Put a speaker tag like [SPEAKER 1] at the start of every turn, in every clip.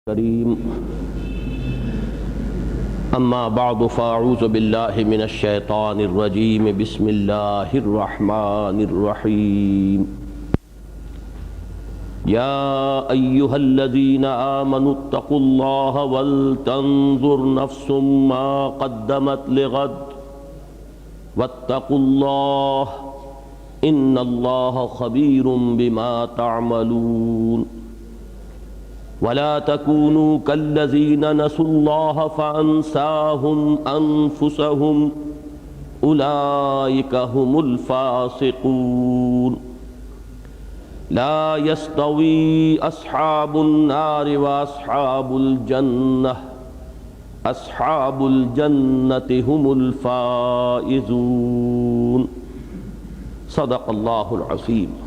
[SPEAKER 1] کریم اما بعد فاعوذ باللہ من الشیطان الرجیم بسم اللہ الرحمن الرحیم یا ایہا الذین آمنوا اتقوا اللہ ولتنظر نفس ما قدمت لغد واتقوا اللہ ان اللہ خبیر بما تعملون ولا تكونوا كالذين نسوا الله فأنساهم أنفسهم أولئك هم الفاسقون لا يستوي أصحاب النار وأصحاب الجنة أصحاب الجنة هم الفائزون صدق الله العظيم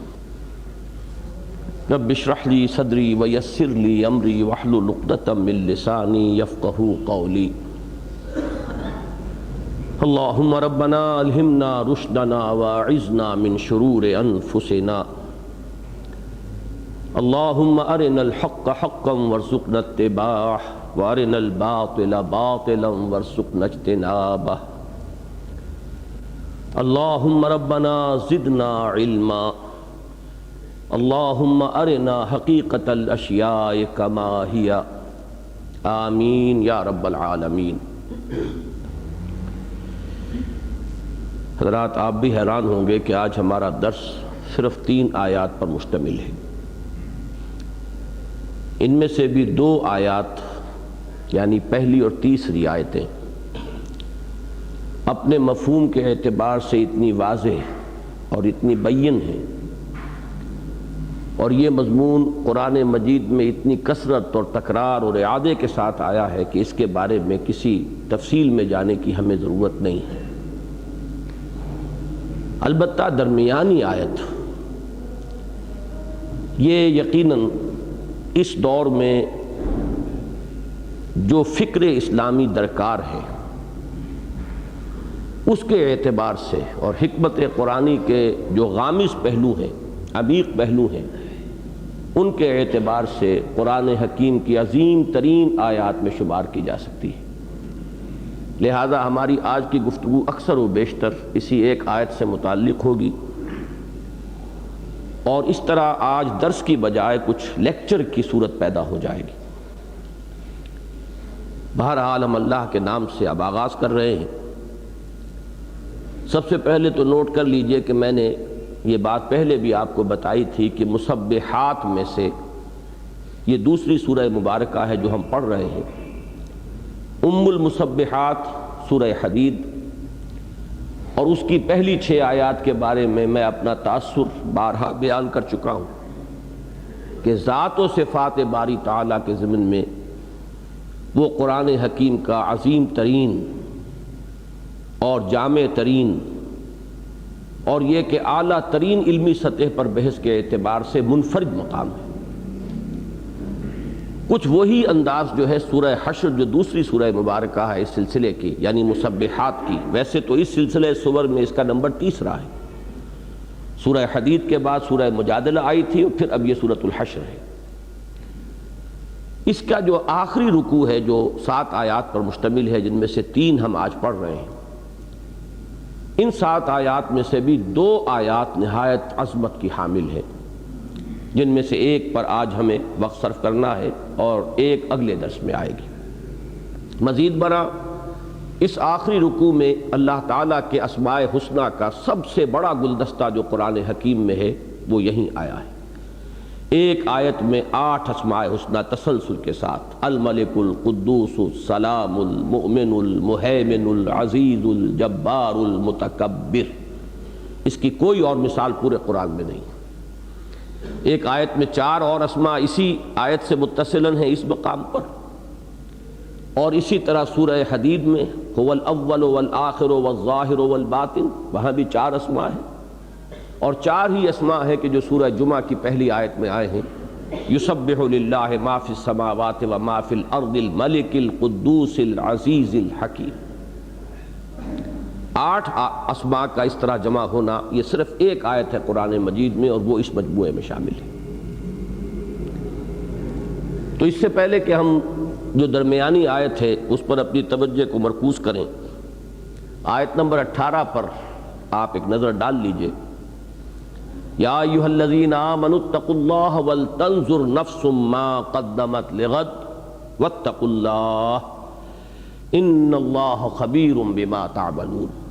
[SPEAKER 1] رب اشرح لي صدري ويسر لي امري واحلل عقدة من لساني يفقهوا قولي اللهم ربنا الهمنا رشدنا واعذنا من شرور انفسنا اللهم ارنا الحق حقا وارزقنا اتباعه وارنا الباطل باطلا وارزقنا اجتنابه اللهم ربنا زدنا علما اللہم ارنا حقیقت الاشیاء کما ہی آمین یا رب العالمین۔ حضرات آپ بھی حیران ہوں گے کہ آج ہمارا درس صرف 3 آیات پر مشتمل ہے۔ ان میں سے بھی 2 آیات یعنی پہلی اور تیسری آیتیں اپنے مفہوم کے اعتبار سے اتنی واضح اور اتنی بین ہیں اور یہ مضمون قرآن مجید میں اتنی کثرت اور تکرار اور اعادے کے ساتھ آیا ہے کہ اس کے بارے میں کسی تفصیل میں جانے کی ہمیں ضرورت نہیں ہے۔ البتہ درمیانی آیت یہ یقیناً اس دور میں جو فکر اسلامی درکار ہے اس کے اعتبار سے اور حکمت قرآنی کے جو غامض پہلو ہیں، عمیق پہلو ہیں، ان کے اعتبار سے قرآن حکیم کی عظیم ترین آیات میں شمار کی جا سکتی ہے۔ لہذا ہماری آج کی گفتگو اکثر و بیشتر اسی ایک آیت سے متعلق ہوگی اور اس طرح آج درس کی بجائے کچھ لیکچر کی صورت پیدا ہو جائے گی۔ بہرحال ہم اللہ کے نام سے اب آغاز کر رہے ہیں۔ سب سے پہلے تو نوٹ کر لیجئے کہ میں نے یہ بات پہلے بھی آپ کو بتائی تھی کہ مسبحات میں سے یہ دوسری سورہ مبارکہ ہے جو ہم پڑھ رہے ہیں۔ ام المسبحات سورہ حدید اور اس کی پہلی 6 آیات کے بارے میں اپنا تاثر بارہا بیان کر چکا ہوں کہ ذات و صفات باری تعالیٰ کے ضمن میں وہ قرآن حکیم کا عظیم ترین اور جامع ترین اور یہ کہ اعلیٰ ترین علمی سطح پر بحث کے اعتبار سے منفرد مقام ہے۔ کچھ وہی انداز جو ہے سورہ حشر جو دوسری سورہ مبارکہ ہے اس سلسلے کی یعنی مسبحات کی، ویسے تو اس سلسلے سور میں اس کا نمبر 3 ہے۔ سورہ حدید کے بعد سورہ مجادلہ آئی تھی اور پھر اب یہ سورۃ الحشر ہے۔ اس کا جو آخری رکوع ہے جو 7 آیات پر مشتمل ہے جن میں سے 3 ہم آج پڑھ رہے ہیں، ان 7 آیات میں سے بھی 2 آیات نہایت عظمت کی حامل ہے جن میں سے ایک پر آج ہمیں وقت صرف کرنا ہے اور ایک اگلے درس میں آئے گی۔ مزید برآں اس آخری رکوع میں اللہ تعالیٰ کے اسماء حسنہ کا سب سے بڑا گلدستہ جو قرآن حکیم میں ہے وہ یہیں آیا ہے۔ ایک آیت میں 8 اسماء حسنہ تسلسل کے ساتھ، الملک القدوس السلام المؤمن المہیمن العزیز الجبار المتکبر، اس کی کوئی اور مثال پورے قرآن میں نہیں۔ ایک آیت میں 4 اور اسماء اسی آیت سے متصلاً ہیں اس مقام پر، اور اسی طرح سورہ حدید میں هو الاول والآخر والظاہر والباطن، وہاں بھی 4 اسماء ہیں، اور 4 ہی اسماء ہے کہ جو سورہ جمعہ کی پہلی آیت میں آئے ہیں، یسبح للہ ما فی السماوات و ما فی الارض الملک القدوس العزیز الحکیم۔ 8 اسماء کا اس طرح جمع ہونا یہ صرف ایک آیت ہے قرآن مجید میں اور وہ اس مجموعے میں شامل ہے۔ تو اس سے پہلے کہ ہم جو درمیانی آیت ہے اس پر اپنی توجہ کو مرکوز کریں، آیت نمبر 18 پر آپ ایک نظر ڈال لیجئے۔ یا ایھا الذین آمنوا اتقوا اللہ ولتنظر نفس ما قدمت لغد واتقوا اللہ ان اللہ خبیر بما تعملون۔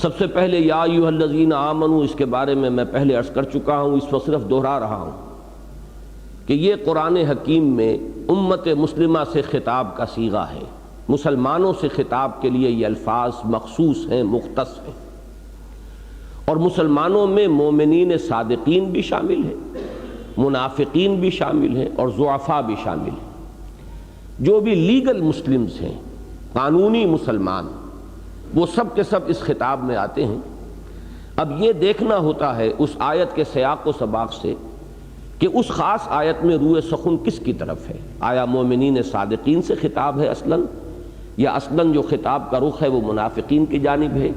[SPEAKER 1] سب سے پہلے یا ایھا الذین آمنوا، اس کے بارے میں پہلے عرض کر چکا ہوں، اس وقت صرف دوہرا رہا ہوں کہ یہ قرآن حکیم میں امت مسلمہ سے خطاب کا صیغہ ہے، مسلمانوں سے خطاب کے لیے یہ الفاظ مخصوص ہیں، مختص ہیں، اور مسلمانوں میں مومنین صادقین بھی شامل ہیں، منافقین بھی شامل ہیں، اور ضعفاء بھی شامل ہیں۔ جو بھی لیگل مسلمز ہیں، قانونی مسلمان، وہ سب کے سب اس خطاب میں آتے ہیں۔ اب یہ دیکھنا ہوتا ہے اس آیت کے سیاق و سباق سے کہ اس خاص آیت میں روئے سخن کس کی طرف ہے۔ آیا مومنین صادقین سے خطاب ہے اصلاً، یا اصلاً جو خطاب کا رخ ہے وہ منافقین کی جانب ہے،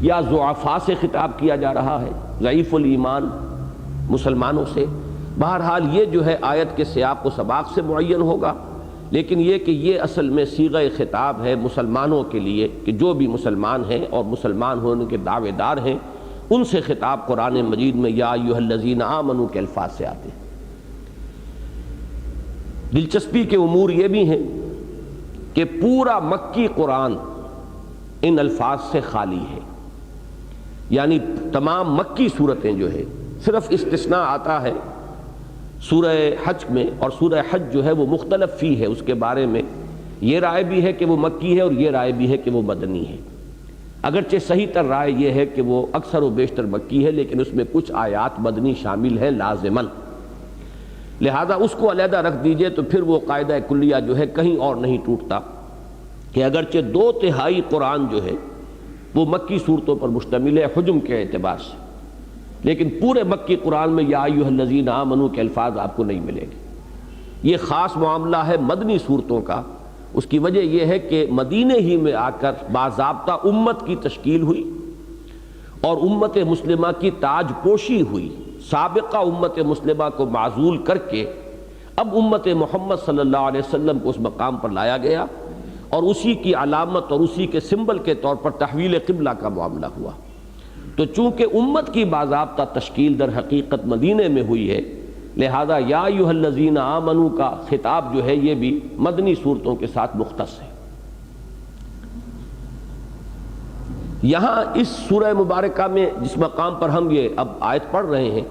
[SPEAKER 1] یا ضعفاء سے خطاب کیا جا رہا ہے، ضعیف الایمان مسلمانوں سے؟ بہرحال یہ جو ہے آیت کے سیاق و سباق سے معین ہوگا، لیکن یہ کہ یہ اصل میں صیغہ خطاب ہے مسلمانوں کے لیے، کہ جو بھی مسلمان ہیں اور مسلمان ہونے کے دعوے دار ہیں، ان سے خطاب قرآن مجید میں یا ایھا الذین آمنوا کے الفاظ سے آتے ہیں۔ دلچسپی کے امور یہ بھی ہیں کہ پورا مکی قرآن ان الفاظ سے خالی ہے، یعنی تمام مکی صورتیں جو ہے، صرف استثناء آتا ہے سورہ حج میں، اور سورہ حج جو ہے وہ مختلف فی ہے، اس کے بارے میں یہ رائے بھی ہے کہ وہ مکی ہے اور یہ رائے بھی ہے کہ وہ مدنی ہے۔ اگرچہ صحیح تر رائے یہ ہے کہ وہ اکثر و بیشتر مکی ہے، لیکن اس میں کچھ آیات مدنی شامل ہیں لازماً، لہذا اس کو علیحدہ رکھ دیجئے تو پھر وہ قاعدہ کلیہ جو ہے کہیں اور نہیں ٹوٹتا کہ اگرچہ 2/3 قرآن جو ہے وہ مکی صورتوں پر مشتمل ہے حجم کے اعتبار سے، لیکن پورے مکی قرآن میں یا ایھا الذین آمنوا کے الفاظ آپ کو نہیں ملیں گے۔ یہ خاص معاملہ ہے مدنی صورتوں کا۔ اس کی وجہ یہ ہے کہ مدینے ہی میں آ کر باضابطہ امت کی تشکیل ہوئی اور امت مسلمہ کی تاج پوشی ہوئی۔ سابقہ امت مسلمہ کو معزول کر کے اب امت محمد صلی اللہ علیہ وسلم کو اس مقام پر لایا گیا، اور اسی کی علامت اور اسی کے سمبل کے طور پر تحویل قبلہ کا معاملہ ہوا۔ تو چونکہ امت کی باضابطہ تشکیل در حقیقت مدینے میں ہوئی ہے، لہذا یا ایھا الذین آمنوا کا خطاب جو ہے یہ بھی مدنی صورتوں کے ساتھ مختص ہے۔ یہاں اس سورہ مبارکہ میں جس مقام پر ہم یہ اب آیت پڑھ رہے ہیں،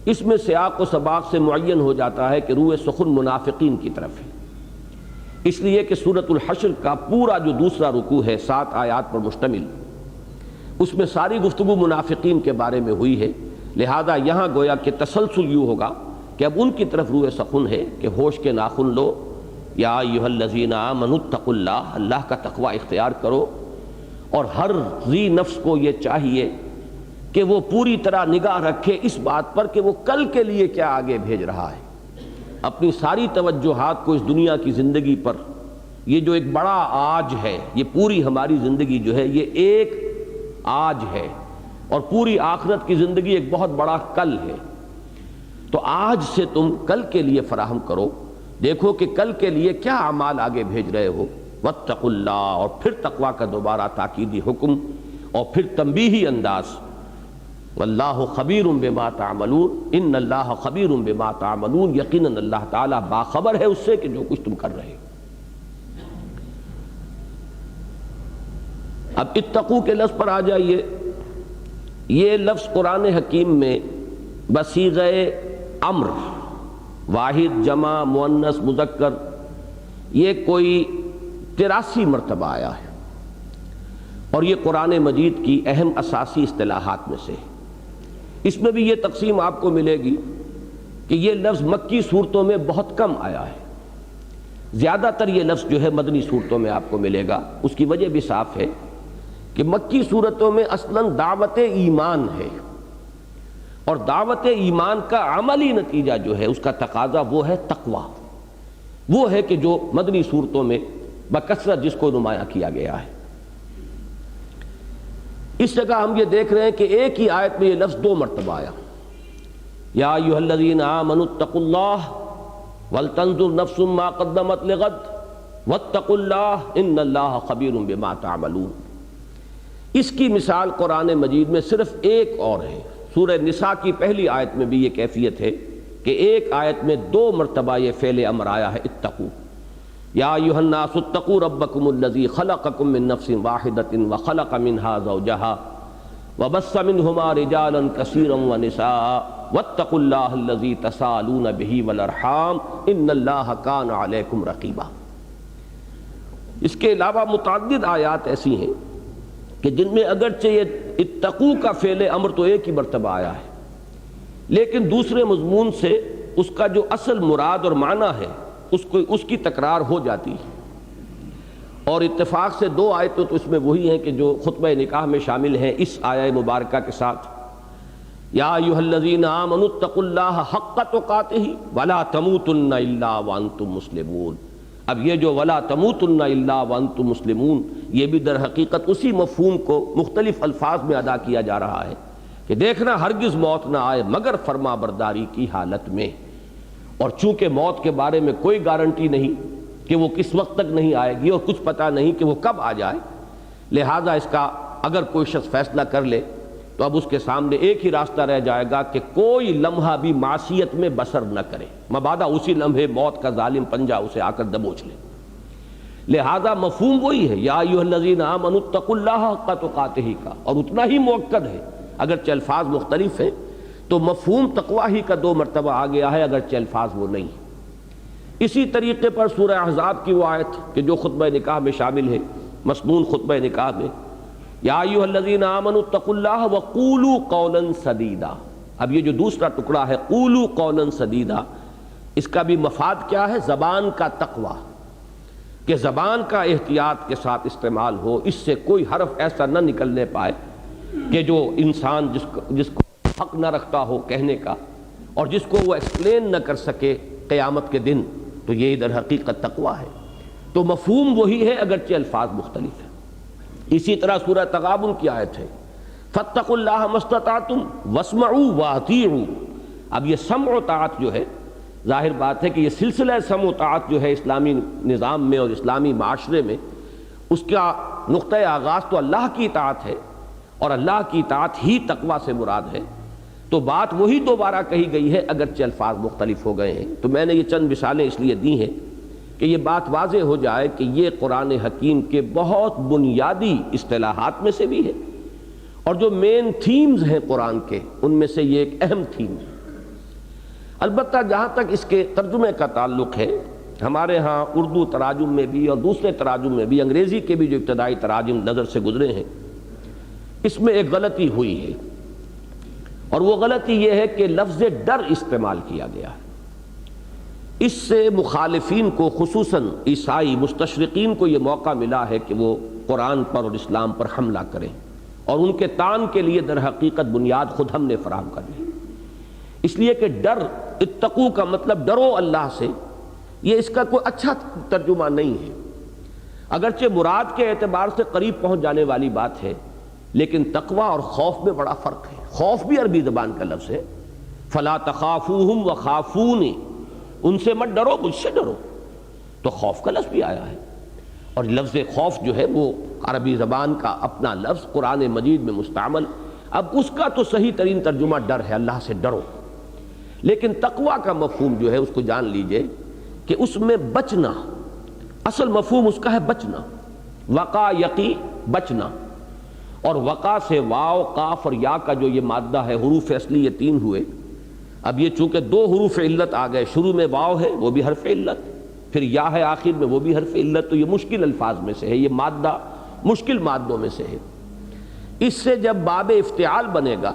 [SPEAKER 1] اس میں سیاق و سباق سے معین ہو جاتا ہے کہ روح سخن منافقین کی طرف ہے، اس لیے کہ سورۃ الحشر کا پورا جو دوسرا رکوع ہے 7 آیات پر مشتمل، اس میں ساری گفتگو منافقین کے بارے میں ہوئی ہے، لہذا یہاں گویا کہ تسلسل یوں ہوگا کہ اب ان کی طرف روح سخن ہے کہ ہوش کے ناخن لو، یا ایھا الذین آمنوا اتقوا اللہ، اللہ کا تقوی اختیار کرو، اور ہر ذی نفس کو یہ چاہیے کہ وہ پوری طرح نگاہ رکھے اس بات پر کہ وہ کل کے لیے کیا آگے بھیج رہا ہے۔ اپنی ساری توجہات کو اس دنیا کی زندگی پر، یہ جو ایک بڑا آج ہے، یہ پوری ہماری زندگی جو ہے یہ ایک آج ہے، اور پوری آخرت کی زندگی ایک بہت بڑا کل ہے۔ تو آج سے تم کل کے لیے فراہم کرو، دیکھو کہ کل کے لیے کیا اعمال آگے بھیج رہے ہو۔ واتقوا اللہ، اور پھر تقویٰ کا دوبارہ تاکیدی حکم، اور پھر تنبیہی انداز، واللہ خبیر بما تعملون، ان اللہ خبیر بما تعملون، یقیناً اللہ تعالیٰ باخبر ہے اس سے کہ جو کچھ تم کر رہے ہو۔ اب اتقوا کے لفظ پر آ جائیے۔ یہ لفظ قرآن حکیم میں بصیغہ امر، واحد جمع مؤنث مذکر، یہ کوئی 83 مرتبہ آیا ہے، اور یہ قرآن مجید کی اہم اساسی اصطلاحات میں سے ہے۔ اس میں بھی یہ تقسیم آپ کو ملے گی کہ یہ لفظ مکی صورتوں میں بہت کم آیا ہے، زیادہ تر یہ لفظ جو ہے مدنی صورتوں میں آپ کو ملے گا۔ اس کی وجہ بھی صاف ہے کہ مکی صورتوں میں اصلاً دعوت ایمان ہے، اور دعوت ایمان کا عملی نتیجہ جو ہے اس کا تقاضا وہ ہے تقویٰ، وہ ہے کہ جو مدنی صورتوں میں بکثرت جس کو نمایاں کیا گیا ہے۔ اس جگہ ہم یہ دیکھ رہے ہیں کہ ایک ہی آیت میں یہ لفظ 2 مرتبہ آیا، یا ایھا الذین آمنوا اتقوا اللہ وَلْتَنظُرْ نَفْسٌ مَّا قَدَّمَتْ لِغَدٍ وَاتَّقُوا اللَّهَ إِنَّ اللَّهَ خَبِيرٌ بِمَا تَعْمَلُونَ۔ اس کی مثال قرآن مجید میں صرف ایک اور ہے۔ سورہ نساء کی پہلی آیت میں بھی یہ کیفیت ہے کہ ایک آیت میں 2 مرتبہ یہ فعل امر آیا ہے، اتقوا یا ایھا الناس اتقوا ربکم الذی خلقکم من نفس واحدۃ وخلق منها زوجها وبث منهما رجالا كثيرا ونساء واتقوا الله الذي تساءلون به والارحام ان الله كان عليكم رقيبا۔ اس کے علاوہ متعدد آیات ایسی ہیں کہ جن میں اگرچہ یہ اتقوا کا فعل امر تو ایک ہی مرتبہ آیا ہے، لیکن دوسرے مضمون سے اس کا جو اصل مراد اور معنی ہے اس کی تکرار ہو جاتی ہے، اور اتفاق سے 2 آیتیں تو اس میں وہی ہیں کہ جو خطبہ نکاح میں شامل ہیں اس آیہ مبارکہ کے ساتھ۔ یا ایھا الذین آمنوا اتقوا اللہ حق تقاتہ ولا تموتن الا وانتم مسلمون۔ اب یہ جو ولا تموتن الا وانتم مسلمون، یہ بھی در حقیقت اسی مفہوم کو مختلف الفاظ میں ادا کیا جا رہا ہے کہ دیکھنا ہرگز موت نہ آئے مگر فرما برداری کی حالت میں۔ اور چونکہ موت کے بارے میں کوئی گارنٹی نہیں کہ وہ کس وقت تک نہیں آئے گی اور کچھ پتہ نہیں کہ وہ کب آ جائے، لہٰذا اس کا اگر کوئی شخص فیصلہ کر لے تو اب اس کے سامنے ایک ہی راستہ رہ جائے گا کہ کوئی لمحہ بھی معصیت میں بسر نہ کرے، مبادا اسی لمحے موت کا ظالم پنجہ اسے آ کر دبوچ لے۔ لہذا مفہوم وہی ہے، یا ایھا الذین آمنوا اتقوا اللہ حق تقاتہ کا، اور اتنا ہی مؤکد ہے، اگرچہ الفاظ مختلف ہیں تو مفہوم تقویٰ ہی کا 2 مرتبہ آ گیا ہے اگرچہ الفاظ وہ نہیں۔ اسی طریقے پر سورہ احزاب کی وہ آیت کہ جو خطبہ نکاح میں شامل ہے، مسنون خطبہ نکاح میں، یا ایھا الذین آمنوا اتقوا اللہ وقولوا قولا سدیدا۔ اب یہ جو دوسرا ٹکڑا ہے قولوا قولا سدیدا، اس کا بھی مفاد کیا ہے؟ زبان کا تقویٰ، کہ زبان کا احتیاط کے ساتھ استعمال ہو، اس سے کوئی حرف ایسا نہ نکلنے پائے کہ جو انسان جس کو حق نہ رکھتا ہو کہنے کا اور جس کو وہ ایکسپلین نہ کر سکے قیامت کے دن، تو یہ در حقیقت تقویٰ ہے۔ تو مفہوم وہی ہے اگرچہ الفاظ مختلف ہیں۔ اسی طرح سورہ تغابن کی آیت ہے فاتقوا اللہ ما استطعتم واسمعوا واطیعوا۔ اب یہ سمع و طاعت جو ہے، ظاہر بات ہے کہ یہ سلسلہ سمع و طاعت جو ہے اسلامی نظام میں اور اسلامی معاشرے میں، اس کا نقطۂ آغاز تو اللہ کی اطاعت ہے، اور اللہ کی اطاعت ہی تقویٰ سے مراد ہے، تو بات وہی دوبارہ کہی گئی ہے اگرچہ الفاظ مختلف ہو گئے ہیں۔ تو میں نے یہ چند مثالیں اس لیے دی ہیں کہ یہ بات واضح ہو جائے کہ یہ قرآن حکیم کے بہت بنیادی اصطلاحات میں سے بھی ہے، اور جو مین تھیمز ہیں قرآن کے ان میں سے یہ ایک اہم تھیم ہے۔ البتہ جہاں تک اس کے ترجمے کا تعلق ہے، ہمارے ہاں اردو تراجم میں بھی اور دوسرے تراجم میں بھی، انگریزی کے بھی جو ابتدائی تراجم نظر سے گزرے ہیں، اس میں ایک غلطی ہوئی ہے، اور وہ غلطی یہ ہے کہ لفظ ڈر استعمال کیا گیا ہے۔ اس سے مخالفین کو، خصوصاً عیسائی مستشرقین کو یہ موقع ملا ہے کہ وہ قرآن پر اور اسلام پر حملہ کریں، اور ان کے طعن کے لیے در حقیقت بنیاد خود ہم نے فراہم کر دی، اس لیے کہ ڈر، اتقوا کا مطلب ڈرو اللہ سے، یہ اس کا کوئی اچھا ترجمہ نہیں ہے، اگرچہ مراد کے اعتبار سے قریب پہنچ جانے والی بات ہے، لیکن تقویٰ اور خوف میں بڑا فرق ہے۔ خوف بھی عربی زبان کا لفظ ہے، فلا تخافوہم وخافونی، ان سے مت ڈرو، مجھ سے ڈرو، تو خوف کا لفظ بھی آیا ہے، اور لفظ خوف جو ہے وہ عربی زبان کا اپنا لفظ قرآن مجید میں مستعمل، اب اس کا تو صحیح ترین ترجمہ ڈر ہے، اللہ سے ڈرو، لیکن تقویٰ کا مفہوم جو ہے اس کو جان لیجئے کہ اس میں بچنا، اصل مفہوم اس کا ہے بچنا، وقا یقی بچنا، اور وقا سے واو، قاف اور یا کا جو یہ مادہ ہے، حروف اصلی یہ 3 ہوئے، اب یہ چونکہ 2 حروف علت آ گئے، شروع میں واو ہے وہ بھی حرف علت، پھر یا ہے آخر میں وہ بھی حرف علت، تو یہ مشکل الفاظ میں سے ہے، یہ مادہ مشکل مادوں میں سے ہے۔ اس سے جب باب افتعال بنے گا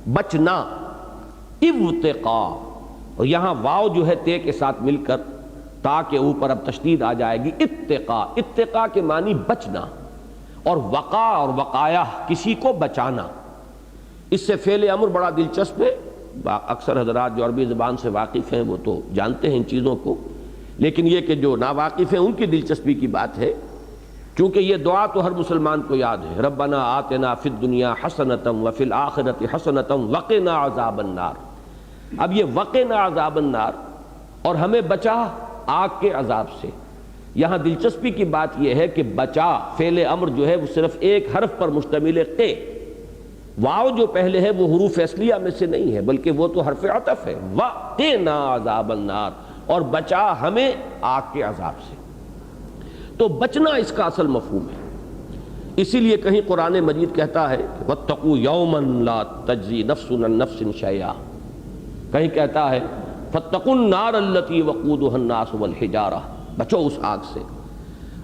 [SPEAKER 1] بچنا، ابتقاء، اور یہاں واو جو ہے تے کے ساتھ مل کر تا کے اوپر اب تشدید آ جائے گی، اتقاء، اتقاء کے معنی بچنا، اور وقا اور وقایہ کسی کو بچانا۔ اس سے فعل امر بڑا دلچسپ ہے، اکثر حضرات جو عربی زبان سے واقف ہیں وہ تو جانتے ہیں ان چیزوں کو، لیکن یہ کہ جو ناواقف ہیں ان کی دلچسپی کی بات ہے، چونکہ یہ دعا تو ہر مسلمان کو یاد ہے، ربنا آتنا فی الدنیا حسنۃ وفی الآخرۃ حسنۃ وقنا عذاب النار۔ اب یہ وقنا عذاب النار اور ہمیں بچا آگ کے عذاب سے۔ یہاں دلچسپی کی بات یہ ہے کہ بچا فعل امر جو ہے وہ صرف ایک حرف پر مشتمل ہے، قے۔ واو جو پہلے ہے وہ حروف اصلیہ میں سے نہیں ہے بلکہ وہ تو حرف عطف ہے، وَقِنَا عَذَابَ النَّارِ، اور بچا ہمیں آگ کے عذاب سے۔ تو بچنا اس کا اصل مفہوم ہے۔ اسی لیے کہیں قرآن مجید کہتا ہے وَاتَّقُوا يَوْمًا لَا تَجْزِي نَفْسٌ عَن نَفْسٍ شَيْئًا، کہیں کہتا ہے فَاتَّقُوا النَّارَ الَّتِي وَقُودُهَا النَّاسُ وَالْحِجَارَةُ، بچو اس آگ سے۔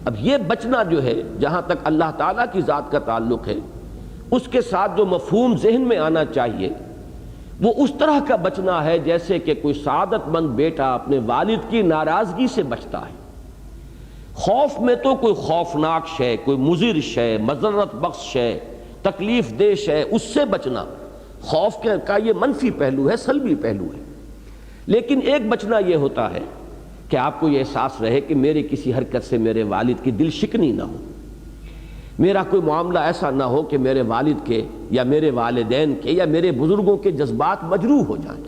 [SPEAKER 1] اب یہ بچنا جو ہے جہاں تک اللہ تعالیٰ کی ذات کا تعلق ہے، اس کے ساتھ جو مفہوم ذہن میں آنا چاہیے وہ اس طرح کا بچنا ہے جیسے کہ کوئی سعادت مند بیٹا اپنے والد کی ناراضگی سے بچتا ہے۔ خوف میں تو کوئی خوفناک شے، کوئی مضر شے، مضرت بخش شے، تکلیف دہ شے، اس سے بچنا خوف کا یہ منفی پہلو ہے، سلبی پہلو ہے۔ لیکن ایک بچنا یہ ہوتا ہے کہ آپ کو یہ احساس رہے کہ میرے کسی حرکت سے میرے والد کی دل شکنی نہ ہو، میرا کوئی معاملہ ایسا نہ ہو کہ میرے والد کے یا میرے والدین کے یا میرے بزرگوں کے جذبات مجروح ہو جائیں،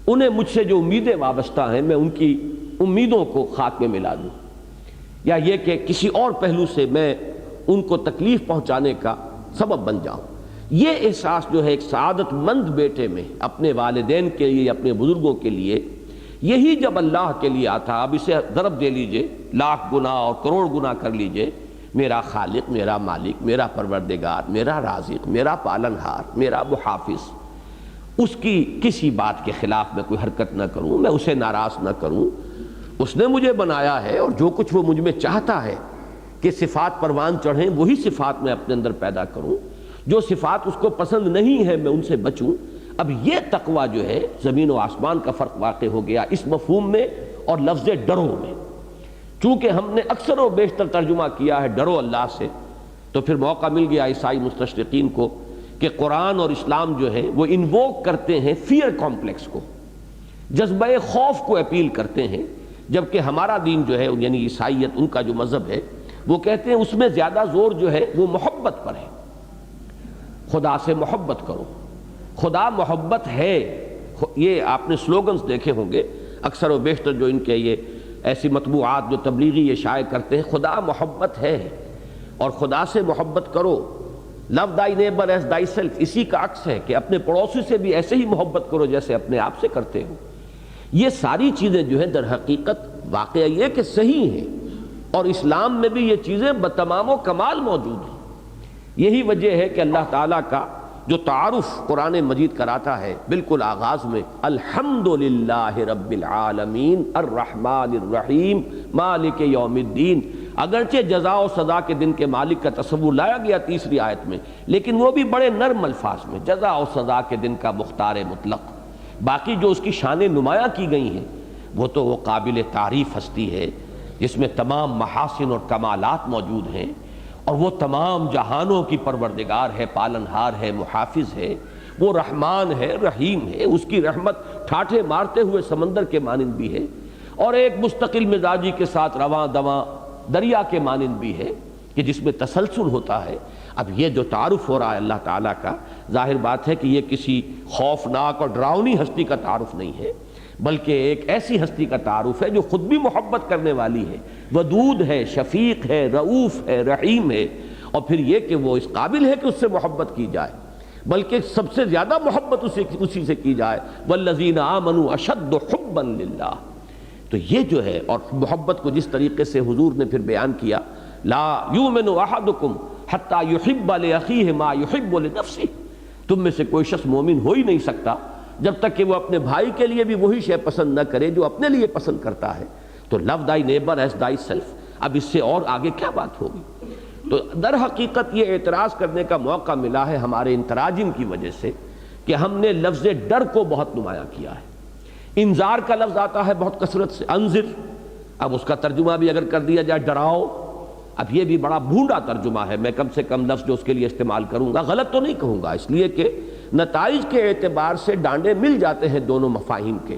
[SPEAKER 1] انہیں مجھ سے جو امیدیں وابستہ ہیں میں ان کی امیدوں کو خاک میں ملا دوں، یا یہ کہ کسی اور پہلو سے میں ان کو تکلیف پہنچانے کا سبب بن جاؤں۔ یہ احساس جو ہے ایک سعادت مند بیٹے میں اپنے والدین کے لیے، اپنے بزرگوں کے لیے، یہی جب اللہ کے لیے آتا، اب اسے ضرب دے لیجئے، لاکھ گنا اور کروڑ گنا کر لیجئے، میرا خالق، میرا مالک، میرا پروردگار، میرا رازق، میرا پالنہار، میرا محافظ، اس کی کسی بات کے خلاف میں کوئی حرکت نہ کروں، میں اسے ناراض نہ کروں، اس نے مجھے بنایا ہے اور جو کچھ وہ مجھ میں چاہتا ہے کہ صفات پروان چڑھیں وہی صفات میں اپنے اندر پیدا کروں، جو صفات اس کو پسند نہیں ہے میں ان سے بچوں۔ اب یہ تقویٰ جو ہے زمین و آسمان کا فرق واقع ہو گیا اس مفہوم میں اور لفظ ڈرو میں۔ چونکہ ہم نے اکثر و بیشتر ترجمہ کیا ہے ڈرو اللہ سے، تو پھر موقع مل گیا عیسائی مستشرقین کو کہ قرآن اور اسلام جو ہے وہ انووک کرتے ہیں فیئر کمپلیکس کو، جذبہ خوف کو اپیل کرتے ہیں، جبکہ ہمارا دین جو ہے یعنی عیسائیت، ان کا جو مذہب ہے، وہ کہتے ہیں اس میں زیادہ زور جو ہے وہ محبت پر ہے، خدا سے محبت کرو، خدا محبت ہے۔ یہ آپ نے سلوگنز دیکھے ہوں گے اکثر و بیشتر جو ان کے یہ ایسی مطبوعات جو تبلیغی یہ شائع کرتے ہیں، خدا محبت ہے اور خدا سے محبت کرو، لو دائی نیبر ایز دائی سیلف، اسی کا عکس ہے کہ اپنے پڑوسی سے بھی ایسے ہی محبت کرو جیسے اپنے آپ سے کرتے ہو۔ یہ ساری چیزیں جو ہیں در حقیقت واقعہ یہ کہ صحیح ہیں، اور اسلام میں بھی یہ چیزیں بتمام و کمال موجود ہیں۔ یہی وجہ ہے کہ اللہ تعالیٰ کا جو تعارف قرآن مجید کراتا ہے بالکل آغاز میں، الحمدللہ رب العالمین الرحمن الرحیم مالک یوم الدین، اگرچہ جزا و سزا کے دن کے مالک کا تصور لایا گیا تیسری آیت میں، لیکن وہ بھی بڑے نرم الفاظ میں، جزا و سزا کے دن کا مختار مطلق۔ باقی جو اس کی شان نمایاں کی گئی ہیں وہ تو وہ قابل تعریف ہستی ہے جس میں تمام محاسن اور کمالات موجود ہیں، اور وہ تمام جہانوں کی پروردگار ہے، پالنہار ہے، محافظ ہے، وہ رحمان ہے، رحیم ہے، اس کی رحمت ٹھاٹھے مارتے ہوئے سمندر کے مانند بھی ہے، اور ایک مستقل مزاجی کے ساتھ رواں دواں دریا کے مانند بھی ہے کہ جس میں تسلسل ہوتا ہے۔ اب یہ جو تعارف ہو رہا ہے اللہ تعالیٰ کا، ظاہر بات ہے کہ یہ کسی خوفناک اور ڈراؤنی ہستی کا تعارف نہیں ہے، بلکہ ایک ایسی ہستی کا تعارف ہے جو خود بھی محبت کرنے والی ہے، ودود ہے، شفیق ہے، رؤوف ہے، رحیم ہے، اور پھر یہ کہ وہ اس قابل ہے کہ اس سے محبت کی جائے، بلکہ سب سے زیادہ محبت اسی سے کی جائے، والذین آمنوا اشد حبا للہ۔ تو یہ جو ہے، اور محبت کو جس طریقے سے حضور نے پھر بیان کیا، لا یؤمن احدکم حتی یحب لاخیہ ما یحب لنفسہ، تم میں سے کوئی شخص مومن ہو ہی نہیں سکتا جب تک کہ وہ اپنے بھائی کے لیے بھی وہی شے پسند نہ کرے جو اپنے لیے پسند کرتا ہے۔ تو لو دائی نیبر ایز دائی سیلف، اب اس سے اور آگے کیا بات ہوگی؟ تو در حقیقت یہ اعتراض کرنے کا موقع ملا ہے ہمارے ان تراجم کی وجہ سے کہ ہم نے لفظ ڈر کو بہت نمایاں کیا ہے۔ انذار کا لفظ آتا ہے بہت کثرت سے، انذر، اب اس کا ترجمہ بھی اگر کر دیا جائے ڈراؤ، اب یہ بھی بڑا بھونڈا ترجمہ ہے، میں کم سے کم لفظ جو اس کے لیے استعمال کروں گا غلط تو نہیں کہوں گا، اس لیے کہ نتائج کے اعتبار سے ڈانڈے مل جاتے ہیں دونوں مفاہیم کے،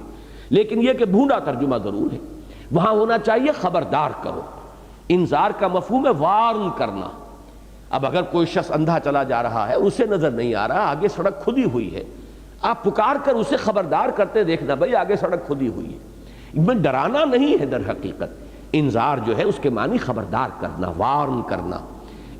[SPEAKER 1] لیکن یہ کہ بھونڈا ترجمہ ضرور ہے۔ وہاں ہونا چاہیے خبردار کرو۔ انذار کا مفہوم ہے وارن کرنا۔ اب اگر کوئی شخص اندھا چلا جا رہا ہے، اسے نظر نہیں آ رہا، آگے سڑک کھدی ہوئی ہے، آپ پکار کر اسے خبردار کرتے دیکھنا بھئی آگے سڑک کھدی ہوئی ہے، میں ڈرانا نہیں ہے، در حقیقت انذار جو ہے اس کے معنی خبردار کرنا، وارن کرنا۔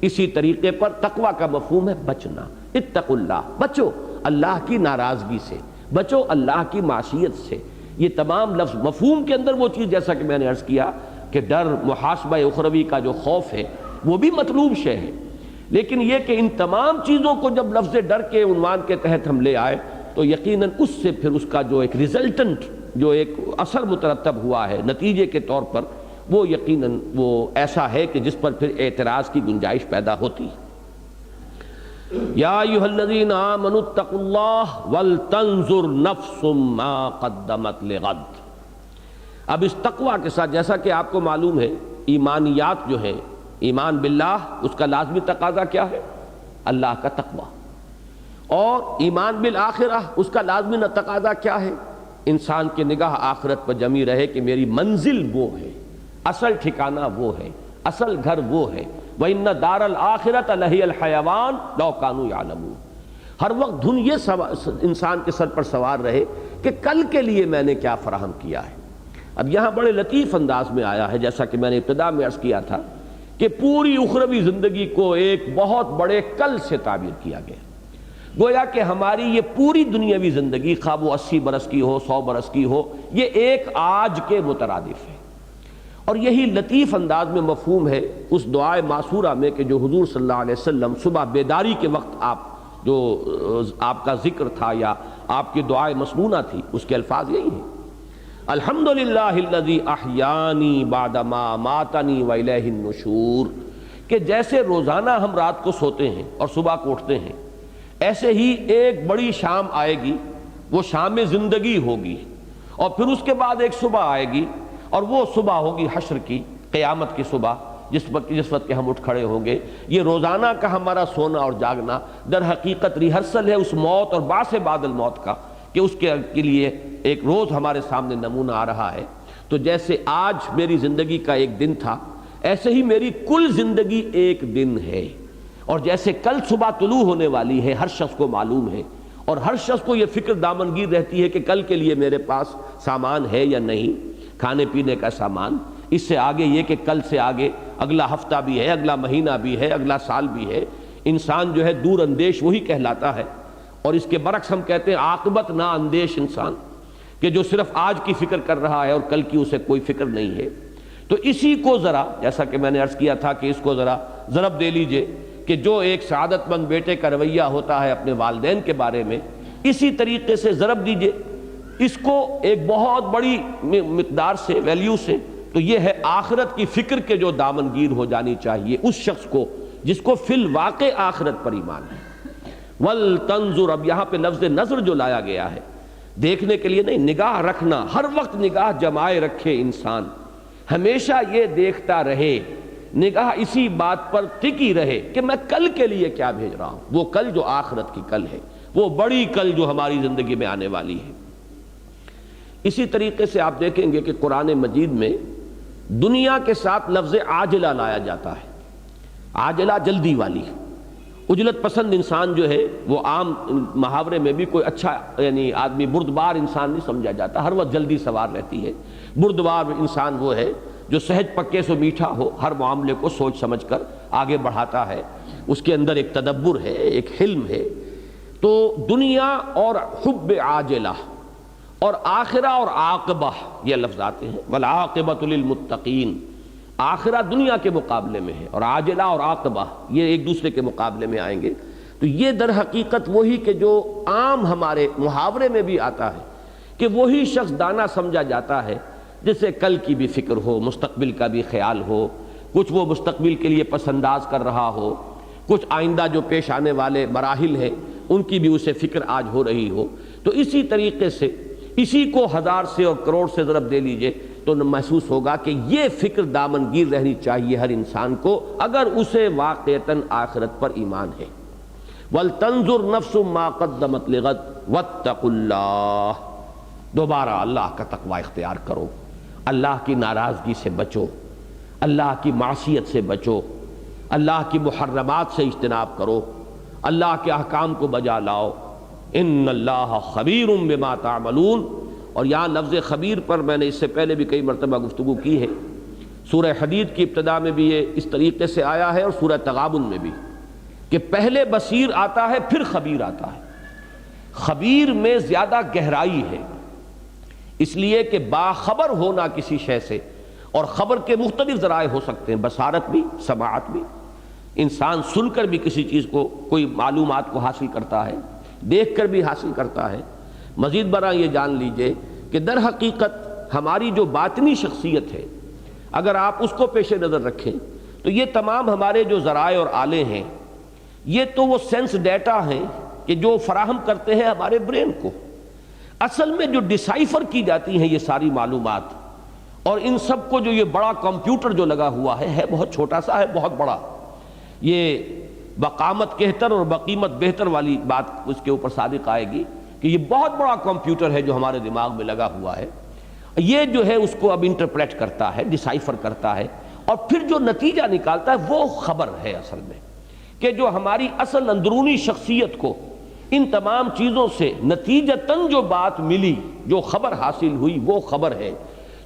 [SPEAKER 1] اسی طریقے پر تقوی کا مفہوم ہے بچنا، اتقوا اللہ، بچو اللہ کی ناراضگی سے، بچو اللہ کی معصیت سے۔ یہ تمام لفظ مفہوم کے اندر وہ چیز، جیسا کہ میں نے عرض کیا کہ ڈر محاسبہ اخروی کا جو خوف ہے وہ بھی مطلوب شے ہے، لیکن یہ کہ ان تمام چیزوں کو جب لفظ ڈر کے عنوان کے تحت ہم لے آئے تو یقیناً اس سے پھر اس کا جو ایک ریزلٹنٹ، جو ایک اثر مترتب ہوا ہے نتیجے کے طور پر، وہ یقیناً وہ ایسا ہے کہ جس پر پھر اعتراض کی گنجائش پیدا ہوتی ہے۔ یا ایھا الذین آمنوا اتقوا اللہ ولتنظر نفس ما قدمت لغد۔ اب اس تقوی کے ساتھ، جیسا کہ آپ کو معلوم ہے ایمانیات جو ہیں، ایمان باللہ اس کا لازمی تقاضا کیا ہے؟ اللہ کا تقوی، اور ایمان بالآخرہ اس کا لازمی تقاضا کیا ہے؟ انسان کی نگاہ آخرت پر جمی رہے کہ میری منزل وہ ہے، اصل ٹھکانہ وہ ہے، اصل گھر وہ ہے۔ وَإِنَّ دَارَ الْآخِرَةَ لَهِيَ الْحَيَوَانُ لَوْ كَانُوا يَعْلَمُونَ۔ ہر وقت دھن یہ انسان کے سر پر سوار رہے کہ کل کے لیے میں نے کیا فراہم کیا ہے۔ اب یہاں بڑے لطیف انداز میں آیا ہے، جیسا کہ میں نے ابتدا میں عرض کیا تھا کہ پوری اخروی زندگی کو ایک بہت بڑے کل سے تعبیر کیا گیا، گویا کہ ہماری یہ پوری دنیاوی زندگی، خواہ وہ 80 برس کی ہو، 100 برس کی ہو، یہ ایک آج کے مترادف ہے۔ اور یہی لطیف انداز میں مفہوم ہے اس دعائے معصورہ میں کہ جو حضور صلی اللہ علیہ وسلم صبح بیداری کے وقت آپ کا ذکر تھا یا آپ کی دعائے مسنونہ تھی، اس کے الفاظ یہی ہیں: الحمدللہ الذی احیانی بعد ما اماتنی والیہ النشور، کہ جیسے روزانہ ہم رات کو سوتے ہیں اور صبح کو اٹھتے ہیں، ایسے ہی ایک بڑی شام آئے گی، وہ شام زندگی ہوگی، اور پھر اس کے بعد ایک صبح آئے گی، اور وہ صبح ہوگی حشر کی، قیامت کی صبح، جس وقت کے ہم اٹھ کھڑے ہوں گے۔ یہ روزانہ کا ہمارا سونا اور جاگنا در حقیقت ریہرسل ہے اس موت اور بعث بعد الموت کا، کہ اس کے لیے ایک روز ہمارے سامنے نمونہ آ رہا ہے۔ تو جیسے آج میری زندگی کا ایک دن تھا، ایسے ہی میری کل زندگی ایک دن ہے، اور جیسے کل صبح طلوع ہونے والی ہے ہر شخص کو معلوم ہے، اور ہر شخص کو یہ فکر دامنگیر رہتی ہے کہ کل کے لیے میرے پاس سامان ہے یا نہیں، کھانے پینے کا سامان۔ اس سے آگے یہ کہ کل سے آگے اگلا ہفتہ بھی ہے، اگلا مہینہ بھی ہے، اگلا سال بھی ہے۔ انسان جو ہے دور اندیش وہی کہلاتا ہے، اور اس کے برعکس ہم کہتے ہیں عاقبت نا اندیش انسان، کہ جو صرف آج کی فکر کر رہا ہے اور کل کی اسے کوئی فکر نہیں ہے۔ تو اسی کو ذرا، جیسا کہ میں نے عرض کیا تھا کہ اس کو ذرا ضرب دے لیجئے کہ جو ایک سعادت مند بیٹے کا رویہ ہوتا ہے اپنے والدین کے بارے میں، اسی طریقے سے ضرب دیجئے اس کو ایک بہت بڑی مقدار سے، ویلیو سے، تو یہ ہے آخرت کی فکر کے جو دامن گیر ہو جانی چاہیے اس شخص کو جس کو فی الواقع آخرت پر ایمان ہے۔ وَلْتَنْظُرْ، اب یہاں پہ لفظ نظر جو لایا گیا ہے، دیکھنے کے لیے نہیں، نگاہ رکھنا، ہر وقت نگاہ جمائے رکھے انسان، ہمیشہ یہ دیکھتا رہے، نگاہ اسی بات پر ٹکی رہے کہ میں کل کے لیے کیا بھیج رہا ہوں، وہ کل جو آخرت کی کل ہے، وہ بڑی کل جو ہماری زندگی میں آنے والی ہے۔ اسی طریقے سے آپ دیکھیں گے کہ قرآن مجید میں دنیا کے ساتھ لفظ عاجلہ لایا جاتا ہے، عاجلہ جلدی والی۔ عجلت پسند انسان جو ہے وہ عام محاورے میں بھی کوئی اچھا یعنی آدمی بردبار انسان نہیں سمجھا جاتا، ہر وقت جلدی سوار رہتی ہے۔ بردبار انسان وہ ہے جو سہج پکے سے میٹھا ہو، ہر معاملے کو سوچ سمجھ کر آگے بڑھاتا ہے، اس کے اندر ایک تدبر ہے، ایک حلم ہے۔ تو دنیا اور حب عاجلہ اور آخرہ اور عاقبہ یہ لفظ آتے ہیں، والعاقبۃ للمتقین، آخرہ دنیا کے مقابلے میں ہے اور عاجلہ اور عاقبہ یہ ایک دوسرے کے مقابلے میں آئیں گے۔ تو یہ در حقیقت وہی کہ جو عام ہمارے محاورے میں بھی آتا ہے کہ وہی شخص دانا سمجھا جاتا ہے جسے کل کی بھی فکر ہو، مستقبل کا بھی خیال ہو، کچھ وہ مستقبل کے لیے پس انداز کر رہا ہو، کچھ آئندہ جو پیش آنے والے مراحل ہیں ان کی بھی اسے فکر آج ہو رہی ہو۔ تو اسی طریقے سے اسی کو ہزار سے اور کروڑ سے ضرب دے لیجئے تو محسوس ہوگا کہ یہ فکر دامنگیر رہنی چاہیے ہر انسان کو اگر اسے واقعتاً آخرت پر ایمان ہے۔ وَلْتَنْظُرْ نَفْسٌ مَا قَدَّمَتْ لِغَدٍ وَاتَّقُوا اللَّهَ، دوبارہ اللہ کا تقوی اختیار کرو، اللہ کی ناراضگی سے بچو، اللہ کی معصیت سے بچو، اللہ کی محرمات سے اجتناب کرو، اللہ کے احکام کو بجا لاؤ۔ ان اللہ خبیر بما تعملون، اور یہاں لفظ خبیر پر میں نے اس سے پہلے بھی کئی مرتبہ گفتگو کی ہے، سورہ حدید کی ابتدا میں بھی یہ اس طریقے سے آیا ہے، اور سورہ تغابن میں بھی، کہ پہلے بصیر آتا ہے پھر خبیر آتا ہے۔ خبیر میں زیادہ گہرائی ہے، اس لیے کہ باخبر ہونا کسی شے سے، اور خبر کے مختلف ذرائع ہو سکتے ہیں، بصارت بھی، سماعت بھی، انسان سن کر بھی کسی چیز کو، کوئی معلومات کو حاصل کرتا ہے، دیکھ کر بھی حاصل کرتا ہے۔ مزید برآں یہ جان لیجئے کہ در حقیقت ہماری جو باطنی شخصیت ہے، اگر آپ اس کو پیش نظر رکھیں تو یہ تمام ہمارے جو ذرائع اور آلے ہیں، یہ تو وہ سینس ڈیٹا ہیں کہ جو فراہم کرتے ہیں ہمارے برین کو۔ اصل میں جو ڈیسائفر کی جاتی ہیں یہ ساری معلومات، اور ان سب کو جو یہ بڑا کمپیوٹر جو لگا ہوا ہے بہت چھوٹا سا ہے، بہت بڑا، یہ بقامت کہتر اور بقیمت بہتر والی بات اس کے اوپر صادق آئے گی کہ یہ بہت بڑا کمپیوٹر ہے جو ہمارے دماغ میں لگا ہوا ہے۔ یہ جو ہے اس کو اب انٹرپریٹ کرتا ہے، ڈیسائفر کرتا ہے، اور پھر جو نتیجہ نکالتا ہے وہ خبر ہے اصل میں، کہ جو ہماری اصل اندرونی شخصیت کو ان تمام چیزوں سے نتیجتاً جو بات ملی، جو خبر حاصل ہوئی وہ خبر ہے۔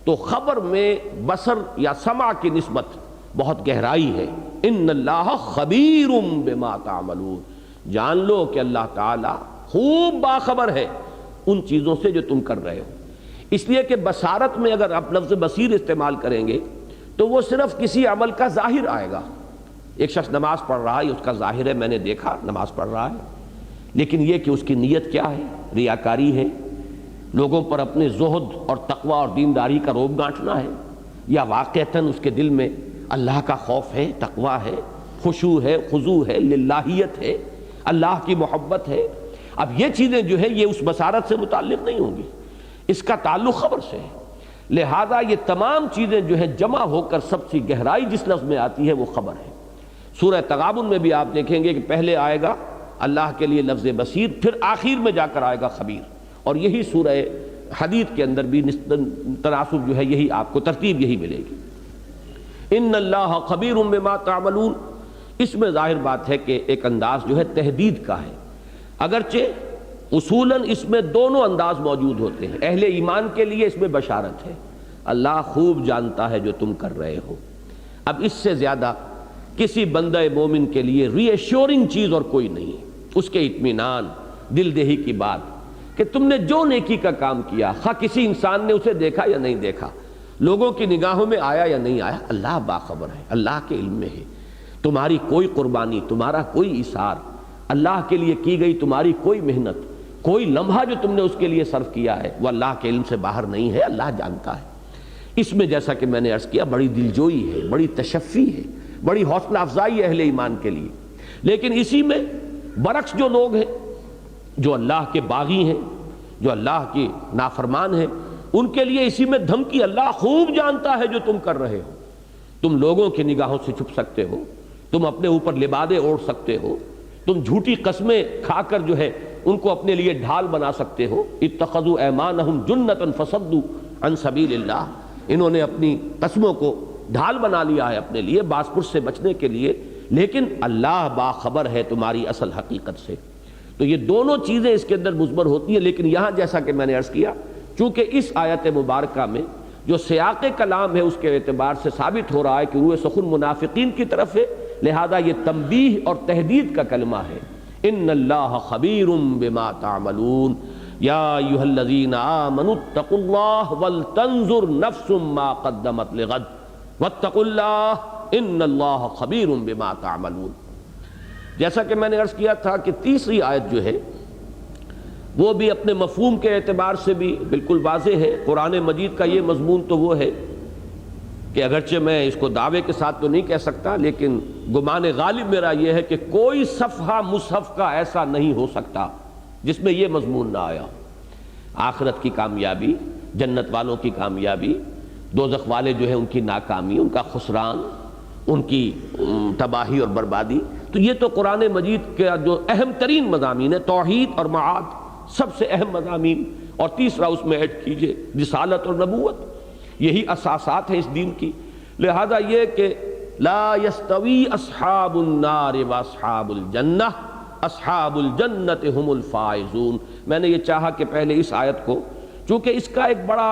[SPEAKER 1] تو خبر میں بصر یا سمع کی نسبت بہت گہرائی ہے۔ ان اللہ خبیر بما تعملون، جان لو کہ اللہ تعالی خوب باخبر ہے ان چیزوں سے جو تم کر رہے ہو۔ اس لیے کہ بصارت میں اگر آپ لفظ بصیر استعمال کریں گے تو وہ صرف کسی عمل کا ظاہر آئے گا۔ ایک شخص نماز پڑھ رہا ہے، اس کا ظاہر ہے میں نے دیکھا نماز پڑھ رہا ہے، لیکن یہ کہ اس کی نیت کیا ہے؟ ریاکاری ہے، لوگوں پر اپنے زہد اور تقوی اور دینداری کا روب گانٹنا ہے، یا واقعتاً اس کے دل میں اللہ کا خوف ہے، تقوی ہے، خشوع ہے، خضوع ہے، للہیت ہے، اللہ کی محبت ہے۔ اب یہ چیزیں جو ہے یہ اس بصارت سے متعلق نہیں ہوں گی، اس کا تعلق خبر سے ہے۔ لہذا یہ تمام چیزیں جو ہے جمع ہو کر سب سے گہرائی جس لفظ میں آتی ہے وہ خبر ہے۔ سورہ تغابن میں بھی آپ دیکھیں گے کہ پہلے آئے گا اللہ کے لیے لفظ بصیر، پھر آخر میں جا کر آئے گا خبیر، اور یہی سورہ حدید کے اندر بھی تناسب جو ہے یہی آپ کو ترتیب یہی ملے گی۔ ان اللہ خبیر بما تعملون، اس میں ظاہر بات ہے کہ ایک انداز جو ہے تحدید کا ہے، اگرچہ اصولاً اس میں دونوں انداز موجود ہوتے ہیں۔ اہل ایمان کے لیے اس میں بشارت ہے، اللہ خوب جانتا ہے جو تم کر رہے ہو۔ اب اس سے زیادہ کسی بندہ مومن کے لیے ری ایشورنگ چیز اور کوئی نہیں، اس کے اطمینان، دل دہی کی بات کہ تم نے جو نیکی کا کام کیا، خواہ کسی انسان نے اسے دیکھا یا نہیں دیکھا، لوگوں کی نگاہوں میں آیا یا نہیں آیا، اللہ باخبر ہے، اللہ کے علم میں ہے۔ تمہاری کوئی قربانی، تمہارا کوئی ایثار، اللہ کے لیے کی گئی تمہاری کوئی محنت، کوئی لمحہ جو تم نے اس کے لیے صرف کیا ہے وہ اللہ کے علم سے باہر نہیں ہے، اللہ جانتا ہے۔ اس میں جیسا کہ میں نے عرض کیا بڑی دلجوئی ہے، بڑی تشفی ہے، بڑی حوصلہ افزائی ہے اہل ایمان کے لیے۔ لیکن اسی میں برعکس جو لوگ ہیں، جو اللہ کے باغی ہیں، جو اللہ کے نافرمان ہیں، ان کے لیے اسی میں دھمکی، اللہ خوب جانتا ہے جو تم کر رہے ہو۔ تم لوگوں کی نگاہوں سے چھپ سکتے ہو، تم اپنے اوپر لبادے اوڑھ سکتے ہو، تم جھوٹی قسمیں کھا کر جو ہے ان کو اپنے لیے ڈھال بنا سکتے ہو۔ اتخذوا ایمانہم جنۃ فصدوا عن سبیل اللہ، انہوں نے اپنی قسموں کو ڈھال بنا لیا ہے اپنے لیے باسپرس سے بچنے کے لیے، لیکن اللہ باخبر ہے تمہاری اصل حقیقت سے۔ تو یہ دونوں چیزیں اس کے اندر مضمر ہوتی ہیں، لیکن یہاں جیسا کہ میں نے عرض کیا چونکہ اس آیت مبارکہ میں جو سیاق کلام ہے اس کے اعتبار سے ثابت ہو رہا ہے کہ روح سخن منافقین کی طرف ہے، لہذا یہ تنبیہ اور تحدید کا کلمہ ہے۔ ان اللہ خبیر بما تعملون یا ایھا الذین آمنوا اتقوا اللہ ولتنظر نفس ما قدمت لغد واتقوا اللہ ان اللہ خبیر بما تعملون۔ جیسا کہ میں نے عرض کیا تھا کہ تیسری آیت جو ہے وہ بھی اپنے مفہوم کے اعتبار سے بھی بالکل واضح ہے۔ قرآن مجید کا یہ مضمون تو وہ ہے کہ اگرچہ میں اس کو دعوے کے ساتھ تو نہیں کہہ سکتا، لیکن گمان غالب میرا یہ ہے کہ کوئی صفحہ مصحف کا ایسا نہیں ہو سکتا جس میں یہ مضمون نہ آیا۔ آخرت کی کامیابی، جنت والوں کی کامیابی، دوزخ والے جو ہے ان کی ناکامی، ان کا خسران، ان کی تباہی اور بربادی، تو یہ تو قرآن مجید کا جو اہم ترین مضامین ہے، توحید اور معاد سب سے اہم مضامین، اور تیسرا اس میں ایڈ کیجئے رسالت اور نبوت، یہی اساسات ہیں اس دین کی۔ لہذا یہ کہ لا یستوی اصحاب النار واصحاب الجنہ اصحاب الجنت هم الفائزون، میں نے یہ چاہا کہ پہلے اس آیت کو چونکہ اس کا ایک بڑا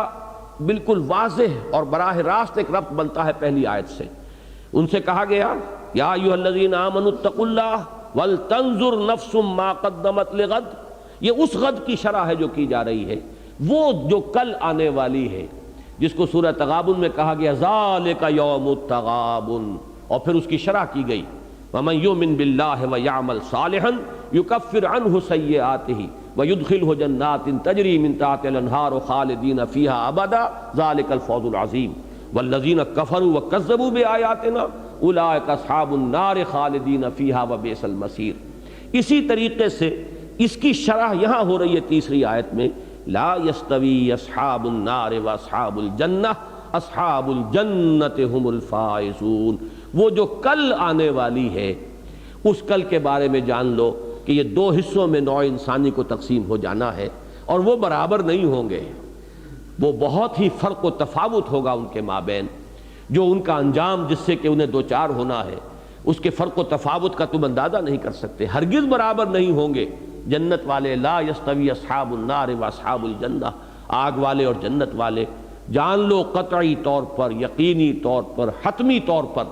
[SPEAKER 1] بالکل واضح اور براہ راست ایک ربط بنتا ہے پہلی آیت سے. ان سے کہا گیا یا ایھا الذین آمنوا اتقوا اللہ ولتنظر نفس ما قدمت لغد. یہ اس غد کی شرح ہے جو کی جا رہی ہے، وہ جو کل آنے والی ہے، جس کو سورہ تغابن میں کہا گیا ذالک یوم التغابن، اور پھر اس کی شرح کی گئی وَمَن يُؤْمِن بِاللَّهِ وَيَعْمَلْ صَالِحًا يُكَفِّرْ عَنْهُ سَيِّئَاتِهِ وَيُدْخِلْهُ جَنَّاتٍ تَجْرِي مِن تَحْتِهَا الْأَنْهَارُ خَالِدِينَ فِيهَا أَبَدًا ذَلِكَ الْفَوْزُ الْعَظِيمُ وَالَّذِينَ كَفَرُوا وَكَذَّبُوا بِآيَاتِنَا أُولَٰئِكَ أَصْحَابُ النَّارِ خَالِدِينَ فِيهَا وَبِئْسَ الْمَصِيرُ. اسی طریقے سے اس کی شرح یہاں ہو رہی ہے تیسری آیت میں لا يستوي أصحاب النار وأصحاب الجنة اصحاب الجنت هم الفائزون. وہ جو کل آنے والی ہے اس کل کے بارے میں جان لو کہ یہ دو حصوں میں نوع انسانی کو تقسیم ہو جانا ہے، اور وہ برابر نہیں ہوں گے، وہ بہت ہی فرق و تفاوت ہوگا ان کے مابین. جو ان کا انجام جس سے کہ انہیں دوچار ہونا ہے اس کے فرق و تفاوت کا تم اندازہ نہیں کر سکتے. ہرگز برابر نہیں ہوں گے جنت والے. لا یستوی اصحاب النار و اصحاب الجنہ، آگ والے اور جنت والے. جان لو قطعی طور پر، یقینی طور پر، حتمی طور پر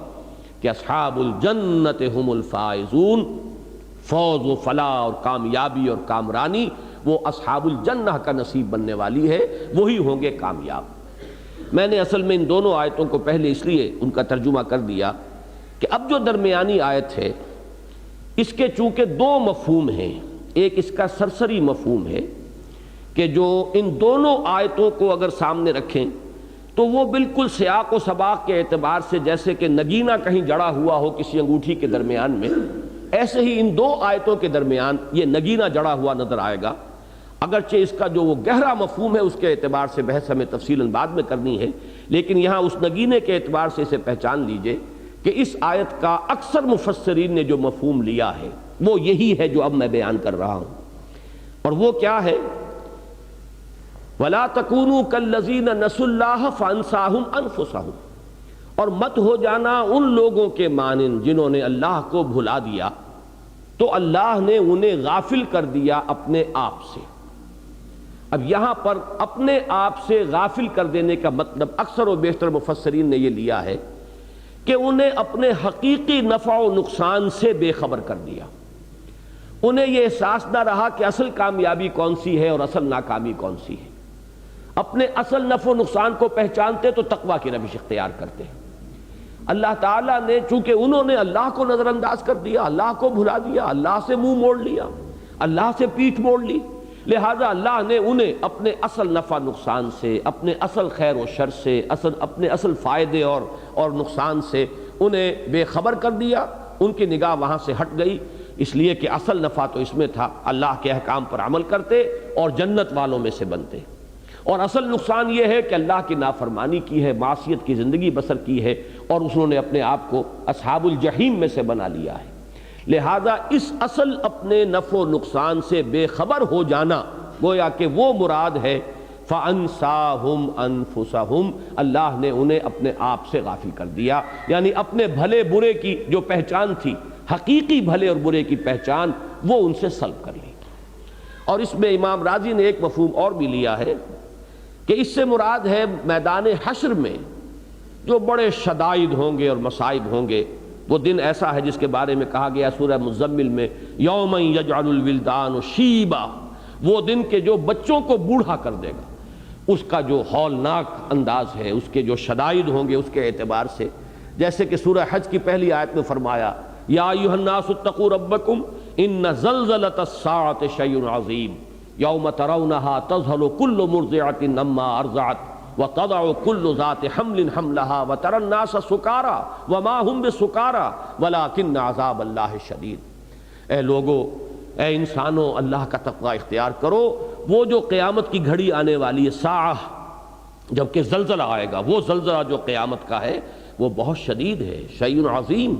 [SPEAKER 1] کہ اصحاب الجنت ہم الفائزون. فوز و فلاح اور کامیابی اور کامرانی وہ اصحاب الجنہ کا نصیب بننے والی ہے، وہی ہوں گے کامیاب. میں نے اصل میں ان دونوں آیتوں کو پہلے اس لیے ان کا ترجمہ کر دیا کہ اب جو درمیانی آیت ہے اس کے چونکہ دو مفہوم ہیں. ایک اس کا سرسری مفہوم ہے کہ جو ان دونوں آیتوں کو اگر سامنے رکھیں تو وہ بالکل سیاق و سباق کے اعتبار سے جیسے کہ نگینہ کہیں جڑا ہوا ہو کسی انگوٹھی کے درمیان میں، ایسے ہی ان دو آیتوں کے درمیان یہ نگینہ جڑا ہوا نظر آئے گا. اگرچہ اس کا جو وہ گہرا مفہوم ہے اس کے اعتبار سے بحث ہمیں تفصیلاً بعد میں کرنی ہے، لیکن یہاں اس نگینے کے اعتبار سے اسے پہچان لیجئے کہ اس آیت کا اکثر مفسرین نے جو مفہوم لیا ہے وہ یہی ہے جو اب میں بیان کر رہا ہوں. اور وہ کیا ہے؟ وَلَا تَكُونُوا كَالَّذِينَ نَسُوا اللَّهَ فَأَنسَاهُمْ أَنفُسَهُمْ. اور مت ہو جانا ان لوگوں کے مانند جنہوں نے اللہ کو بھلا دیا تو اللہ نے انہیں غافل کر دیا اپنے آپ سے. اب یہاں پر اپنے آپ سے غافل کر دینے کا مطلب اکثر و بیشتر مفسرین نے یہ لیا ہے کہ انہیں اپنے حقیقی نفع و نقصان سے بے خبر کر دیا. انہیں یہ احساس نہ رہا کہ اصل کامیابی کون سی ہے اور اصل ناکامی کون سی ہے. اپنے اصل نفع و نقصان کو پہچانتے تو تقویٰ کی روش اختیار کرتے. اللہ تعالیٰ نے چونکہ انہوں نے اللہ کو نظر انداز کر دیا، اللہ کو بھلا دیا، اللہ سے منہ موڑ لیا، اللہ سے پیٹھ موڑ لی، لہٰذا اللہ نے انہیں اپنے اصل نفع نقصان سے، اپنے اصل خیر و شر سے، اپنے اصل فائدے اور نقصان سے انہیں بے خبر کر دیا. ان کی نگاہ وہاں سے ہٹ گئی، اس لیے کہ اصل نفع تو اس میں تھا اللہ کے احکام پر عمل کرتے اور جنت والوں میں سے بنتے، اور اصل نقصان یہ ہے کہ اللہ کی نافرمانی کی ہے، معصیت کی زندگی بسر کی ہے، اور انہوں نے اپنے آپ کو اصحاب الجحیم میں سے بنا لیا ہے. لہذا اس اصل اپنے نفع و نقصان سے بے خبر ہو جانا گویا کہ وہ مراد ہے فَأَنسَاهُمْ أَنفُسَهُمْ. اللہ نے انہیں اپنے آپ سے غافل کر دیا، یعنی اپنے بھلے برے کی جو پہچان تھی، حقیقی بھلے اور برے کی پہچان، وہ ان سے سلب کر لی. اور اس میں امام راضی نے ایک مفہوم اور بھی لیا ہے کہ اس سے مراد ہے میدان حشر میں جو بڑے شدائد ہوں گے اور مصائب ہوں گے. وہ دن ایسا ہے جس کے بارے میں کہا گیا سورہ مزمل میں یوم یجعل الولدان شیبا، وہ دن کے جو بچوں کو بوڑھا کر دے گا. اس کا جو ہولناک انداز ہے، اس کے جو شدائد ہوں گے اس کے اعتبار سے، جیسے کہ سورہ حج کی پہلی آیت میں فرمایا یا ایھا الناس اتقوا ربکم ان زلزلۃ الساعۃ شیء عظیم یوم ترونها تذہل کل مرضعۃ عما ارضعت وتضع كل ذات حمل حملها وترى الناس سكارى وما هم بسكارى ولكن عذاب الله شدید. اے لوگو، اے انسانوں، اللہ کا تقوی اختیار کرو. وہ جو قیامت کی گھڑی آنے والی ہے، ساعہ، جب کہ زلزلہ آئے گا، وہ زلزلہ جو قیامت کا ہے وہ بہت شدید ہے، شیء عظیم.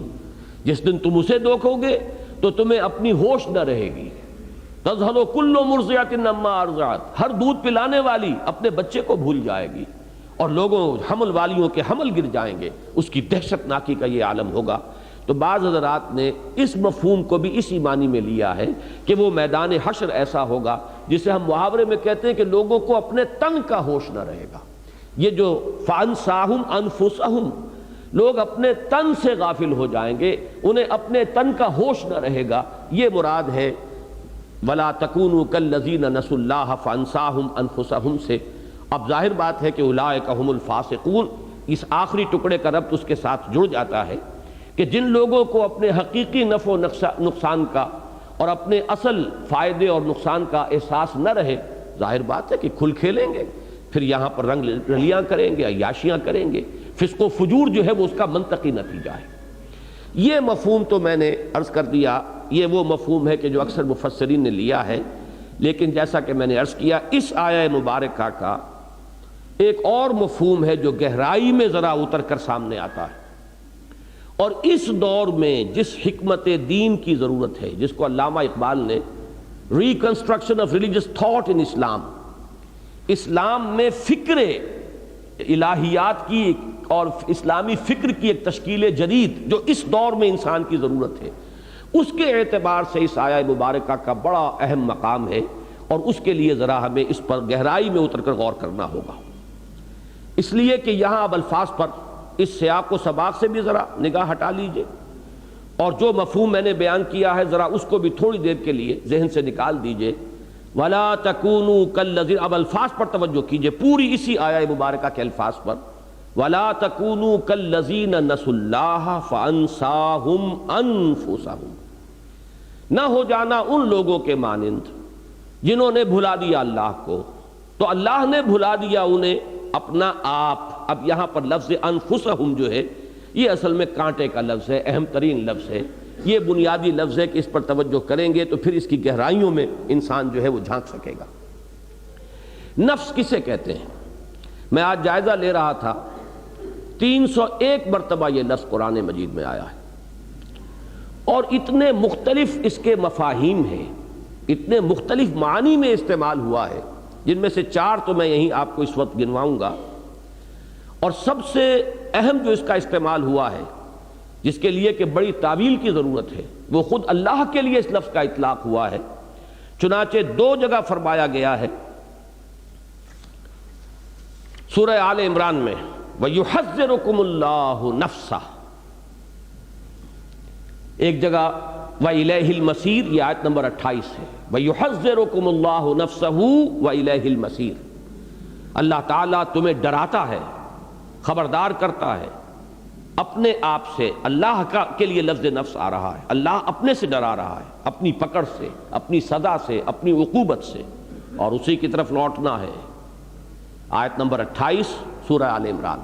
[SPEAKER 1] جس دن تم اسے دیکھو گے تو تمہیں اپنی ہوش نہ رہے گی. تذہل کل مرضعۃ عما ارضعت، ہر دودھ پلانے والی اپنے بچے کو بھول جائے گی، اور لوگوں حمل والیوں کے حمل گر جائیں گے. اس کی دہشت ناکی کا یہ عالم ہوگا. تو بعض حضرات نے اس مفہوم کو بھی اسی معنی میں لیا ہے کہ وہ میدان حشر ایسا ہوگا جسے ہم محاورے میں کہتے ہیں کہ لوگوں کو اپنے تن کا ہوش نہ رہے گا. یہ جو فَأَنْسَاهُمْ أَنفُسَهُمْ، لوگ اپنے تن سے غافل ہو جائیں گے، انہیں اپنے تن کا ہوش نہ رہے گا، یہ مراد ہے وَلَا تَكُونُوا كَالَّذِينَ نَسُوا اللَّهَ فَأَنْسَاهُمْ أَنفُسَهُمْ سے. اب ظاہر بات ہے کہ اولئک هم الفاسقون، اس آخری ٹکڑے کا ربط اس کے ساتھ جڑ جاتا ہے کہ جن لوگوں کو اپنے حقیقی نفع و نقصان کا اور اپنے اصل فائدے اور نقصان کا احساس نہ رہے، ظاہر بات ہے کہ کھل کھیلیں گے، پھر یہاں پر رنگ رلیاں کریں گے، عیاشیاں کریں گے. فسق و فجور جو ہے وہ اس کا منطقی نتیجہ ہے. یہ مفہوم تو میں نے عرض کر دیا، یہ وہ مفہوم ہے کہ جو اکثر مفسرین نے لیا ہے، لیکن جیسا کہ میں نے عرض کیا اس آیہ مبارکہ کا ایک اور مفہوم ہے جو گہرائی میں ذرا اتر کر سامنے آتا ہے. اور اس دور میں جس حکمت دین کی ضرورت ہے، جس کو علامہ اقبال نے reconstruction of religious thought in Islam, Islam میں فکر الہیات کی اور اسلامی فکر کی ایک تشکیل جدید جو اس دور میں انسان کی ضرورت ہے، اس کے اعتبار سے اس آیہ مبارکہ کا بڑا اہم مقام ہے، اور اس کے لیے ذرا ہمیں اس پر گہرائی میں اتر کر غور کرنا ہوگا. اس لیے کہ یہاں اب الفاظ پر اس سیاق و سباق سے بھی ذرا نگاہ ہٹا لیجئے، اور جو مفہوم میں نے بیان کیا ہے ذرا اس کو بھی تھوڑی دیر کے لیے ذہن سے نکال دیجئے. وَلَا تَكُونُوا كَالَّذِينَ، اب الفاظ پر توجہ کیجئے، پوری اسی آیہ مبارکہ کے الفاظ پر. وَلَا تَكُونُوا كَالَّذِينَ نَسُوا اللَّهَ فَأَنْسَاهُمْ أَنفُسَهُمْ، نہ ہو جانا ان لوگوں کے مانند جنہوں نے بھلا دیا اللہ کو، تو اللہ نے بھلا دیا انہیں اپنا آپ. اب یہاں پر لفظ انفسہم جو ہے یہ اصل میں کانٹے کا لفظ ہے، اہم ترین لفظ ہے. یہ بنیادی لفظ ہے کہ اس پر توجہ کریں گے تو پھر اس کی گہرائیوں میں انسان جو ہے وہ جھانک سکے گا. نفس کسے کہتے ہیں؟ میں آج جائزہ لے رہا تھا، 301 مرتبہ یہ لفظ قرآن مجید میں آیا ہے، اور اتنے مختلف اس کے مفاہیم ہیں، اتنے مختلف معنی میں استعمال ہوا ہے، جن میں سے 4 تو میں یہیں آپ کو اس وقت گنواؤں گا. اور سب سے اہم جو اس کا استعمال ہوا ہے، جس کے لیے کہ بڑی تعویل کی ضرورت ہے، وہ خود اللہ کے لیے اس لفظ کا اطلاق ہوا ہے. چنانچہ 2 جگہ فرمایا گیا ہے سورہ آل عمران میں، وَيُحَذِّرُكُمُ اللَّهُ نَفْسَهُ، ایک جگہ وَإِلَيْهِ الْمَصِيرُ، یہ آیت نمبر 28 ہے. وَيُحَذِّرُكُمُ اللَّهُ نَفْسَهُ وَإِلَيْهِ الْمَصِيرُ، اللہ تعالیٰ تمہیں ڈراتا ہے، خبردار کرتا ہے اپنے آپ سے. اللہ کے لیے لفظ نفس آ رہا ہے، اللہ اپنے سے ڈرا رہا ہے، اپنی پکڑ سے، اپنی سزا سے، اپنی عقوبت سے، اور اسی کی طرف لوٹنا ہے. آیت نمبر 28 سورہ آل عمران.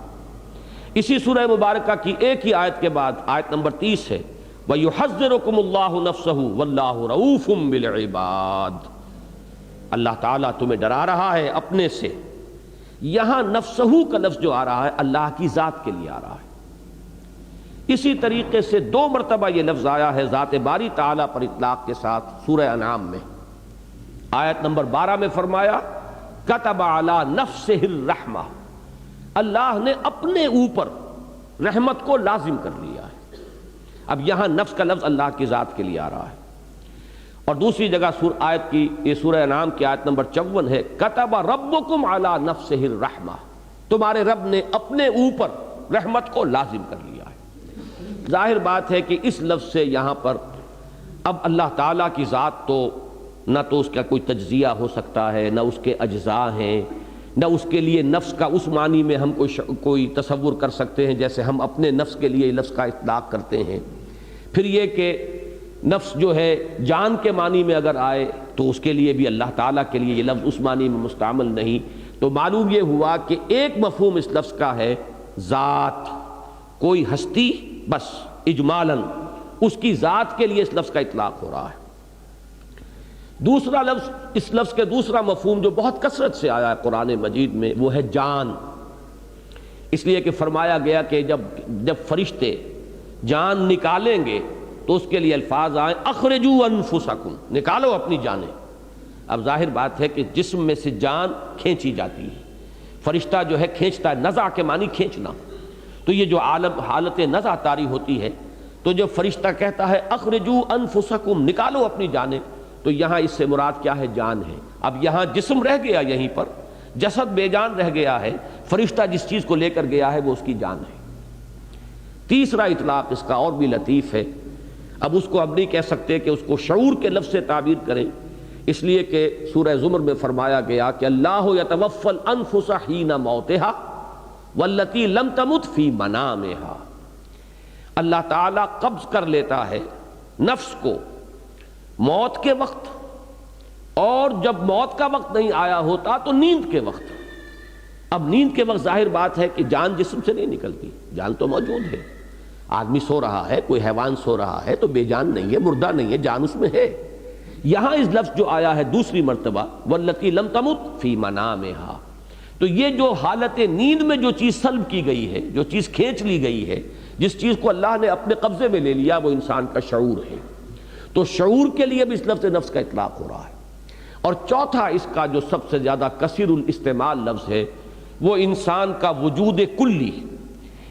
[SPEAKER 1] اسی سورہ مبارکہ کی ایک ہی آیت کے بعد آیت نمبر 30 ہے، وَيُحَذِّرُكُمُ اللَّهُ نَفْسَهُ وَاللَّهُ رَءُوفٌ بِالْعِبَادِ، اللہ تعالیٰ تمہیں ڈرا رہا ہے اپنے سے. یہاں نفسہو کا لفظ جو آ رہا ہے اللہ کی ذات کے لیے آ رہا ہے. اسی طریقے سے 2 مرتبہ یہ لفظ آیا ہے ذات باری تعالیٰ پر اطلاق کے ساتھ سورہ انعام میں. آیت نمبر 12 میں فرمایا کتب علی نفسہ الرحمہ، اللہ نے اپنے اوپر رحمت کو لازم کر لیا ہے. اب یہاں نفس کا لفظ اللہ کی ذات کے لیے آ رہا ہے. اور دوسری جگہ آیت کی یہ سورہ انعام کی آیت نمبر 54 ہے، کتب ربکم علی نفسہ الرحمہ، تمہارے رب نے اپنے اوپر رحمت کو لازم کر لیا ہے. ظاہر بات ہے کہ اس لفظ سے یہاں پر اب اللہ تعالیٰ کی ذات تو نہ تو اس کا کوئی تجزیہ ہو سکتا ہے، نہ اس کے اجزاء ہیں، نہ اس کے لیے نفس کا اس معنی میں ہم کوئی تصور کر سکتے ہیں جیسے ہم اپنے نفس کے لیے لفظ کا اطلاق کرتے ہیں. پھر یہ کہ نفس جو ہے جان کے معنی میں اگر آئے تو اس کے لیے بھی اللہ تعالیٰ کے لیے یہ لفظ اس معنی میں مستعمل نہیں. تو معلوم یہ ہوا کہ ایک مفہوم اس لفظ کا ہے ذات، کوئی ہستی، بس اجمالاً اس کی ذات کے لیے اس لفظ کا اطلاق ہو رہا ہے. دوسرا لفظ، اس لفظ کے دوسرا مفہوم جو بہت کثرت سے آیا ہے قرآن مجید میں، وہ ہے جان. اس لیے کہ فرمایا گیا کہ جب فرشتے جان نکالیں گے تو اس کے لیے الفاظ آئیں اخرجوا انفسکم، نکالو اپنی جانیں. اب ظاہر بات ہے کہ جسم میں سے جان کھینچی جاتی ہے، فرشتہ جو ہے کھینچتا ہے، نزع کے معنی کھینچنا. تو یہ جو حالت نزع طاری ہوتی ہے، تو جب فرشتہ کہتا ہے اخرجوا انفسکم، نکالو اپنی جانیں، تو یہاں اس سے مراد کیا ہے؟ جان ہے۔ اب یہاں جسم رہ گیا، یہیں پر جسد بے جان رہ گیا ہے، فرشتہ جس چیز کو لے کر گیا ہے وہ اس کی جان ہے۔ تیسرا اطلاق اس کا اور بھی لطیف ہے، اب اس کو ہم نہیں کہہ سکتے کہ اس کو شعور کے لفظ سے تعبیر کریں، اس لیے کہ سورہ زمر میں فرمایا گیا کہ اللہ یتوفی الانفس حین موتها والتی لم تمت فی منامها، اللہ تعالیٰ قبض کر لیتا ہے نفس کو موت کے وقت، اور جب موت کا وقت نہیں آیا ہوتا تو نیند کے وقت۔ اب نیند کے وقت ظاہر بات ہے کہ جان جسم سے نہیں نکلتی، جان تو موجود ہے، آدمی سو رہا ہے، کوئی حیوان سو رہا ہے تو بے جان نہیں ہے، مردہ نہیں ہے، جان اس میں ہے۔ یہاں اس لفظ جو آیا ہے دوسری مرتبہ واللتی لم تمت فی منامہا، تو یہ جو حالت نیند میں جو چیز سلب کی گئی ہے، جو چیز کھینچ لی گئی ہے، جس چیز کو اللہ نے اپنے قبضے میں لے لیا، وہ انسان کا شعور ہے۔ تو شعور کے لیے بھی اس لفظ نفس کا اطلاق ہو رہا ہے۔ اور چوتھا اس کا جو سب سے زیادہ کثیر الاستعمال لفظ ہے وہ انسان کا وجود کلی،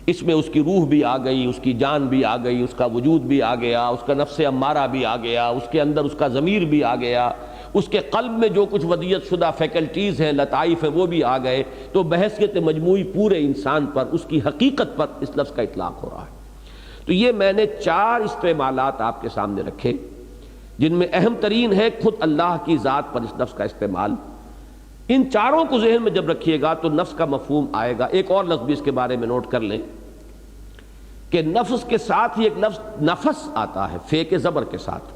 [SPEAKER 1] اس میں اس کی روح بھی آ گئی، اس کی جان بھی آ گئی، اس کا وجود بھی آ گیا، اس کا نفس امارہ بھی آ گیا، اس کے اندر اس کا ضمیر بھی آ گیا، اس کے قلب میں جو کچھ ودیت شدہ فیکلٹیز ہیں، لطائف ہیں، وہ بھی آ گئے، تو بحیثیت مجموعی پورے انسان پر، اس کی حقیقت پر اس لفظ کا اطلاق ہو رہا ہے۔ تو یہ میں نے 4 استعمالات آپ کے سامنے رکھے، جن میں اہم ترین ہے خود اللہ کی ذات پر اس لفظ کا استعمال۔ ان چاروں کو ذہن میں جب رکھیے گا تو نفس کا مفہوم آئے گا۔ ایک اور لفظ بھی اس کے بارے میں نوٹ کر لیں کہ نفس کے ساتھ ہی ایک لفظ نفس آتا ہے، فے کے زبر کے ساتھ،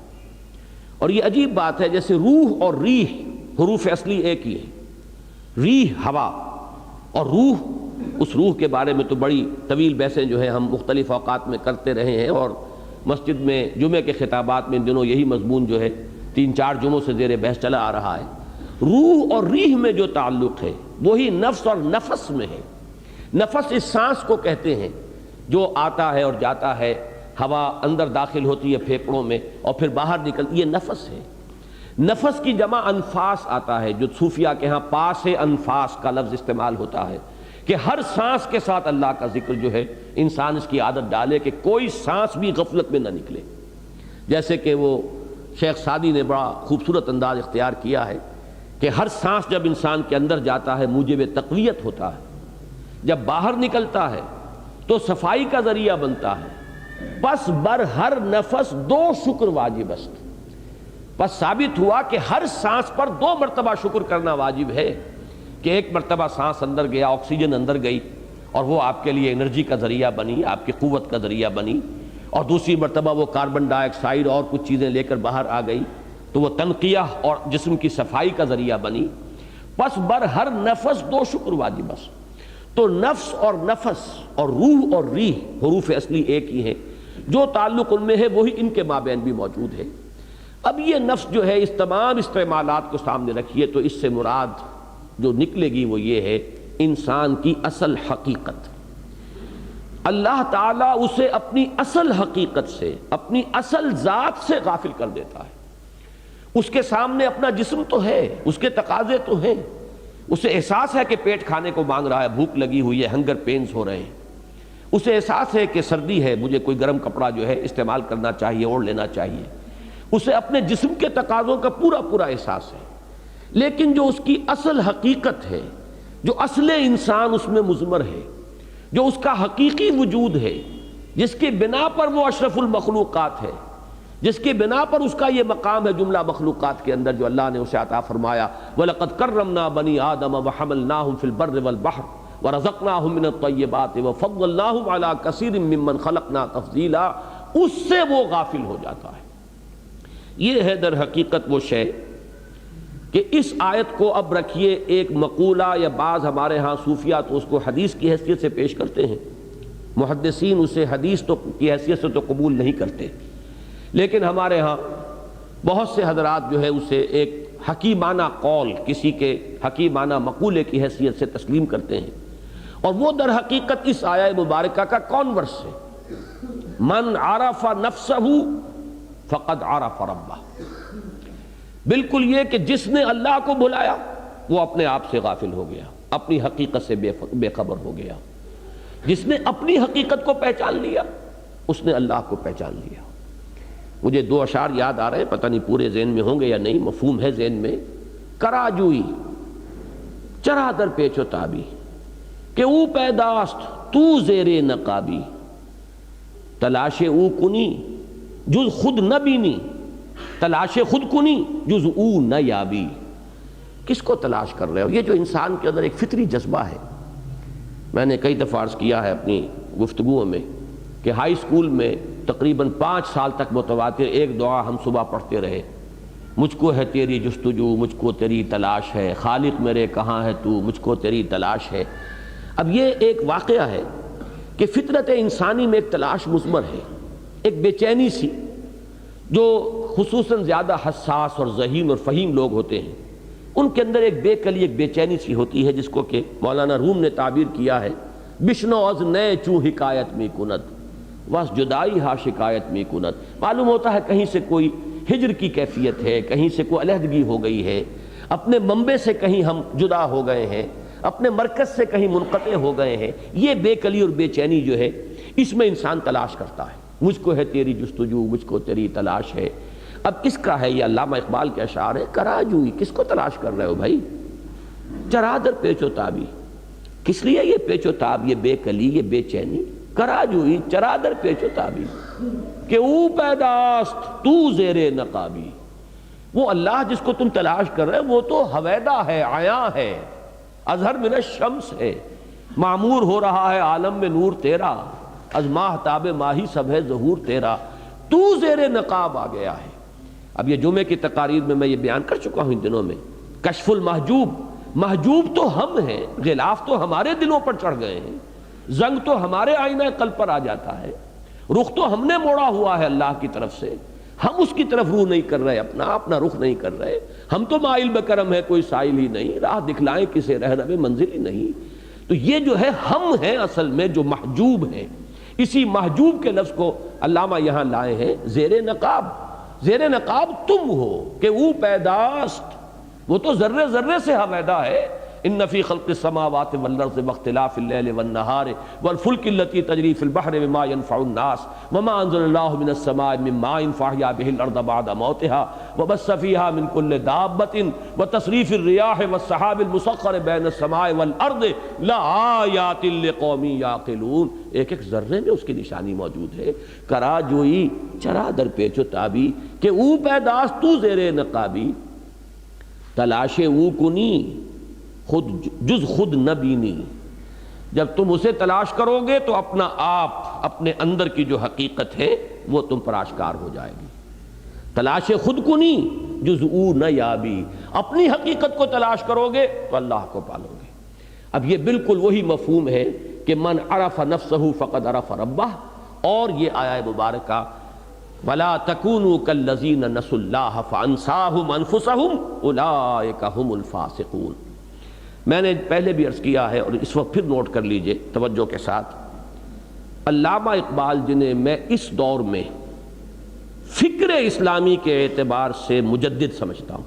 [SPEAKER 1] اور یہ عجیب بات ہے، جیسے روح اور ریح حروف اصلی ایک ہی ہے، ریح ہوا اور روح، اس روح کے بارے میں تو بڑی طویل بحثیں جو ہیں ہم مختلف اوقات میں کرتے رہے ہیں، اور مسجد میں جمعے کے خطابات میں ان دنوں یہی مضمون جو ہے 3-4 جمعوں سے زیر بحث چلا آ رہا ہے۔ روح اور ریح میں جو تعلق ہے وہی نفس اور نفس میں ہے۔ نفس اس سانس کو کہتے ہیں جو آتا ہے اور جاتا ہے، ہوا اندر داخل ہوتی ہے پھیپھڑوں میں اور پھر باہر نکلتی، یہ نفس ہے۔ نفس کی جمع انفاس آتا ہے، جو صوفیہ کے ہاں پاس انفاس کا لفظ استعمال ہوتا ہے کہ ہر سانس کے ساتھ اللہ کا ذکر جو ہے انسان اس کی عادت ڈالے کہ کوئی سانس بھی غفلت میں نہ نکلے۔ جیسے کہ وہ شیخ سعدی نے بڑا خوبصورت انداز اختیار کیا ہے کہ ہر سانس جب انسان کے اندر جاتا ہے موجب تقویت ہوتا ہے، جب باہر نکلتا ہے تو صفائی کا ذریعہ بنتا ہے، پس بر ہر نفس 2 شکر واجب است۔ پس ثابت ہوا کہ ہر سانس پر 2 مرتبہ شکر کرنا واجب ہے، کہ ایک مرتبہ سانس اندر گیا، آکسیجن اندر گئی اور وہ آپ کے لیے انرجی کا ذریعہ بنی، آپ کی قوت کا ذریعہ بنی، اور دوسری مرتبہ وہ کاربن ڈائی آکسائڈ اور کچھ چیزیں لے کر باہر آ گئی تو وہ تنقیہ اور جسم کی صفائی کا ذریعہ بنی۔ پس بر ہر نفس 2 شکر واجب است۔ تو نفس اور نفس اور روح اور ریح حروف اصلی ایک ہی ہیں، جو تعلق ان میں ہے وہی ان کے مابین بھی موجود ہے۔ اب یہ نفس جو ہے اس تمام استعمالات کو سامنے رکھیے تو اس سے مراد جو نکلے گی وہ یہ ہے انسان کی اصل حقیقت۔ اللہ تعالیٰ اسے اپنی اصل حقیقت سے، اپنی اصل ذات سے غافل کر دیتا ہے۔ اس کے سامنے اپنا جسم تو ہے، اس کے تقاضے تو ہیں، اسے احساس ہے کہ پیٹ کھانے کو مانگ رہا ہے، بھوک لگی ہوئی ہے، ہنگر پینز ہو رہے ہیں، اسے احساس ہے کہ سردی ہے، مجھے کوئی گرم کپڑا جو ہے استعمال کرنا چاہیے، اوڑھ لینا چاہیے، اسے اپنے جسم کے تقاضوں کا پورا پورا احساس ہے۔ لیکن جو اس کی اصل حقیقت ہے، جو اصل انسان اس میں مضمر ہے، جو اس کا حقیقی وجود ہے، جس کی بنا پر وہ اشرف المخلوقات ہے، جس کی بنا پر اس کا یہ مقام ہے جملہ مخلوقات کے اندر جو اللہ نے اسے عطا فرمایا، وَلَقَدْ كَرَّمْنَا بَنِي آدَمَ وَحَمَلْنَاهُمْ فِي الْبَرِّ وَالْبَحْرِ وَرَزَقْنَاهُمْ مِنَ الطَّيِّبَاتِ وَفَضَّلْنَاهُمْ عَلَى كَثِيرٍ مِّمَّنْ خَلَقْنَا تَفْضِيلًا، اس سے وہ غافل ہو جاتا ہے۔ یہ ہے در حقیقت وہ شے کہ اس آیت کو اب رکھیے ایک مقولہ، یا بعض ہمارے ہاں صوفیہ تو اس کو حدیث کی حیثیت سے پیش کرتے ہیں، محدثین اسے حدیث کی حیثیت سے تو قبول نہیں کرتے، لیکن ہمارے ہاں بہت سے حضرات جو ہے اسے ایک حکیمانہ قول، کسی کے حکیمانہ مقولے کی حیثیت سے تسلیم کرتے ہیں، اور وہ در حقیقت اس آیہ مبارکہ کا کانورس ہے۔ من عرف نفسہ فقد عرف ربہ، بالکل یہ کہ جس نے اللہ کو بھلایا وہ اپنے آپ سے غافل ہو گیا، اپنی حقیقت سے بے خبر ہو گیا۔ جس نے اپنی حقیقت کو پہچان لیا اس نے اللہ کو پہچان لیا۔ مجھے دو اشعار یاد آ رہے ہیں، پتہ نہیں پورے ذہن میں ہوں گے یا نہیں، مفہوم ہے ذہن میں۔ کراجوئی چرا در پیچ و تابی کہ او پیداست تو زیر نقابی، تلاش او کنی جز خود نہ بینی، تلاش خود کنی جز او نہ یابی۔ کس کو تلاش کر رہے ہو؟ یہ جو انسان کے اندر ایک فطری جذبہ ہے۔ میں نے کئی دفعہ عرض کیا ہے اپنی گفتگوؤں میں کہ ہائی اسکول میں تقریباً 5 سال تک متواتر ایک دعا ہم صبح پڑھتے رہے، مجھ کو ہے تیری جستجو، مجھ کو تیری تلاش ہے، خالق میرے کہاں ہے تو، مجھ کو تیری تلاش ہے۔ اب یہ ایک واقعہ ہے کہ فطرت انسانی میں ایک تلاش مضمر ہے، ایک بے چینی سی، جو خصوصاً زیادہ حساس اور ذہین اور فہیم لوگ ہوتے ہیں، ان کے اندر ایک بے کلی، ایک بے چینی سی ہوتی ہے، جس کو کہ مولانا روم نے تعبیر کیا ہے بشنو از نئے چوں حکایت میں کنت واس جدائی ہا شکایت میں کنت۔ معلوم ہوتا ہے کہیں سے کوئی ہجر کی کیفیت ہے، کہیں سے کوئی علیحدگی ہو گئی ہے، اپنے منبع سے کہیں ہم جدا ہو گئے ہیں، اپنے مرکز سے کہیں منقطع ہو گئے ہیں۔ یہ بے کلی اور بے چینی جو ہے، اس میں انسان تلاش کرتا ہے، مجھ کو ہے تیری جستجو، مجھ کو تیری تلاش ہے۔ اب کس کا ہے یہ؟ علامہ اقبال کے اشعار ہے، کراجوئی کس کو تلاش کر رہے ہو بھائی؟ چرا در پیچ و تابی، کس لیے یہ پیچ و تاب، یہ بے کلی، یہ بے چینی؟ کراجوئی چرا در پیچ و تابی کہ او پیداست تو زیر نقابی۔ وہ اللہ جس کو تم تلاش کر رہے ہو وہ تو حویدہ ہے، عیاں ہے، اظہر من الشمس ہے، معمور ہو رہا ہے عالم میں نور تیرا، از ماہتاب ماہی سب ہے ظہور تیرا، تو زیر نقاب آ گیا ہے۔ اب یہ جمعے کی تقاریر میں یہ بیان کر چکا ہوں ان دنوں میں، کشف المحجوب، محجوب تو ہم ہیں، غلاف تو ہمارے دلوں پر چڑھ گئے ہیں، زنگ تو ہمارے آئینہ قلب پر آ جاتا ہے، رخ تو ہم نے موڑا ہوا ہے اللہ کی طرف سے، ہم اس کی طرف روح نہیں کر رہے، اپنا رخ نہیں کر رہے، ہم تو مائل بکرم ہے، کوئی سائل ہی نہیں، راہ دکھلائیں کسے رہنم منزل ہی نہیں۔ تو یہ جو ہے ہم ہیں اصل میں جو محجوب ہیں، اسی محجوب کے لفظ کو علامہ یہاں لائے ہیں زیر نقاب۔ زیر نقاب تم ہو کہ او پیداست، وہ تو ذرے ذرے سے حویدہ ہے۔ ان فی خلق السماوات والارض واختلاف اللیل والنہار والفلک التی تجری فی البحر بما ينفع الناس وما انزل اللہ من السماء من ماء فاحیا به الارض بعد موتها وبث فیہا من کل دابۃ وتصریف الریاح والسحاب المسخر بین السماء والارض لآیات لقوم یعقلون۔ ایک ایک ذرے میں اس کی نشانی موجود ہے۔ کرا جوئی چرا در پیچ و تابی کہ او پیداست تو زیر نقابی، تلاش او کنی خود جز خود نہ بینی۔ جب تم اسے تلاش کرو گے تو اپنا آپ، اپنے اندر کی جو حقیقت ہے وہ تم پر آشکار ہو جائے گی۔ تلاش خود کنی جز او نہ یابی، اپنی حقیقت کو تلاش کرو گے تو اللہ کو پالو گے۔ اب یہ بالکل وہی مفہوم ہے کہ من عرف نفسہ فقد عرف ربہ، اور یہ آیہ مبارکہ وَلَا تَكُونُوا كَالَّذِينَ نَسُوا اللَّهَ فَأَنسَاهُمْ أَنفُسَهُمْ أُولَٰئِكَ هُمُ الْفَاسِقُونَ۔ میں نے پہلے بھی عرض کیا ہے اور اس وقت پھر نوٹ کر لیجئے توجہ کے ساتھ، علامہ اقبال جنہیں میں اس دور میں فکر اسلامی کے اعتبار سے مجدد سمجھتا ہوں،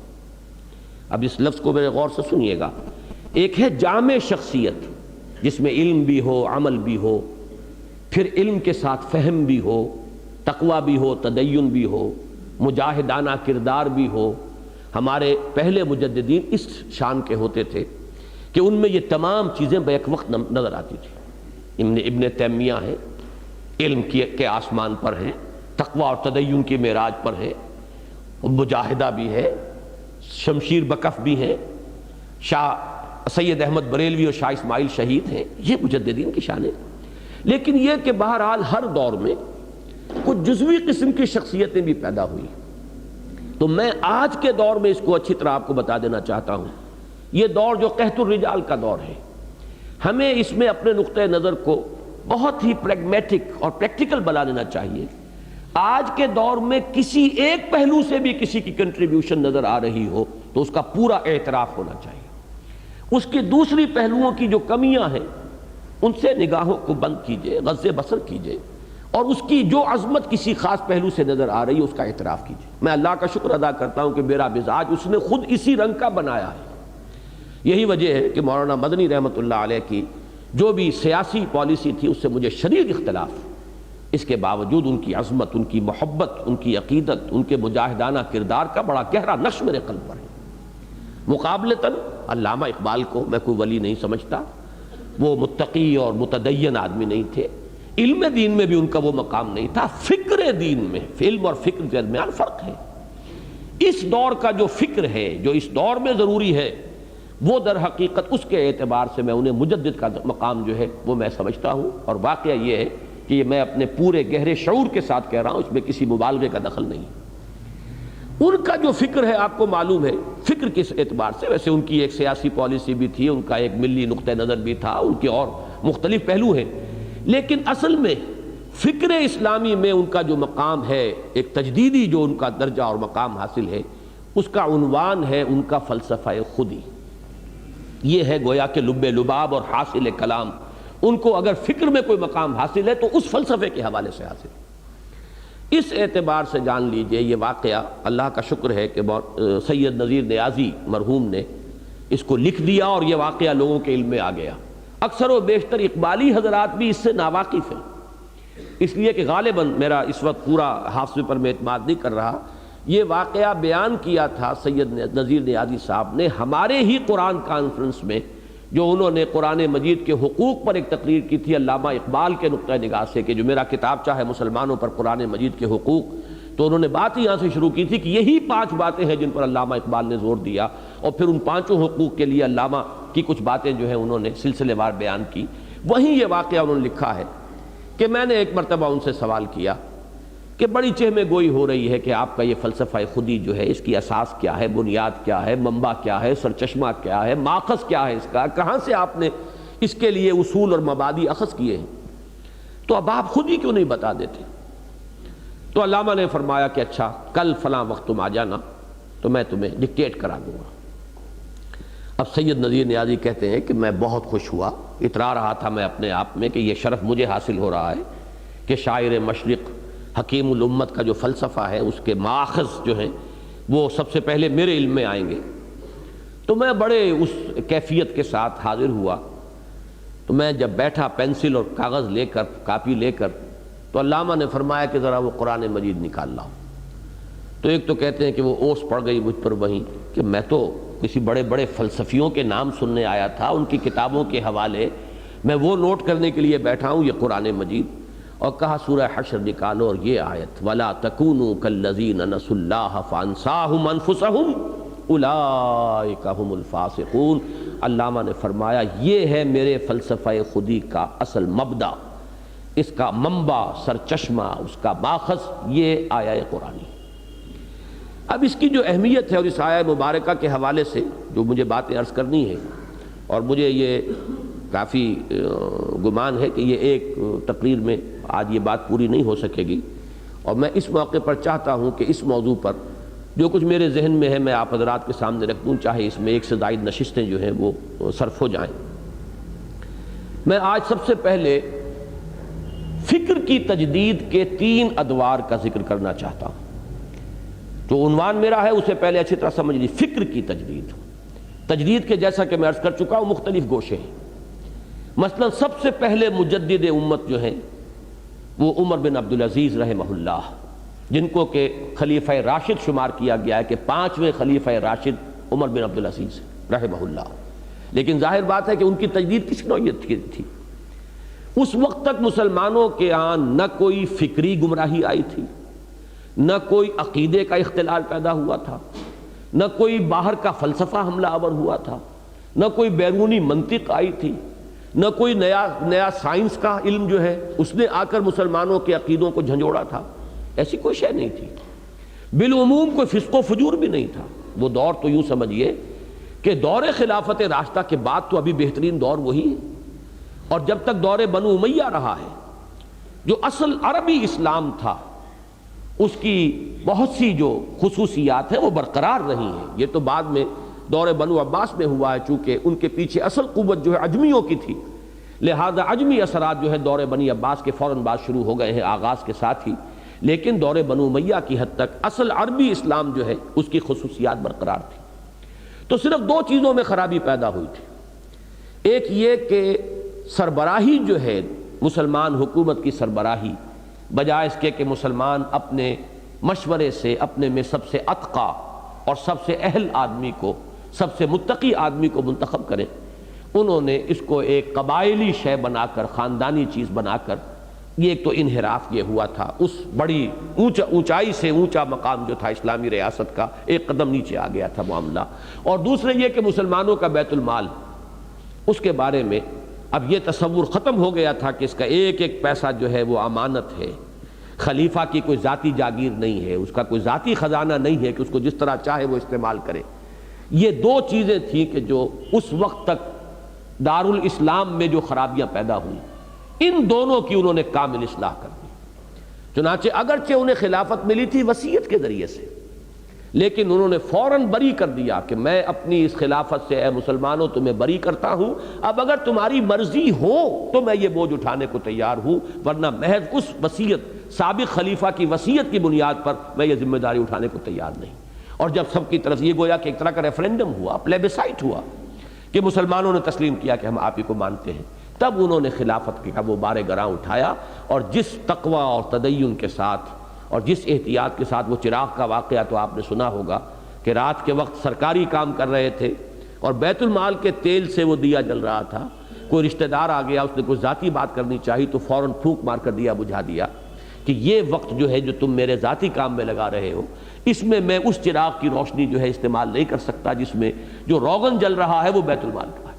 [SPEAKER 1] اب اس لفظ کو میرے غور سے سنیے گا۔ ایک ہے جامع شخصیت جس میں علم بھی ہو، عمل بھی ہو، پھر علم کے ساتھ فہم بھی ہو، تقوی بھی ہو، تدین بھی ہو، مجاہدانہ کردار بھی ہو۔ ہمارے پہلے مجددین اس شان کے ہوتے تھے کہ ان میں یہ تمام چیزیں بیک وقت نظر آتی تھی۔ ابن تیمیہ ہے، علم کے آسمان پر ہیں، تقوی اور تدین کی معراج پر ہیں، مجاہدہ بھی ہے، شمشیر بکف بھی ہیں، شاہ سید احمد بریلوی اور شاہ اسماعیل شہید ہیں، یہ مجددین کی شانیں۔ لیکن یہ کہ بہرحال ہر دور میں کچھ جزوی قسم کی شخصیتیں بھی پیدا ہوئی۔ تو میں آج کے دور میں اس کو اچھی طرح آپ کو بتا دینا چاہتا ہوں، یہ دور جو قحط الرجال کا دور ہے، ہمیں اس میں اپنے نقطۂ نظر کو بہت ہی پریگمیٹک اور پریکٹیکل بنا لینا چاہیے۔ آج کے دور میں کسی ایک پہلو سے بھی کسی کی کنٹریبیوشن نظر آ رہی ہو تو اس کا پورا اعتراف ہونا چاہیے، اس کی دوسری پہلوؤں کی جو کمیاں ہیں ان سے نگاہوں کو بند کیجئے، غض بصر کیجئے، اور اس کی جو عظمت کسی خاص پہلو سے نظر آ رہی ہے اس کا اعتراف کیجئے۔ میں اللہ کا شکر ادا کرتا ہوں کہ میرا مزاج اس نے خود اسی رنگ کا بنایا ہے۔ یہی وجہ ہے کہ مولانا مدنی رحمۃ اللہ علیہ کی جو بھی سیاسی پالیسی تھی اس سے مجھے شدید اختلاف، اس کے باوجود ان کی عظمت، ان کی محبت، ان کی عقیدت، ان کے مجاہدانہ کردار کا بڑا گہرا نقش میرے قلب پر ہے۔ مقابلتاً علامہ اقبال کو میں کوئی ولی نہیں سمجھتا، وہ متقی اور متدین آدمی نہیں تھے، علم دین میں بھی ان کا وہ مقام نہیں تھا، فکر دین میں، علم اور فکر کے درمیان فرق ہے۔ اس دور کا جو فکر ہے، جو اس دور میں ضروری ہے، وہ در حقیقت اس کے اعتبار سے میں انہیں مجدد کا مقام جو ہے وہ میں سمجھتا ہوں، اور واقعہ یہ ہے کہ یہ میں اپنے پورے گہرے شعور کے ساتھ کہہ رہا ہوں، اس میں کسی مبالغے کا دخل نہیں۔ ان کا جو فکر ہے آپ کو معلوم ہے، فکر کس اعتبار سے، ویسے ان کی ایک سیاسی پالیسی بھی تھی، ان کا ایک ملی نقطہ نظر بھی تھا، ان کے اور مختلف پہلو ہیں، لیکن اصل میں فکر اسلامی میں ان کا جو مقام ہے، ایک تجدیدی جو ان کا درجہ اور مقام حاصل ہے، اس کا عنوان ہے ان کا فلسفہ خودی۔ یہ ہے گویا کہ لب لباب اور حاصل کلام، ان کو اگر فکر میں کوئی مقام حاصل ہے تو اس فلسفے کے حوالے سے حاصل ہے۔ اس اعتبار سے جان لیجئے یہ واقعہ، اللہ کا شکر ہے کہ سید نذیر نیازی مرحوم نے اس کو لکھ دیا اور یہ واقعہ لوگوں کے علم میں آ گیا۔ اکثر و بیشتر اقبالی حضرات بھی اس سے ناواقف ہیں، اس لیے کہ غالباً میرا اس وقت پورا حافظے پر میں اعتماد نہیں کر رہا، یہ واقعہ بیان کیا تھا سید نذیر نیازی صاحب نے ہمارے ہی قرآن کانفرنس میں، جو انہوں نے قرآن مجید کے حقوق پر ایک تقریر کی تھی علامہ اقبال کے نقطہ نگاہ سے، کہ جو میرا کتابچہ ہے مسلمانوں پر قرآن مجید کے حقوق، تو انہوں نے بات ہی یہاں سے شروع کی تھی کہ یہی 5 باتیں ہیں جن پر علامہ اقبال نے زور دیا، اور پھر ان 5 حقوق کے لیے علامہ کی کچھ باتیں جو ہیں انہوں نے سلسلے وار بیان کی۔ وہیں یہ واقعہ انہوں نے لکھا ہے کہ میں نے ایک مرتبہ ان سے سوال کیا کہ بڑی چہمے گوئی ہو رہی ہے کہ آپ کا یہ فلسفہ خودی جو ہے، اس کی اساس کیا ہے، بنیاد کیا ہے، منبع کیا ہے، سرچشمہ کیا ہے، ماخذ کیا ہے اس کا، کہاں سے آپ نے اس کے لیے اصول اور مبادی اخذ کیے ہیں، تو اب آپ خود ہی کیوں نہیں بتا دیتے؟ تو علامہ نے فرمایا کہ اچھا کل فلاں وقت تم آ جانا تو میں تمہیں ڈکٹیٹ کرا دوں گا۔ اب سید نذیر نیازی کہتے ہیں کہ میں بہت خوش ہوا، اترا رہا تھا میں اپنے آپ میں کہ یہ شرف مجھے حاصل ہو رہا ہے کہ شاعر مشرق حکیم الامت کا جو فلسفہ ہے، اس کے ماخذ جو ہیں وہ سب سے پہلے میرے علم میں آئیں گے۔ تو میں بڑے اس کیفیت کے ساتھ حاضر ہوا، تو میں جب بیٹھا پینسل اور کاغذ لے کر، کاپی لے کر، تو علامہ نے فرمایا کہ ذرا وہ قرآن مجید نکال لاؤ۔ تو ایک تو کہتے ہیں کہ وہ اوس پڑ گئی مجھ پر وہیں کہ میں تو کسی بڑے بڑے فلسفیوں کے نام سننے آیا تھا، ان کی کتابوں کے حوالے میں وہ نوٹ کرنے کے لیے بیٹھا ہوں، یہ قرآن مجید۔ اور کہا سورہ حشر نکالو اور یہ آیت وَلَا تَكُونُوا كَالَّذِينَ نَسُوا اللَّهَ فَأَنسَاهُمْ أَنفُسَهُمْ أُولَٰئِكَ هُمُ الْفَاسِقُونَ۔ علامہ نے فرمایا یہ ہے میرے فلسفہ خودی کا اصل مبدا، اس کا منبع، سرچشمہ، اس کا ماخذ یہ آیہ قرآنی۔ اب اس کی جو اہمیت ہے اور اس آیہ مبارکہ کے حوالے سے جو مجھے باتیں عرض کرنی ہے، اور مجھے یہ کافی گمان ہے کہ یہ ایک تقریر میں آج یہ بات پوری نہیں ہو سکے گی، اور میں اس موقع پر چاہتا ہوں کہ اس موضوع پر جو کچھ میرے ذہن میں ہے میں آپ حضرات کے سامنے رکھ دوں، چاہے اس میں 1 سے زائد نشستیں جو ہیں وہ صرف ہو جائیں۔ میں آج سب سے پہلے فکر کی تجدید کے 3 ادوار کا ذکر کرنا چاہتا ہوں۔ جو عنوان میرا ہے اسے پہلے اچھی طرح سمجھ لیجیے، فکر کی تجدید۔ تجدید کے جیسا کہ میں عرض کر چکا ہوں مختلف گوشے ہیں۔ مثلا سب سے پہلے مجدد امت جو ہیں وہ عمر بن عبدالعزیز رحمہ اللہ، جن کو کہ خلیفہ راشد شمار کیا گیا ہے کہ 5ویں خلیفہ راشد عمر بن عبدالعزیز رحمہ اللہ۔ لیکن ظاہر بات ہے کہ ان کی تجدید کس نوعیت کی تھی؟ اس وقت تک مسلمانوں کے ہاں نہ کوئی فکری گمراہی آئی تھی، نہ کوئی عقیدے کا اختلال پیدا ہوا تھا، نہ کوئی باہر کا فلسفہ حملہ آور ہوا تھا، نہ کوئی بیرونی منطق آئی تھی، نہ کوئی نیا سائنس کا علم جو ہے اس نے آ کر مسلمانوں کے عقیدوں کو جھنجھوڑا تھا۔ ایسی کوئی شے نہیں تھی، بالعموم کوئی فسق و فجور بھی نہیں تھا۔ وہ دور تو یوں سمجھیے کہ دور خلافت راشدہ کے بعد تو ابھی بہترین دور وہی ہے، اور جب تک دور بنو امیہ رہا ہے، جو اصل عربی اسلام تھا اس کی بہت سی جو خصوصیات ہیں وہ برقرار رہی ہیں۔ یہ تو بعد میں دور بنو عباس میں ہوا ہے، چونکہ ان کے پیچھے اصل قوت جو ہے عجمیوں کی تھی، لہذا عجمی اثرات جو ہے دور بنی عباس کے فوراً بعد شروع ہو گئے ہیں آغاز کے ساتھ ہی، لیکن دور بنو امیہ کی حد تک اصل عربی اسلام جو ہے اس کی خصوصیات برقرار تھی۔ تو صرف 2 چیزوں میں خرابی پیدا ہوئی تھی۔ ایک یہ کہ سربراہی جو ہے مسلمان حکومت کی سربراہی بجائے اس کے کہ مسلمان اپنے مشورے سے اپنے میں سب سے اتقیٰ اور سب سے اہل آدمی کو، سب سے متقی آدمی کو منتخب کریں، انہوں نے اس کو ایک قبائلی شے بنا کر، خاندانی چیز بنا کر، یہ ایک تو انحراف یہ ہوا تھا، اس بڑی اونچائی سے اونچا مقام جو تھا اسلامی ریاست کا، ایک قدم نیچے آ گیا تھا معاملہ۔ اور دوسرے یہ کہ مسلمانوں کا بیت المال، اس کے بارے میں اب یہ تصور ختم ہو گیا تھا کہ اس کا ایک ایک پیسہ جو ہے وہ امانت ہے، خلیفہ کی کوئی ذاتی جاگیر نہیں ہے، اس کا کوئی ذاتی خزانہ نہیں ہے کہ اس کو جس طرح چاہے وہ استعمال کرے۔ یہ دو چیزیں تھیں کہ جو اس وقت تک دارالاسلام میں جو خرابیاں پیدا ہوئیں، ان دونوں کی انہوں نے کامل اصلاح کر دی۔ چنانچہ اگرچہ انہیں خلافت ملی تھی وصیت کے ذریعے سے، لیکن انہوں نے فوراً بری کر دیا کہ میں اپنی اس خلافت سے اے مسلمانوں تمہیں بری کرتا ہوں، اب اگر تمہاری مرضی ہو تو میں یہ بوجھ اٹھانے کو تیار ہوں، ورنہ محض اس وصیت، سابق خلیفہ کی وصیت کی بنیاد پر میں یہ ذمہ داری اٹھانے کو تیار نہیں۔ اور جب سب کی طرف یہ گویا کہ ایک طرح کا ریفرینڈم ہوا، پلیبیسائٹ ہوا کہ مسلمانوں نے تسلیم کیا کہ ہم آپ ہی کو مانتے ہیں، تب انہوں نے خلافت کا وہ بار گراں اٹھایا، اور جس تقویٰ اور تدین کے ساتھ اور جس احتیاط کے ساتھ وہ چراغ کا واقعہ تو آپ نے سنا ہوگا کہ رات کے وقت سرکاری کام کر رہے تھے اور بیت المال کے تیل سے وہ دیا جل رہا تھا، کوئی رشتہ دار آ گیا، اس نے کوئی ذاتی بات کرنی چاہی تو فوراً پھونک مار کر دیا بجھا دیا کہ یہ وقت جو ہے جو تم میرے ذاتی کام میں لگا رہے ہو، اس میں میں اس چراغ کی روشنی جو ہے استعمال نہیں کر سکتا جس میں جو روغن جل رہا ہے وہ بیت المال کا ہے۔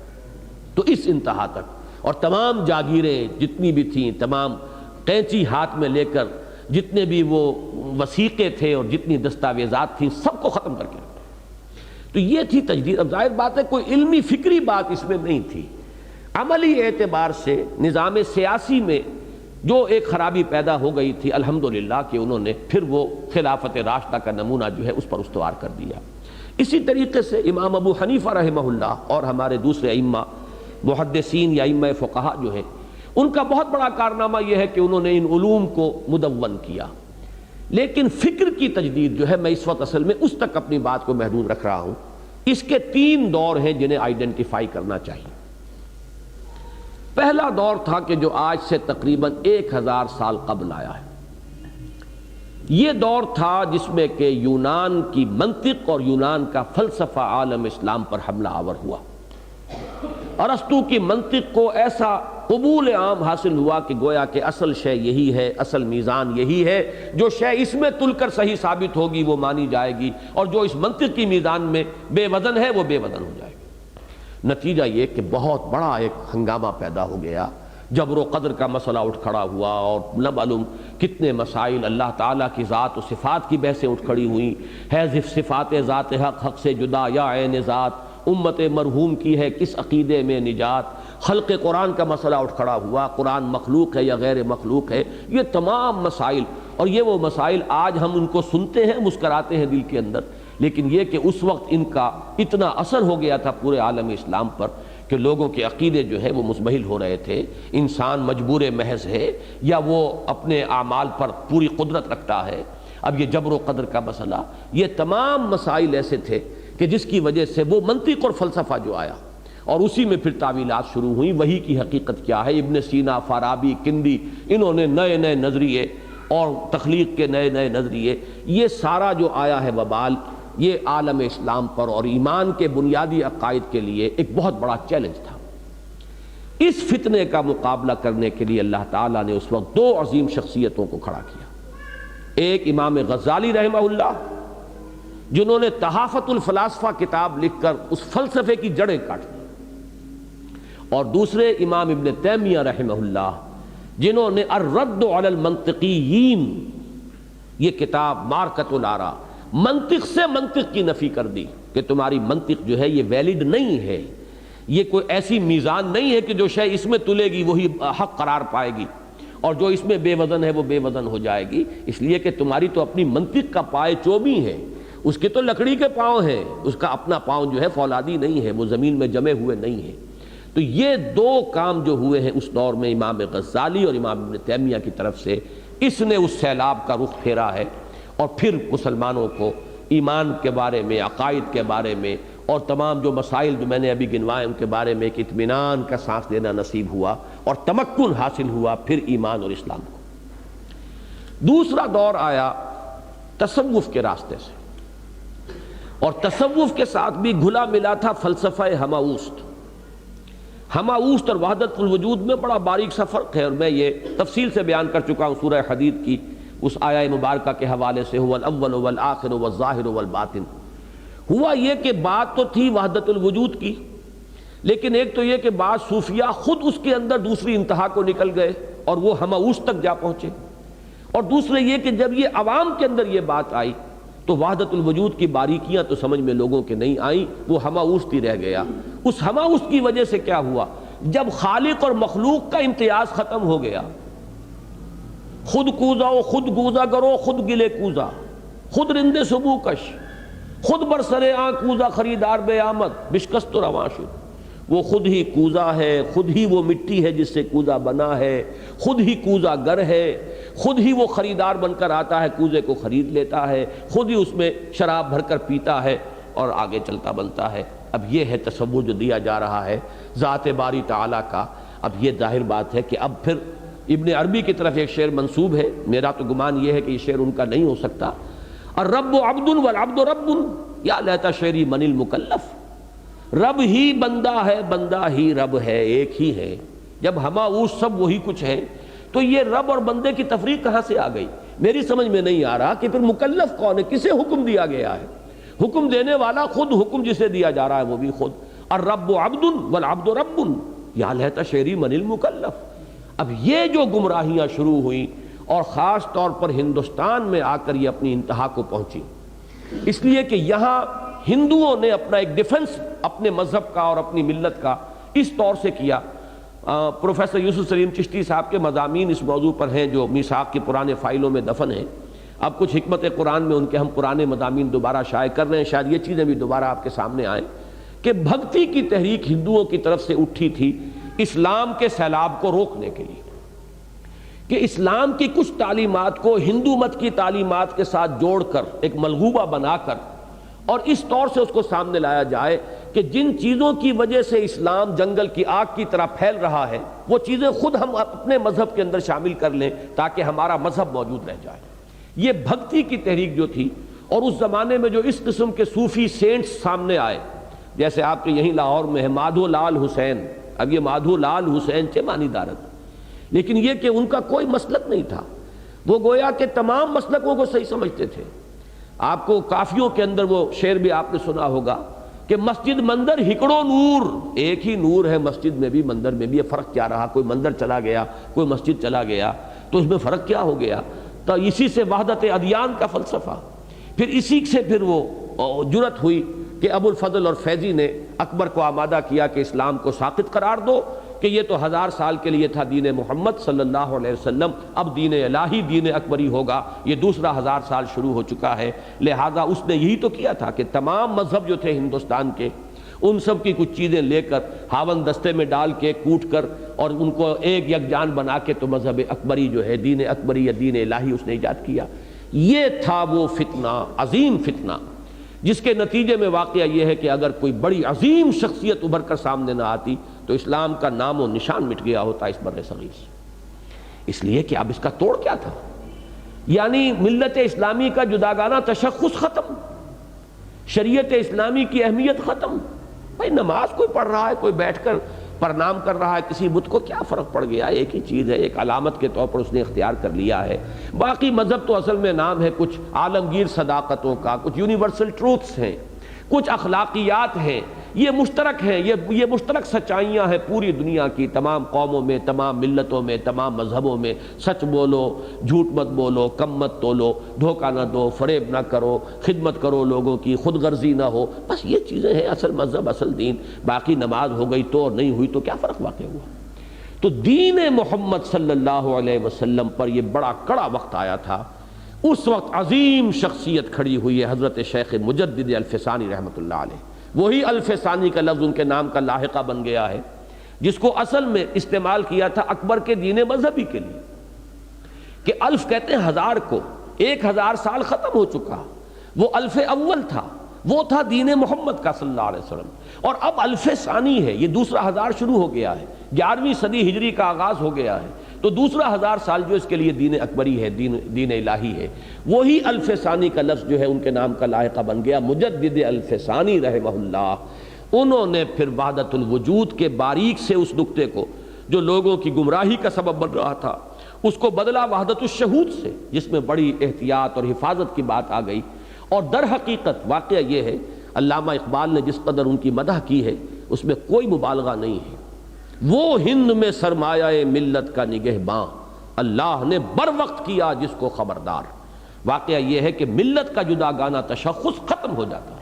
[SPEAKER 1] تو اس انتہا تک، اور تمام جاگیریں جتنی بھی تھیں، تمام قینچی ہاتھ میں لے کر جتنے بھی وہ وثیقے تھے اور جتنی دستاویزات تھیں سب کو ختم کر کے رکھا۔ تو یہ تھی تجدید۔ اب ظاہر بات ہے کوئی علمی فکری بات اس میں نہیں تھی، عملی اعتبار سے نظام سیاسی میں جو ایک خرابی پیدا ہو گئی تھی، الحمدللہ کہ انہوں نے پھر وہ خلافت راشدہ کا نمونہ جو ہے اس پر استوار کر دیا۔ اسی طریقے سے امام ابو حنیفہ رحمہ اللہ اور ہمارے دوسرے ائمہ محدثین یا ائمہ فقہا جو ہیں، ان کا بہت بڑا کارنامہ یہ ہے کہ انہوں نے ان علوم کو مدون کیا، لیکن فکر کی تجدید جو ہے میں اس وقت اصل میں اس تک اپنی بات کو محدود رکھ رہا ہوں۔ اس کے تین دور ہیں جنہیں آئیڈینٹیفائی کرنا چاہیے۔ پہلا دور تھا کہ جو آج سے تقریباً 1000 سال قبل آیا ہے، یہ دور تھا جس میں کہ یونان کی منطق اور یونان کا فلسفہ عالم اسلام پر حملہ آور ہوا۔ ارسطو کی منطق کو ایسا قبول عام حاصل ہوا کہ گویا کہ اصل شے یہی ہے، اصل میزان یہی ہے، جو شے اس میں تل کر صحیح ثابت ہوگی وہ مانی جائے گی، اور جو اس منطق کی میزان میں بے وزن ہے وہ بے وزن ہو جائے گی۔ نتیجہ یہ کہ بہت بڑا ایک ہنگامہ پیدا ہو گیا، جبر و قدر کا مسئلہ اٹھ کھڑا ہوا، اور نہ معلوم کتنے مسائل، اللہ تعالیٰ کی ذات و صفات کی بحثیں اٹھ کھڑی ہوئیں، ہے صفات ذات حق، حق سے جدا یا عین ذات، امت مرحوم کی ہے کس عقیدے میں نجات، خلق قرآن کا مسئلہ اٹھ کھڑا ہوا، قرآن مخلوق ہے یا غیر مخلوق ہے، یہ تمام مسائل۔ اور یہ وہ مسائل آج ہم ان کو سنتے ہیں، مسکراتے ہیں دل کے اندر، لیکن یہ کہ اس وقت ان کا اتنا اثر ہو گیا تھا پورے عالم اسلام پر کہ لوگوں کے عقیدے جو ہے وہ مزمحل ہو رہے تھے۔ انسان مجبور محض ہے یا وہ اپنے اعمال پر پوری قدرت رکھتا ہے؟ اب یہ جبر و قدر کا مسئلہ، یہ تمام مسائل ایسے تھے کہ جس کی وجہ سے وہ منطق اور فلسفہ جو آیا، اور اسی میں پھر تعویلات شروع ہوئیں، وہی کی حقیقت کیا ہے۔ ابن سینا، فارابی، کندی، انہوں نے نئے نئے نظریے اور تخلیق کے نئے نئے نظریے، یہ سارا جو آیا ہے وبال، یہ عالم اسلام پر اور ایمان کے بنیادی عقائد کے لیے ایک بہت بڑا چیلنج تھا۔ اس فتنے کا مقابلہ کرنے کے لیے اللہ تعالیٰ نے اس وقت دو عظیم شخصیتوں کو کھڑا کیا۔ ایک امام غزالی رحمہ اللہ، جنہوں نے تحافت الفلاسفہ کتاب لکھ کر اس فلسفے کی جڑیں کاٹ دی، اور دوسرے امام ابن تیمیہ رحمہ اللہ، جنہوں نے الرد علی المنطقیین یہ کتاب مارکۃ الآراء، منطق سے منطق کی نفی کر دی کہ تمہاری منطق جو ہے یہ ویلڈ نہیں ہے، یہ کوئی ایسی میزان نہیں ہے کہ جو شے اس میں تلے گی وہی حق قرار پائے گی، اور جو اس میں بے وزن ہے وہ بے وزن ہو جائے گی، اس لیے کہ تمہاری تو اپنی منطق کا پائے چوبی ہے، اس کے تو لکڑی کے پاؤں ہیں، اس کا اپنا پاؤں جو ہے فولادی نہیں ہے، وہ زمین میں جمے ہوئے نہیں ہیں۔ تو یہ دو کام جو ہوئے ہیں اس دور میں امام غزالی اور امام ابن تیمیہ کی طرف سے، اس نے اس سیلاب کا رخ پھیرا ہے، اور پھر مسلمانوں کو ایمان کے بارے میں، عقائد کے بارے میں، اور تمام جو مسائل جو میں نے ابھی گنوائے ان کے بارے میں ایک اطمینان کا سانس لینا نصیب ہوا اور تمکن حاصل ہوا پھر ایمان اور اسلام کو۔ دوسرا دور آیا تصوف کے راستے سے، اور تصوف کے ساتھ بھی گھلا ملا تھا فلسفہ ہماوست۔ ہماوست اور وحدت الوجود میں بڑا باریک سا فرق ہے، اور میں یہ تفصیل سے بیان کر چکا ہوں سورہ حدید کی اس آیہ مبارکہ کے حوالے سے، هو الاول والآخر والظاہر والباطن۔ ہوا یہ کہ بات تو تھی وحدت الوجود کی، لیکن ایک تو یہ کہ بعض صوفیہ خود اس کے اندر دوسری انتہا کو نکل گئے اور وہ ہماوست تک جا پہنچے، اور دوسرے یہ کہ جب یہ عوام کے اندر یہ بات آئی تو وحدت الوجود کی باریکیاں تو سمجھ میں لوگوں کے نہیں آئیں، وہ ہماوست ہی رہ گیا۔ اس ہماوست کی وجہ سے کیا ہوا، جب خالق اور مخلوق کا امتیاز ختم ہو گیا، خود کوزا و خود گوزا کرو، خود گلے کوزا، خود رندے سبو کش، خود برسرے آن کوزا خریدار بے آمد بشکست و رواں شد۔ وہ خود ہی کوزا ہے، خود ہی وہ مٹی ہے جس سے کوزا بنا ہے، خود ہی کوزا گر ہے، خود ہی وہ خریدار بن کر آتا ہے، کوزے کو خرید لیتا ہے، خود ہی اس میں شراب بھر کر پیتا ہے اور آگے چلتا بنتا ہے۔ اب یہ ہے تصور جو دیا جا رہا ہے ذات باری تعالیٰ کا۔ اب یہ ظاہر بات ہے کہ اب پھر ابن عربی کی طرف ایک شعر منسوب ہے، میرا تو گمان یہ ہے کہ یہ شعر ان کا نہیں ہو سکتا، الرب عبد والعبد رب یا لیت شعری من المکلف۔ رب ہی بندہ ہے، بندہ ہی رب ہے، ایک ہی ہے۔ جب ہماوس سب وہی کچھ ہے تو یہ رب اور بندے کی تفریق کہاں سے آ گئی؟ میری سمجھ میں نہیں آ رہا کہ پھر مکلف کون ہے، کسے حکم دیا گیا ہے؟ حکم دینے والا خود، حکم جسے دیا جا رہا ہے وہ بھی خود۔ الرب عبد والعبد رب یا لیت شعری من المکلف۔ اب یہ جو گمراہیاں شروع ہوئیں اور خاص طور پر ہندوستان میں آ کر یہ اپنی انتہا کو پہنچی، اس لیے کہ یہاں ہندوؤں نے اپنا ایک ڈیفنس اپنے مذہب کا اور اپنی ملت کا اس طور سے کیا۔ پروفیسر یوسف سلیم چشتی صاحب کے مضامین اس موضوع پر ہیں جو میثاق کی پرانے فائلوں میں دفن ہیں۔ اب کچھ حکمت قرآن میں ان کے ہم پرانے مضامین دوبارہ شائع کر رہے ہیں، شاید یہ چیزیں بھی دوبارہ آپ کے سامنے آئیں کہ بھکتی کی تحریک ہندوؤں کی طرف سے اٹھی تھی اسلام کے سیلاب کو روکنے کے لیے، کہ اسلام کی کچھ تعلیمات کو ہندو مت کی تعلیمات کے ساتھ جوڑ کر ایک ملغوبہ بنا کر اور اس طور سے اس کو سامنے لایا جائے کہ جن چیزوں کی وجہ سے اسلام جنگل کی آگ کی طرح پھیل رہا ہے وہ چیزیں خود ہم اپنے مذہب کے اندر شامل کر لیں تاکہ ہمارا مذہب موجود رہ جائے۔ یہ بھکتی کی تحریک جو تھی، اور اس زمانے میں جو اس قسم کے صوفی سینٹس سامنے آئے، جیسے آپ کے یہیں لاہور میں ہے مادھو لال حسین۔ اب یہ مادھو لال حسین چے مانی دارت، لیکن یہ کہ ان کا کوئی مسلک نہیں تھا، وہ گویا کہ تمام مسلکوں کو صحیح سمجھتے تھے۔ آپ کو کافیوں کے اندر وہ شعر بھی آپ نے سنا ہوگا کہ مسجد مندر ہکڑو نور، ایک ہی نور ہے مسجد میں بھی مندر میں بھی، یہ فرق کیا رہا؟ کوئی مندر چلا گیا، کوئی مسجد چلا گیا، تو اس میں فرق کیا ہو گیا؟ تو اسی سے وحدت ادیان کا فلسفہ، پھر اسی سے پھر وہ جرأت ہوئی کہ ابو الفضل اور فیضی نے اکبر کو آمادہ کیا کہ اسلام کو ساقط قرار دو، کہ یہ تو 1000 سال کے لیے تھا دین محمد صلی اللہ علیہ وسلم، اب دین الہی دین اکبری ہوگا، یہ دوسرا 1000 سال شروع ہو چکا ہے۔ لہذا اس نے یہی تو کیا تھا کہ تمام مذہب جو تھے ہندوستان کے، ان سب کی کچھ چیزیں لے کر ہاون دستے میں ڈال کے کوٹ کر اور ان کو ایک یکجان بنا کے تو مذہب اکبری جو ہے، دین اکبری یا دین الہی اس نے ایجاد کیا۔ یہ تھا وہ فتنہ، عظیم فتنہ، جس کے نتیجے میں واقعہ یہ ہے کہ اگر کوئی بڑی عظیم شخصیت ابھر کر سامنے نہ آتی تو اسلام کا نام و نشان مٹ گیا ہوتا اس بر صغیر سے۔ اس لیے کہ اب اس کا توڑ کیا تھا، یعنی ملت اسلامی کا جداگانہ تشخص ختم، شریعت اسلامی کی اہمیت ختم۔ بھائی نماز کوئی پڑھ رہا ہے، کوئی بیٹھ کر پرنام کر رہا ہے کسی بت کو، کیا فرق پڑ گیا؟ ایک ہی چیز ہے، ایک علامت کے طور پر اس نے اختیار کر لیا ہے۔ باقی مذہب تو اصل میں نام ہے کچھ عالمگیر صداقتوں کا، کچھ یونیورسل ٹروتھس ہیں، کچھ اخلاقیات ہیں، یہ مشترک ہیں، یہ مشترک سچائیاں ہیں پوری دنیا کی، تمام قوموں میں، تمام ملتوں میں، تمام مذہبوں میں۔ سچ بولو، جھوٹ مت بولو، کم مت تولو، دھوکہ نہ دو، فریب نہ کرو، خدمت کرو لوگوں کی، خود غرضی نہ ہو، بس یہ چیزیں ہیں اصل مذہب، اصل دین۔ باقی نماز ہو گئی تو اور نہیں ہوئی تو کیا فرق واقع ہوا؟ تو دین محمد صلی اللہ علیہ وسلم پر یہ بڑا کڑا وقت آیا تھا۔ اس وقت عظیم شخصیت کھڑی ہوئی ہے حضرت شیخ مجدد الفسانی رحمۃ اللہ علیہ۔ وہی الفسانی کا لفظ ان کے نام کا لاحقہ بن گیا ہے، جس کو اصل میں استعمال کیا تھا اکبر کے دین مذہبی کے لیے، کہ الف کہتے ہیں 1000 کو، 1000 سال ختم ہو چکا، وہ الف اول تھا، وہ تھا دین محمد کا صلی اللہ علیہ وسلم، اور اب الف ثانی ہے، یہ دوسرا 1000 شروع ہو گیا ہے، 11ویں صدی ہجری کا آغاز ہو گیا ہے۔ تو دوسرا 1000 سال جو اس کے لیے دین اکبری ہے، دین الہی ہے، وہی الف ثانی کا لفظ جو ہے ان کے نام کا لاحقہ بن گیا، مجدد الف ثانی رحمہ اللہ۔ انہوں نے پھر وحدت الوجود کے باریک سے اس نقطے کو جو لوگوں کی گمراہی کا سبب بن رہا تھا، اس کو بدلا وحدت الشہود سے، جس میں بڑی احتیاط اور حفاظت کی بات آ گئی۔ اور در حقیقت واقعہ یہ ہے، علامہ اقبال نے جس قدر ان کی مدح کی ہے اس میں کوئی مبالغہ نہیں ہے۔ وہ ہند میں سرمایہ ملت کا نگہباں، اللہ نے بر وقت کیا جس کو خبردار۔ واقعہ یہ ہے کہ ملت کا جداگانہ تشخص ختم ہو جاتا ہے۔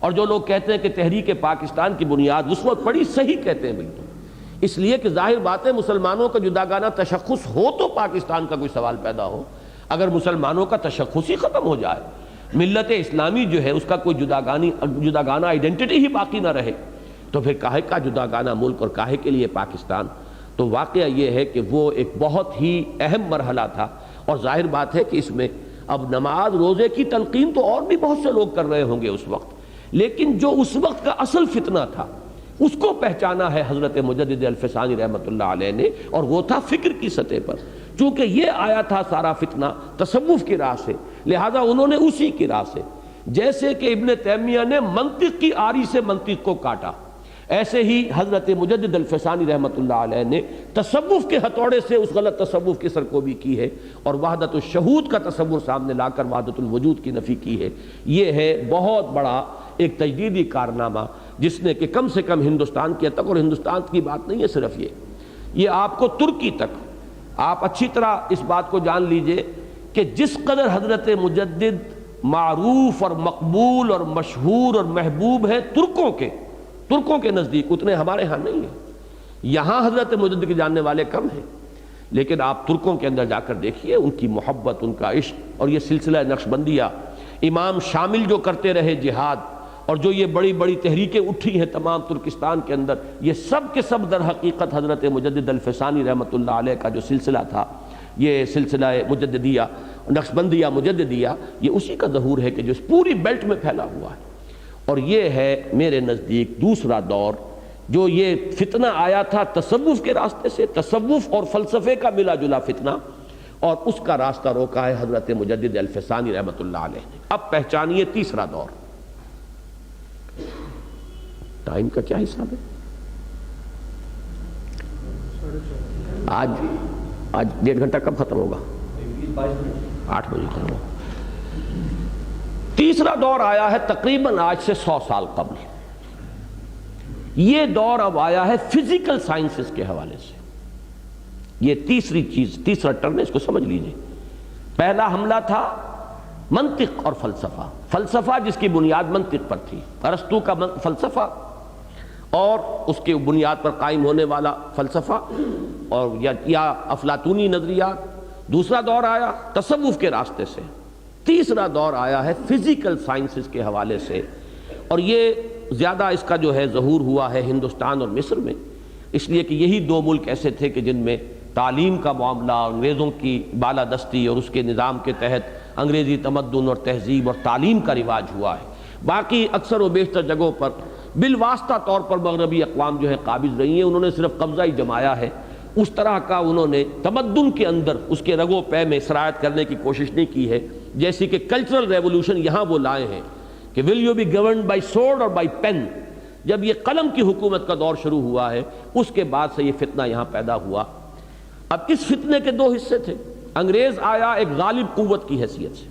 [SPEAKER 1] اور جو لوگ کہتے ہیں کہ تحریک پاکستان کی بنیاد اس وقت پڑی، صحیح کہتے ہیں بالکل، اس لیے کہ ظاہر بات ہے مسلمانوں کا جداگانہ تشخص ہو تو پاکستان کا کوئی سوال پیدا ہو۔ اگر مسلمانوں کا تشخص ہی ختم ہو جائے، ملت اسلامی جو ہے اس کا کوئی جداگانہ آئیڈینٹی ہی باقی نہ رہے، تو پھر کاہے کا جداگانہ ملک اور کاہے کے لیے پاکستان؟ تو واقعہ یہ ہے کہ وہ ایک بہت ہی اہم مرحلہ تھا، اور ظاہر بات ہے کہ اس میں اب نماز روزے کی تلقین تو اور بھی بہت سے لوگ کر رہے ہوں گے اس وقت، لیکن جو اس وقت کا اصل فتنہ تھا اس کو پہچانا ہے حضرت مجدد الف ثانی رحمۃ اللہ علیہ نے، اور وہ تھا فکر کی سطح پر۔ چونکہ یہ آیا تھا سارا فتنہ تصوف کی راہ سے، لہذا انہوں نے اسی کی راہ سے، جیسے کہ ابن تیمیہ نے منطق کی آری سے منطق کو کاٹا، ایسے ہی حضرت مجدد الف ثانی رحمۃ اللہ علیہ نے تصوف کے ہتھوڑے سے اس غلط تصوف کی سرکوبی کی ہے، اور وحدت الشہود کا تصور سامنے لا کر وحدت الوجود کی نفی کی ہے۔ یہ ہے بہت بڑا ایک تجدیدی کارنامہ، جس نے کہ کم سے کم ہندوستان کے تک، اور ہندوستان کی بات نہیں ہے صرف یہ آپ کو ترکی تک، آپ اچھی طرح اس بات کو جان لیجئے کہ جس قدر حضرت مجدد معروف اور مقبول اور مشہور اور محبوب ہے ترکوں کے نزدیک، اتنے ہمارے ہاں نہیں ہیں۔ یہاں حضرت مجدد کے جاننے والے کم ہیں، لیکن آپ ترکوں کے اندر جا کر دیکھیے ان کی محبت، ان کا عشق، اور یہ سلسلہ نقشبندیہ، امام شامل جو کرتے رہے جہاد، اور جو یہ بڑی بڑی تحریکیں اٹھی ہیں تمام ترکستان کے اندر، یہ سب کے سب در حقیقت حضرت مجدد الف ثانی رحمۃ اللہ علیہ کا جو سلسلہ تھا، یہ سلسلہ مجددیہ، نقشبندیہ مجددیہ، یہ اسی کا ظہور ہے کہ جو اس پوری بیلٹ میں پھیلا ہوا ہے۔ اور یہ ہے میرے نزدیک دوسرا دور، جو یہ فتنہ آیا تھا تصوف کے راستے سے، تصوف اور فلسفے کا ملا جلا فتنہ، اور اس کا راستہ روکا ہے حضرت مجدد الف ثانی رحمۃ اللہ علیہ نے۔ اب پہچانیے تیسرا دور۔ ٹائم کا کیا حساب ہے؟ آج 1.5 گھنٹہ کب ختم ہوگا؟ 8 بجے ختم ہوگا۔ تیسرا دور آیا ہے تقریباً آج سے 100 سال قبل۔ یہ دور اب آیا ہے فزیکل سائنسز کے حوالے سے۔ یہ تیسری چیز، تیسرا ٹرن، اس کو سمجھ لیجئے۔ پہلا حملہ تھا منطق اور فلسفہ، فلسفہ جس کی بنیاد منطق پر تھی، ارسطو کا فلسفہ اور اس کے بنیاد پر قائم ہونے والا فلسفہ، اور یا افلاطونی نظریات۔ دوسرا دور آیا تصوف کے راستے سے۔ تیسرا دور آیا ہے فزیکل سائنسز کے حوالے سے، اور یہ زیادہ اس کا جو ہے ظہور ہوا ہے ہندوستان اور مصر میں، اس لیے کہ یہی 2 ملک ایسے تھے کہ جن میں تعلیم کا معاملہ، انگریزوں کی بالادستی اور اس کے نظام کے تحت انگریزی تمدن اور تہذیب اور تعلیم کا رواج ہوا ہے۔ باقی اکثر و بیشتر جگہوں پر بالواسطہ طور پر مغربی اقوام جو ہے قابض رہی ہیں، انہوں نے صرف قبضہ ہی جمایا ہے، اس طرح کا انہوں نے تمدن کے اندر اس کے رگ و پے میں سرایت کرنے کی کوشش نہیں کی ہے، جیسی کہ کلچرل ریولوشن یہاں وہ لائے ہیں کہ will you be governed by sword اور بائی پین۔ جب یہ قلم کی حکومت کا دور شروع ہوا ہے، اس کے بعد سے یہ فتنہ یہاں پیدا ہوا۔ اب اس فتنے کے 2 حصے تھے۔ انگریز آیا ایک غالب قوت کی حیثیت سے،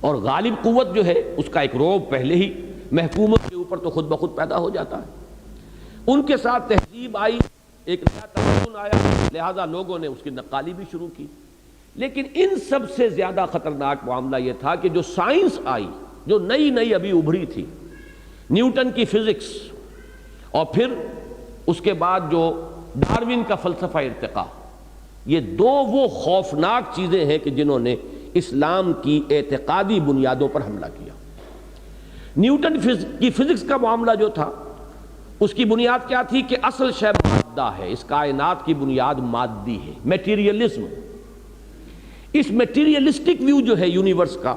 [SPEAKER 1] اور غالب قوت جو ہے اس کا ایک رعب پہلے ہی محکومت کے اوپر تو خود بخود پیدا ہو جاتا ہے۔ ان کے ساتھ تہذیب آئی، ایک نیا تمدن آیا، لہذا لوگوں نے اس کی نقالی بھی شروع کی۔ لیکن ان سب سے زیادہ خطرناک معاملہ یہ تھا کہ جو سائنس آئی، جو نئی ابھی ابھری تھی، نیوٹن کی فزکس، اور پھر اس کے بعد جو ڈارون کا فلسفہ ارتقاء، یہ 2 وہ خوفناک چیزیں ہیں کہ جنہوں نے اسلام کی اعتقادی بنیادوں پر حملہ کیا۔ نیوٹن کی فزکس کا معاملہ جو تھا، اس کی بنیاد کیا تھی کہ اصل شے مادہ ہے، اس کائنات کی بنیاد مادی ہے، میٹیریلزم۔ اس میٹیریلسٹک ویو جو ہے یونیورس کا،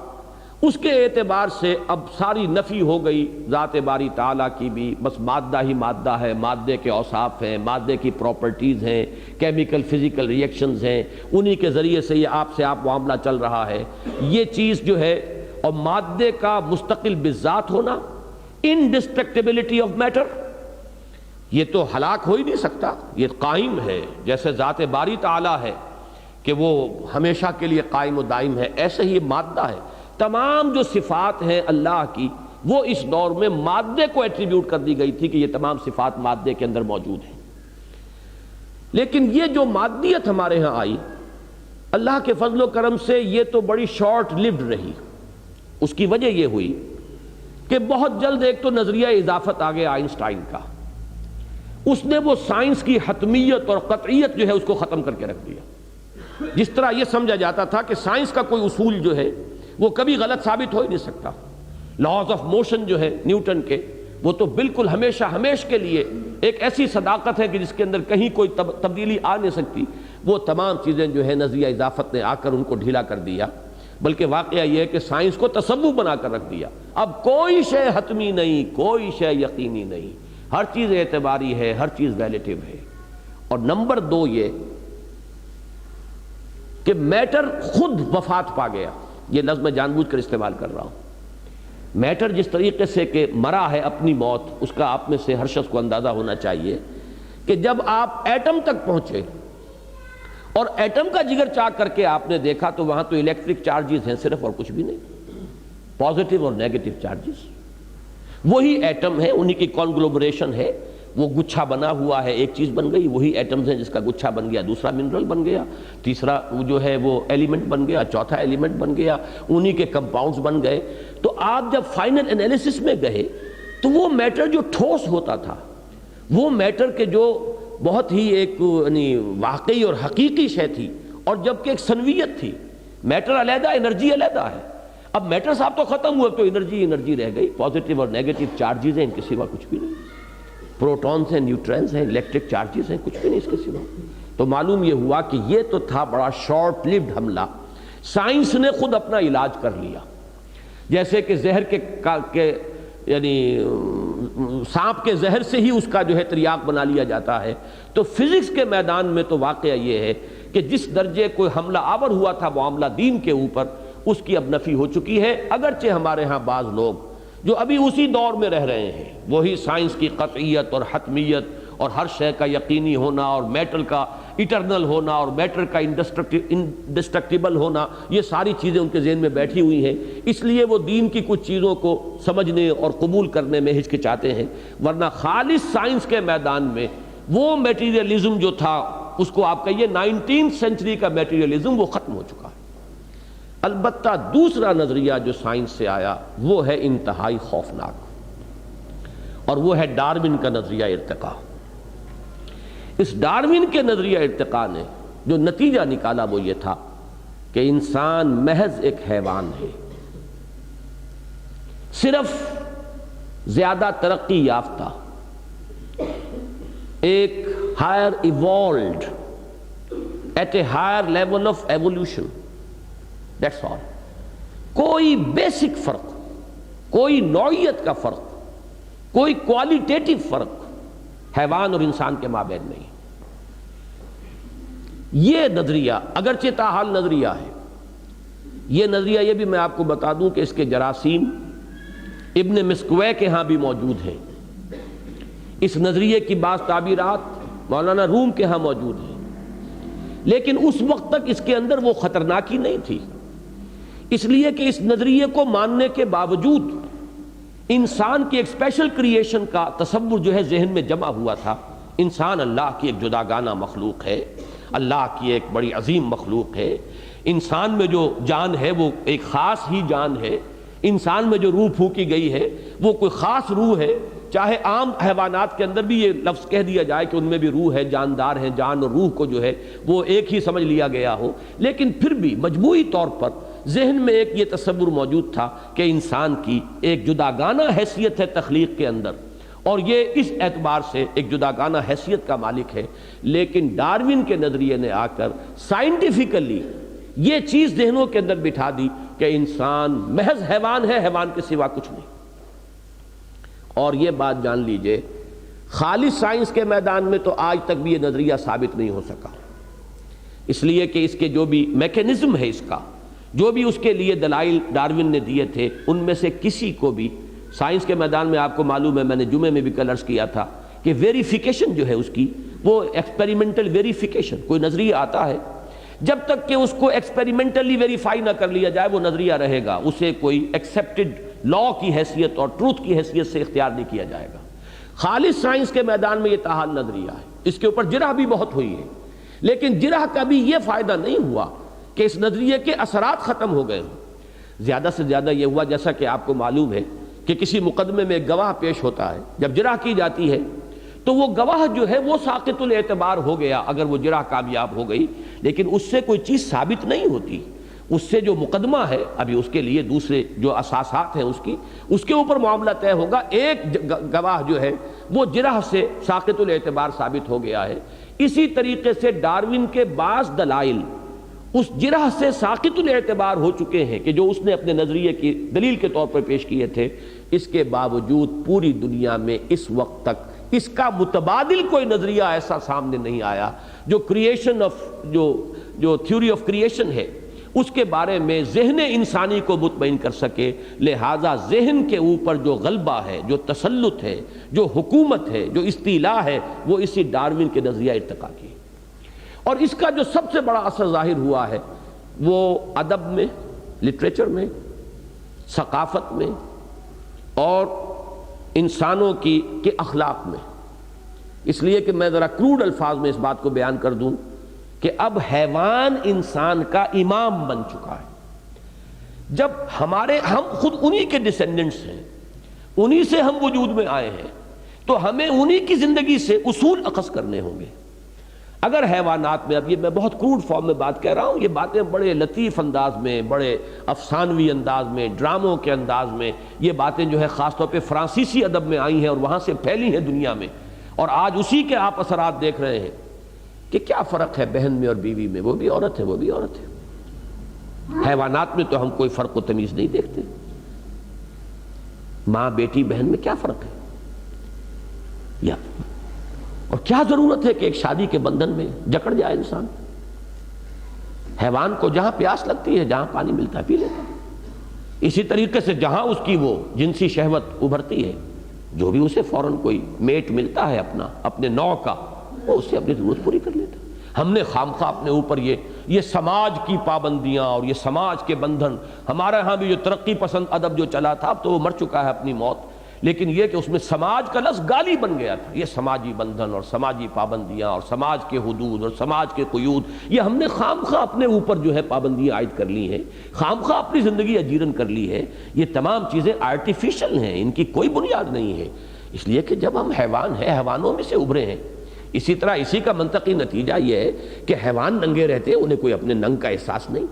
[SPEAKER 1] اس کے اعتبار سے اب ساری نفی ہو گئی ذات باری تعالیٰ کی بھی، بس مادہ ہی مادہ ہے، مادے کے اوصاف ہیں، مادے کی پراپرٹیز ہیں، کیمیکل فزیکل ریئیکشنز ہیں، انہی کے ذریعے سے یہ آپ سے آپ معاملہ چل رہا ہے، یہ چیز جو ہے، اور مادے کا مستقل بالذات ہونا، انڈسٹرکٹیبلٹی آف میٹر، یہ تو ہلاک ہو ہی نہیں سکتا، یہ قائم ہے، جیسے ذات باری تعالیٰ ہے کہ وہ ہمیشہ کے لیے قائم و دائم ہے، ایسے ہی مادہ ہے۔ تمام جو صفات ہیں اللہ کی وہ اس دور میں مادے کو ایٹریبیوٹ کر دی گئی تھی کہ یہ تمام صفات مادے کے اندر موجود ہیں، لیکن یہ جو مادیت ہمارے ہاں آئی اللہ کے فضل و کرم سے یہ تو بڑی شارٹ لیوڈ رہی۔ اس کی وجہ یہ ہوئی کہ بہت جلد ایک تو نظریہ اضافت آ گیا آئنسٹائن کا، اس نے وہ سائنس کی حتمیت اور قطعیت جو ہے اس کو ختم کر کے رکھ دیا۔ جس طرح یہ سمجھا جاتا تھا کہ سائنس کا کوئی اصول جو ہے وہ کبھی غلط ثابت ہو ہی نہیں سکتا، لاز آف موشن جو ہے نیوٹن کے، وہ تو بالکل ہمیشہ ہمیش کے لیے ایک ایسی صداقت ہے کہ جس کے اندر کہیں کوئی تبدیلی آ نہیں سکتی، وہ تمام چیزیں جو ہے نظریہ اضافت نے آ کر ان کو ڈھیلا کر دیا، بلکہ واقعہ یہ ہے کہ سائنس کو تصوف بنا کر رکھ دیا۔ اب کوئی شے حتمی نہیں، کوئی شے یقینی نہیں، ہر چیز اعتباری ہے، ہر چیز ریلیٹیو ہے۔ اور نمبر دو یہ کہ میٹر خود وفات پا گیا، یہ لفظ میں جان بوجھ کر استعمال کر رہا ہوں۔ میٹر جس طریقے سے کہ مرا ہے اپنی موت، اس کا آپ میں سے ہر شخص کو اندازہ ہونا چاہیے کہ جب آپ ایٹم تک پہنچے اور ایٹم کا جگر چاک کر کے آپ نے دیکھا تو وہاں تو الیکٹرک چارجز ہیں صرف، اور کچھ بھی نہیں، پازیٹیو اور نیگیٹو چارجز، وہی ایٹم ہے، انہی کی کانگلومریشن ہے، وہ گچھا بنا ہوا ہے، ایک چیز بن گئی، وہی ایٹمز ہیں جس کا گچھا بن گیا، دوسرا منرل بن گیا، تیسرا جو ہے وہ ایلیمنٹ بن گیا، چوتھا ایلیمنٹ بن گیا، انہی کے کمپاؤنڈز بن گئے۔ تو آپ جب فائنل انالیسس میں گئے تو وہ میٹر جو ٹھوس ہوتا تھا، وہ میٹر کے جو بہت ہی ایک یعنی واقعی اور حقیقی شے تھی، اور جبکہ ایک سنویت تھی، میٹر علیحدہ انرجی علیحدہ ہے۔ اب میٹر صاحب تو ختم ہوا تو انرجی رہ گئی، پازیٹیو اور نیگیٹو چارجز ہیں، ان کے سوا کچھ بھی نہیں، پروٹونز ہیں، نیوٹرنز ہیں، الیکٹرک چارجز ہیں، کچھ بھی نہیں اس کے سوا۔ تو معلوم یہ ہوا کہ یہ تو تھا بڑا شارٹ لیوڈ حملہ، سائنس نے خود اپنا علاج کر لیا، جیسے کہ زہر کے یعنی سانپ کے زہر سے ہی اس کا جو ہے تریاق بنا لیا جاتا ہے، تو فزکس کے میدان میں تو واقعہ یہ ہے کہ جس درجے کوئی حملہ آور ہوا تھا معاملہ دین کے اوپر، اس کی اب نفی ہو چکی ہے۔ اگرچہ ہمارے ہاں بعض لوگ جو ابھی اسی دور میں رہ رہے ہیں، وہی سائنس کی قطعیت اور حتمیت اور ہر شے کا یقینی ہونا اور میٹر کا ایٹرنل ہونا اور میٹر کا انڈسٹرکٹیبل ہونا، یہ ساری چیزیں ان کے ذہن میں بیٹھی ہوئی ہیں، اس لیے وہ دین کی کچھ چیزوں کو سمجھنے اور قبول کرنے میں ہچکچاتے ہیں، ورنہ خالص سائنس کے میدان میں وہ میٹیریلزم جو تھا، اس کو آپ کہیے 19 سینچری کا میٹیریلزم، وہ ختم ہو چکا ہے۔ البتہ دوسرا نظریہ جو سائنس سے آیا وہ ہے انتہائی خوفناک، اور وہ ہے ڈارون کا نظریہ ارتقاء۔ اس ڈارون کے نظریہ ارتقاء نے جو نتیجہ نکالا وہ یہ تھا کہ انسان محض ایک حیوان ہے، صرف زیادہ ترقی یافتہ، ایک higher evolved at a higher level of evolution, that's all. کوئی بیسک فرق، کوئی نوعیت کا فرق، کوئی کوالٹیٹیو فرق حیوان اور انسان کے مابین نہیں۔ یہ نظریہ اگرچہ تاحال نظریہ ہے، یہ نظریہ یہ بھی میں آپ کو بتا دوں کہ اس کے جراثیم ابن مسکوے کے ہاں بھی موجود ہیں، اس نظریے کی بعض تعبیرات مولانا روم کے ہاں موجود ہیں، لیکن اس وقت تک اس کے اندر وہ خطرناکی نہیں تھی، اس لیے کہ اس نظریے کو ماننے کے باوجود انسان کی ایک اسپیشل کریشن کا تصور جو ہے ذہن میں جمع ہوا تھا۔ انسان اللہ کی ایک جداگانہ مخلوق ہے، اللہ کی ایک بڑی عظیم مخلوق ہے، انسان میں جو جان ہے وہ ایک خاص ہی جان ہے، انسان میں جو روح پھونکی گئی ہے وہ کوئی خاص روح ہے، چاہے عام حیوانات کے اندر بھی یہ لفظ کہہ دیا جائے کہ ان میں بھی روح ہے، جاندار ہیں، جان اور روح کو جو ہے وہ ایک ہی سمجھ لیا گیا ہو، لیکن پھر بھی مجموعی طور پر ذہن میں ایک یہ تصور موجود تھا کہ انسان کی ایک جداگانہ حیثیت ہے تخلیق کے اندر، اور یہ اس اعتبار سے ایک جداگانہ حیثیت کا مالک ہے۔ لیکن ڈارون کے نظریے نے آ کر سائنٹیفیکلی یہ چیز ذہنوں کے اندر بٹھا دی کہ انسان محض حیوان ہے، حیوان کے سوا کچھ نہیں۔ اور یہ بات جان لیجئے، خالص سائنس کے میدان میں تو آج تک بھی یہ نظریہ ثابت نہیں ہو سکا، اس لیے کہ اس کے جو بھی میکینزم ہے، اس کا جو بھی اس کے لیے دلائل ڈارون نے دیے تھے، ان میں سے کسی کو بھی سائنس کے میدان میں آپ کو معلوم ہے، میں نے جمعے میں بھی کل عرض کیا تھا کہ ویریفیکیشن جو ہے اس کی، وہ ایکسپیریمنٹل ویریفیکیشن، کوئی نظریہ آتا ہے جب تک کہ اس کو ایکسپیریمنٹلی ویریفائی نہ کر لیا جائے وہ نظریہ رہے گا، اسے کوئی ایکسیپٹڈ لا کی حیثیت اور ٹروتھ کی حیثیت سے اختیار نہیں کیا جائے گا۔ خالص سائنس کے میدان میں یہ تاحال نظریہ ہے، اس کے اوپر جرح بھی بہت ہوئی ہے، لیکن جرح کا بھی یہ فائدہ نہیں ہوا کہ اس نظریے کے اثرات ختم ہو گئے ہوں۔ زیادہ سے زیادہ یہ ہوا، جیسا کہ آپ کو معلوم ہے کہ کسی مقدمے میں ایک گواہ پیش ہوتا ہے، جب جرح کی جاتی ہے تو وہ گواہ جو ہے وہ ساقط الاعتبار ہو گیا اگر وہ جرح کامیاب ہو گئی، لیکن اس سے کوئی چیز ثابت نہیں ہوتی، اس سے جو مقدمہ ہے ابھی اس کے لیے دوسرے جو اساسات ہیں اس کے اوپر معاملہ طے ہوگا۔ ایک گواہ جو ہے وہ جرح سے ساقط الاعتبار ثابت ہو گیا ہے۔ اسی طریقے سے ڈارون کے بعض دلائل اس جرح سے ساقط الاعتبار ہو چکے ہیں کہ جو اس نے اپنے نظریے کی دلیل کے طور پر پیش کیے تھے، اس کے باوجود پوری دنیا میں اس وقت تک اس کا متبادل کوئی نظریہ ایسا سامنے نہیں آیا جو کریشن آف جو تھیوری آف کریشن ہے اس کے بارے میں ذہن انسانی کو مطمئن کر سکے۔ لہذا ذہن کے اوپر جو غلبہ ہے، جو تسلط ہے، جو حکومت ہے، جو استیلاء ہے، وہ اسی ڈارون کے نظریہ ارتقا کی، اور اس کا جو سب سے بڑا اثر ظاہر ہوا ہے وہ ادب میں، لٹریچر میں، ثقافت میں اور انسانوں کے اخلاق میں۔ اس لیے کہ میں ذرا کروڈ الفاظ میں اس بات کو بیان کر دوں کہ اب حیوان انسان کا امام بن چکا ہے۔ جب ہم خود انہی کے ڈسینڈنٹس ہیں، انہی سے ہم وجود میں آئے ہیں، تو ہمیں انہی کی زندگی سے اصول اخذ کرنے ہوں گے۔ اگر حیوانات میں، اب یہ میں بہت کروڈ فارم میں بات کہہ رہا ہوں، یہ باتیں بڑے لطیف انداز میں، بڑے افسانوی انداز میں، ڈراموں کے انداز میں یہ باتیں جو ہے خاص طور پہ فرانسیسی ادب میں آئی ہیں اور وہاں سے پھیلی ہیں دنیا میں، اور آج اسی کے آپ اثرات دیکھ رہے ہیں کہ کیا فرق ہے بہن میں اور بیوی میں، وہ بھی عورت ہے، وہ بھی عورت ہے۔ حیوانات میں تو ہم کوئی فرق و تمیز نہیں دیکھتے، ماں بیٹی بہن میں کیا فرق ہے، یا اور کیا ضرورت ہے کہ ایک شادی کے بندھن میں جکڑ جائے انسان؟ حیوان کو جہاں پیاس لگتی ہے، جہاں پانی ملتا ہے پی لیتا ہے، اسی طریقے سے جہاں اس کی وہ جنسی شہوت ابھرتی ہے، جو بھی اسے فوراً کوئی میٹ ملتا ہے اپنے نوع کا، وہ اس سے اپنی ضرورت پوری کر لیتا ہے۔ ہم نے خامخواہ اپنے اوپر یہ سماج کی پابندیاں اور یہ سماج کے بندھن، ہمارے ہاں بھی جو ترقی پسند ادب جو چلا تھا اب تو وہ مر چکا ہے اپنی موت، لیکن یہ کہ اس میں سماج کا لفظ گالی بن گیا تھا۔ یہ سماجی بندھن اور سماجی پابندیاں اور سماج کے حدود اور سماج کے قیود، یہ ہم نے خامخواہ اپنے اوپر جو ہے پابندیاں عائد کر لی ہیں، خامخواہ اپنی زندگی اجیرن کر لی ہے۔ یہ تمام چیزیں آرٹیفیشل ہیں، ان کی کوئی بنیاد نہیں ہے، اس لیے کہ جب ہم حیوان ہیں، حیوانوں میں سے ابھرے ہیں۔ اسی طرح اسی کا منطقی نتیجہ یہ ہے کہ حیوان ننگے رہتے ہیں، انہیں کوئی اپنے ننگ کا احساس نہیں۔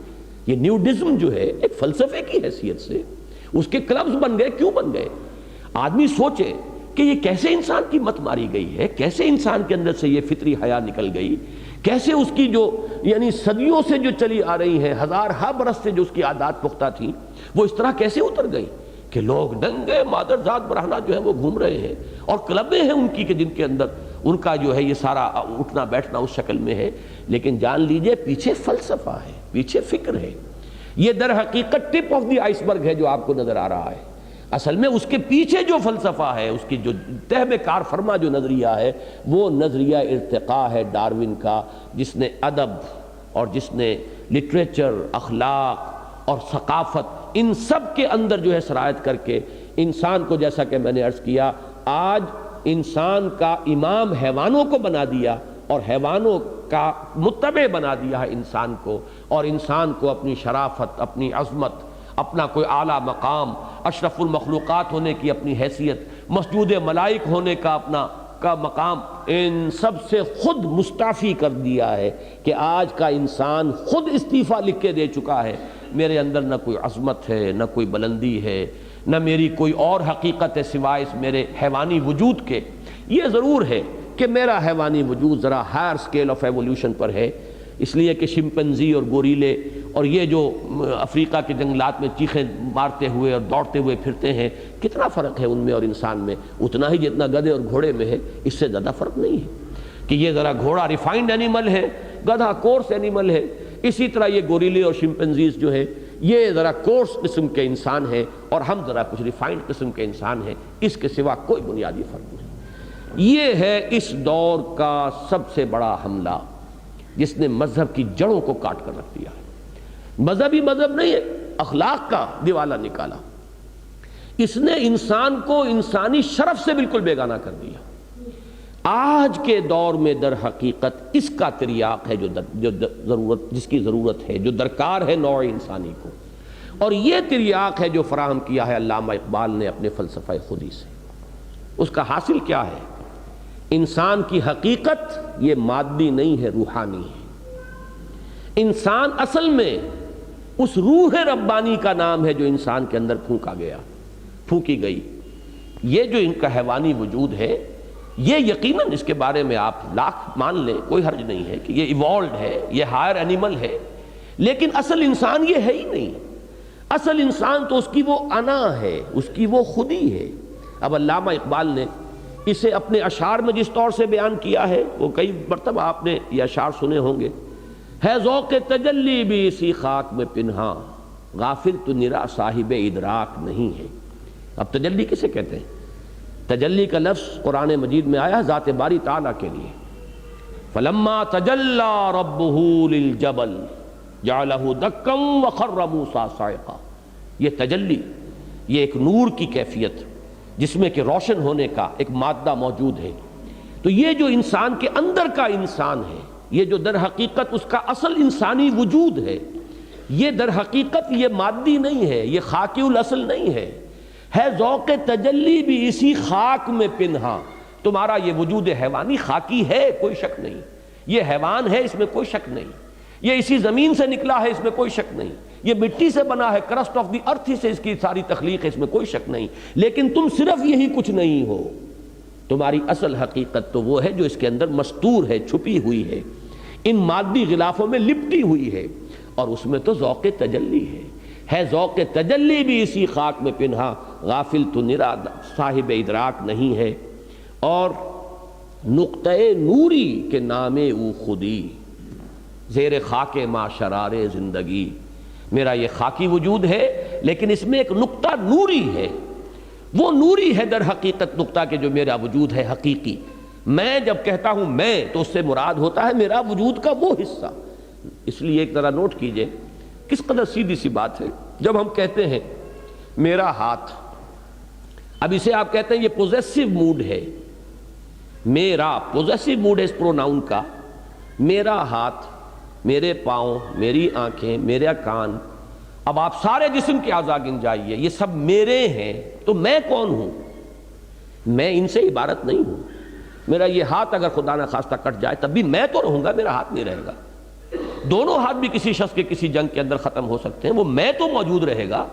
[SPEAKER 1] یہ نیوڈزم جو ہے ایک فلسفے کی حیثیت سے اس کے کلبز بن گئے، کیوں بن گئے؟ آدمی سوچے کہ یہ کیسے انسان کی مت ماری گئی ہے، کیسے انسان کے اندر سے یہ فطری حیا نکل گئی، کیسے اس کی جو یعنی صدیوں سے جو چلی آ رہی ہیں، ہزارہا برس سے جو اس کی عادات پختہ تھیں، وہ اس طرح کیسے اتر گئی کہ لوگ ننگے مادرزاد برہنہ جو ہے وہ گھوم رہے ہیں، اور کلبیں ہیں ان کی کہ جن کے اندر ان کا جو ہے یہ سارا اٹھنا بیٹھنا اس شکل میں ہے۔ لیکن جان لیجئے پیچھے فلسفہ ہے، پیچھے فکر ہے، یہ در حقیقت ٹپ آف دی آئس برگ ہے جو آپ کو نظر آ رہا ہے۔ اصل میں اس کے پیچھے جو فلسفہ ہے، اس کی جو تہ میں کار فرما جو نظریہ ہے، وہ نظریہ ارتقاء ہے ڈارون کا، جس نے ادب اور جس نے لٹریچر، اخلاق اور ثقافت، ان سب کے اندر جو ہے سرایت کر کے انسان کو، جیسا کہ میں نے عرض کیا، آج انسان کا امام حیوانوں کو بنا دیا اور حیوانوں کا متبع بنا دیا ہے انسان کو، اور انسان کو اپنی شرافت، اپنی عظمت، اپنا کوئی اعلیٰ مقام، اشرف المخلوقات ہونے کی اپنی حیثیت، مسجود ملائک ہونے کا اپنا مقام، ان سب سے خود مستعفی کر دیا ہے کہ آج کا انسان خود استعفیٰ لکھ کے دے چکا ہے۔ میرے اندر نہ کوئی عظمت ہے، نہ کوئی بلندی ہے، نہ میری کوئی اور حقیقت ہے سوائے اس میرے حیوانی وجود کے۔ یہ ضرور ہے کہ میرا حیوانی وجود ذرا ہائر سکیل آف ایولیوشن پر ہے، اس لیے کہ شمپنزی اور گوریلے اور یہ جو افریقہ کے جنگلات میں چیخیں مارتے ہوئے اور دوڑتے ہوئے پھرتے ہیں، کتنا فرق ہے ان میں اور انسان میں؟ اتنا ہی جتنا گدھے اور گھوڑے میں ہے، اس سے زیادہ فرق نہیں ہے کہ یہ ذرا گھوڑا ریفائنڈ اینیمل ہے، گدھا کورس اینیمل ہے، اسی طرح یہ گوریلے اور شمپینزیز جو ہے یہ ذرا کورس قسم کے انسان ہیں اور ہم ذرا کچھ ریفائنڈ قسم کے انسان ہیں، اس کے سوا کوئی بنیادی فرق نہیں۔ یہ ہے اس دور کا سب سے بڑا حملہ جس نے مذہب کی جڑوں کو کاٹ کر رکھ دیا ہے۔ مذہبی مذہب نہیں ہے، اخلاق کا دیوالہ نکالا، اس نے انسان کو انسانی شرف سے بالکل بیگانہ کر دیا۔ آج کے دور میں در حقیقت اس کا تریاق ہے جس کی ضرورت ہے، جو درکار ہے نوع انسانی کو، اور یہ تریاق ہے جو فراہم کیا ہے علامہ اقبال نے اپنے فلسفہ خودی سے۔ اس کا حاصل کیا ہے؟ انسان کی حقیقت یہ مادی نہیں ہے، روحانی ہے۔ انسان اصل میں اس روح ربانی کا نام ہے جو انسان کے اندر پھونکی گئی۔ یہ جو ان کا حیوانی وجود ہے، یہ یقیناً اس کے بارے میں آپ لاکھ مان لیں، کوئی حرج نہیں ہے کہ یہ ایوالڈ ہے، یہ ہائر اینیمل ہے، لیکن اصل انسان یہ ہے ہی نہیں۔ اصل انسان تو اس کی وہ انا ہے، اس کی وہ خودی ہے۔ اب علامہ اقبال نے اسے اپنے اشعار میں جس طور سے بیان کیا ہے، وہ کئی مرتبہ آپ نے یہ اشعار سنے ہوں گے، ہے ذوق تجلی بھی اسی خاک میں پنہاں، غافل تو نرا صاحب ادراک نہیں ہے۔ اب تجلی کسے کہتے ہیں؟ تجلی کا لفظ قرآن مجید میں آیا ذات باری تعالیٰ کے لیے، فلما تجلی ربہ للجبل جعلہ دکا وخر موسیٰ صاعقا۔ یہ تجلی، یہ ایک نور کی کیفیت جس میں کہ روشن ہونے کا ایک مادہ موجود ہے۔ تو یہ جو انسان کے اندر کا انسان ہے، یہ جو در حقیقت اس کا اصل انسانی وجود ہے، یہ در حقیقت یہ مادی نہیں ہے، یہ خاکی الاصل نہیں ہے ذوق تجلی بھی اسی خاک میں پنہاں۔ تمہارا یہ وجود حیوانی خاکی ہے، کوئی شک نہیں، یہ حیوان ہے، اس میں کوئی شک نہیں، یہ اسی زمین سے نکلا ہے، اس میں کوئی شک نہیں، یہ مٹی سے بنا ہے، کرسٹ آف دی ارتھ سے اس کی ساری تخلیق ہے، اس میں کوئی شک نہیں، لیکن تم صرف یہی کچھ نہیں ہو۔ تمہاری اصل حقیقت تو وہ ہے جو اس کے اندر مستور ہے، چھپی ہوئی ہے، ان مادی غلافوں میں لپٹی ہوئی ہے، اور اس میں تو ذوق تجلی ہے ذوق تجلی بھی اسی خاک میں پنہا، غافل تو نرا صاحب ادراک نہیں ہے۔ اور نقطہ نوری کے نام او خودی، زیر خاک ما شرار زندگی۔ میرا یہ خاکی وجود ہے لیکن اس میں ایک نقطہ نوری ہے، وہ نوری ہے در حقیقت نقطہ کہ جو میرا وجود ہے حقیقی۔ میں جب کہتا ہوں میں تو اس سے مراد ہوتا ہے میرا وجود کا وہ حصہ۔ اس لیے ایک ذرا نوٹ کیجئے کس قدر سیدھی سی بات ہے۔ جب ہم کہتے ہیں میرا ہاتھ، اب اسے آپ کہتے ہیں یہ پوزیسو موڈ ہے، میرا پوزیسو موڈ ہے اس پروناؤن کا، میرا ہاتھ، میرے پاؤں، میری آنکھیں، میرا کان، اب آپ سارے جسم کے اعضاء گن جائیے، یہ سب میرے ہیں، تو میں کون ہوں؟ میں ان سے عبارت نہیں ہوں۔ میرا یہ ہاتھ اگر خدا نہ خواستہ کٹ جائے تب بھی میں تو رہوں گا، میرا ہاتھ نہیں رہے گا۔ دونوں ہاتھ بھی کسی شخص کے کسی جنگ کے اندر ختم ہو سکتے ہیں، وہ میں تو موجود رہے گا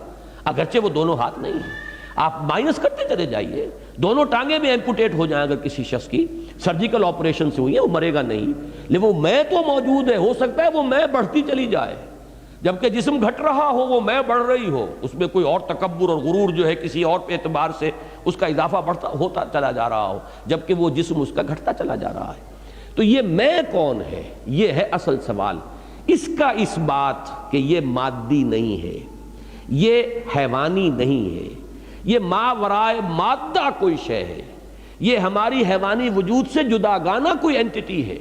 [SPEAKER 1] اگرچہ وہ دونوں ہاتھ نہیں ہیں۔ آپ مائنس کرتے چلے جائیے، دونوں ٹانگیں بھی ایمپوٹیٹ ہو جائیں اگر کسی شخص کی سرجیکل آپریشن سے ہوئی ہے، وہ مرے گا نہیں، لیکن وہ میں تو موجود ہے۔ ہو سکتا ہے وہ میں بڑھتی چلی جائے، جبکہ جسم گھٹ رہا ہو وہ میں بڑھ رہی ہو، اس میں کوئی اور تکبر اور غرور جو ہے کسی اور اعتبار سے اس کا اضافہ بڑھتا ہوتا چلا جا رہا ہو، جبکہ وہ جسم اس کا گھٹتا چلا جا رہا ہے۔ تو یہ میں کون ہے، یہ ہے اصل سوال۔ اس کا اس بات کہ یہ مادی نہیں ہے، یہ حیوانی نہیں ہے، یہ ما ورائے مادہ کوئی شے ہے، یہ ہماری حیوانی وجود سے جداگانہ کوئی اینٹیٹی ہے،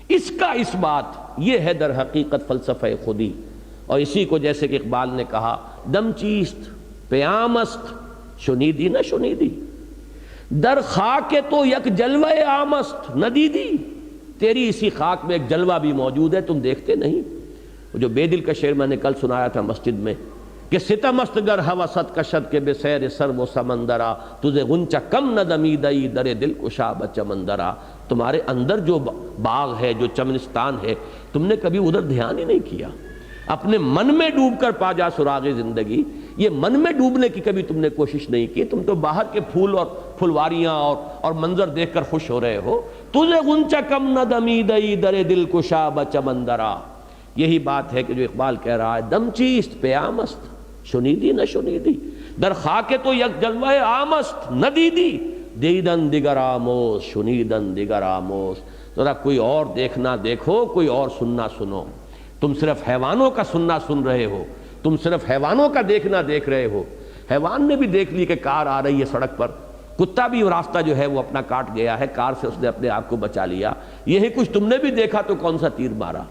[SPEAKER 1] اس کا اس بات یہ ہے در حقیقت فلسفہ خودی۔ اور اسی کو جیسے کہ اقبال نے کہا، دم چیست پیامست شنیدی نہ شنیدی، در خاک تو یک جلوہ عامست نہ دیدی۔ تیری اسی خاک میں ایک جلوہ بھی موجود ہے، تم دیکھتے نہیں۔ وہ جو بے دل کا شعر میں نے کل سنایا تھا مسجد میں کہ ستمست گر ہوست کشد کے بے سیر سر و سمندرا، تجھے غنچہ کم نہ دمیدئی در دل کشا بچمندرا۔ تمہارے اندر جو باغ ہے، جو چمنستان ہے، تم نے کبھی ادھر دھیان ہی نہیں کیا۔ اپنے من میں ڈوب کر پا جا سراغ زندگی، یہ من میں ڈوبنے کی کبھی تم نے کوشش نہیں کی۔ تم تو باہر کے پھول اور پھلواریاں اور منظر دیکھ کر خوش ہو رہے ہو۔ تجھے غنچہ کم نہ دمیدئی در دل کشا بچمندرا، یہی بات ہے کہ جو اقبال کہہ رہا ہے، دم چیست پیام است شنیدی نہ شنیدی، در خاک تو یک جلوہ عام است نہ دیدی، دیدن دیگر آموز شنیدن دیگر آموز۔ ذرا کوئی اور دیکھنا دیکھو، کوئی اور سننا سنو۔ تم صرف حیوانوں کا سننا سن رہے ہو، تم صرف حیوانوں کا دیکھنا دیکھ رہے ہو۔ حیوان نے بھی دیکھ لی کہ کار آ رہی ہے سڑک پر، کتا بھی راستہ جو ہے وہ اپنا کاٹ گیا ہے، کار سے اس نے اپنے آپ کو بچا لیا۔ یہی کچھ تم نے بھی دیکھا تو کون سا تیر مارا؟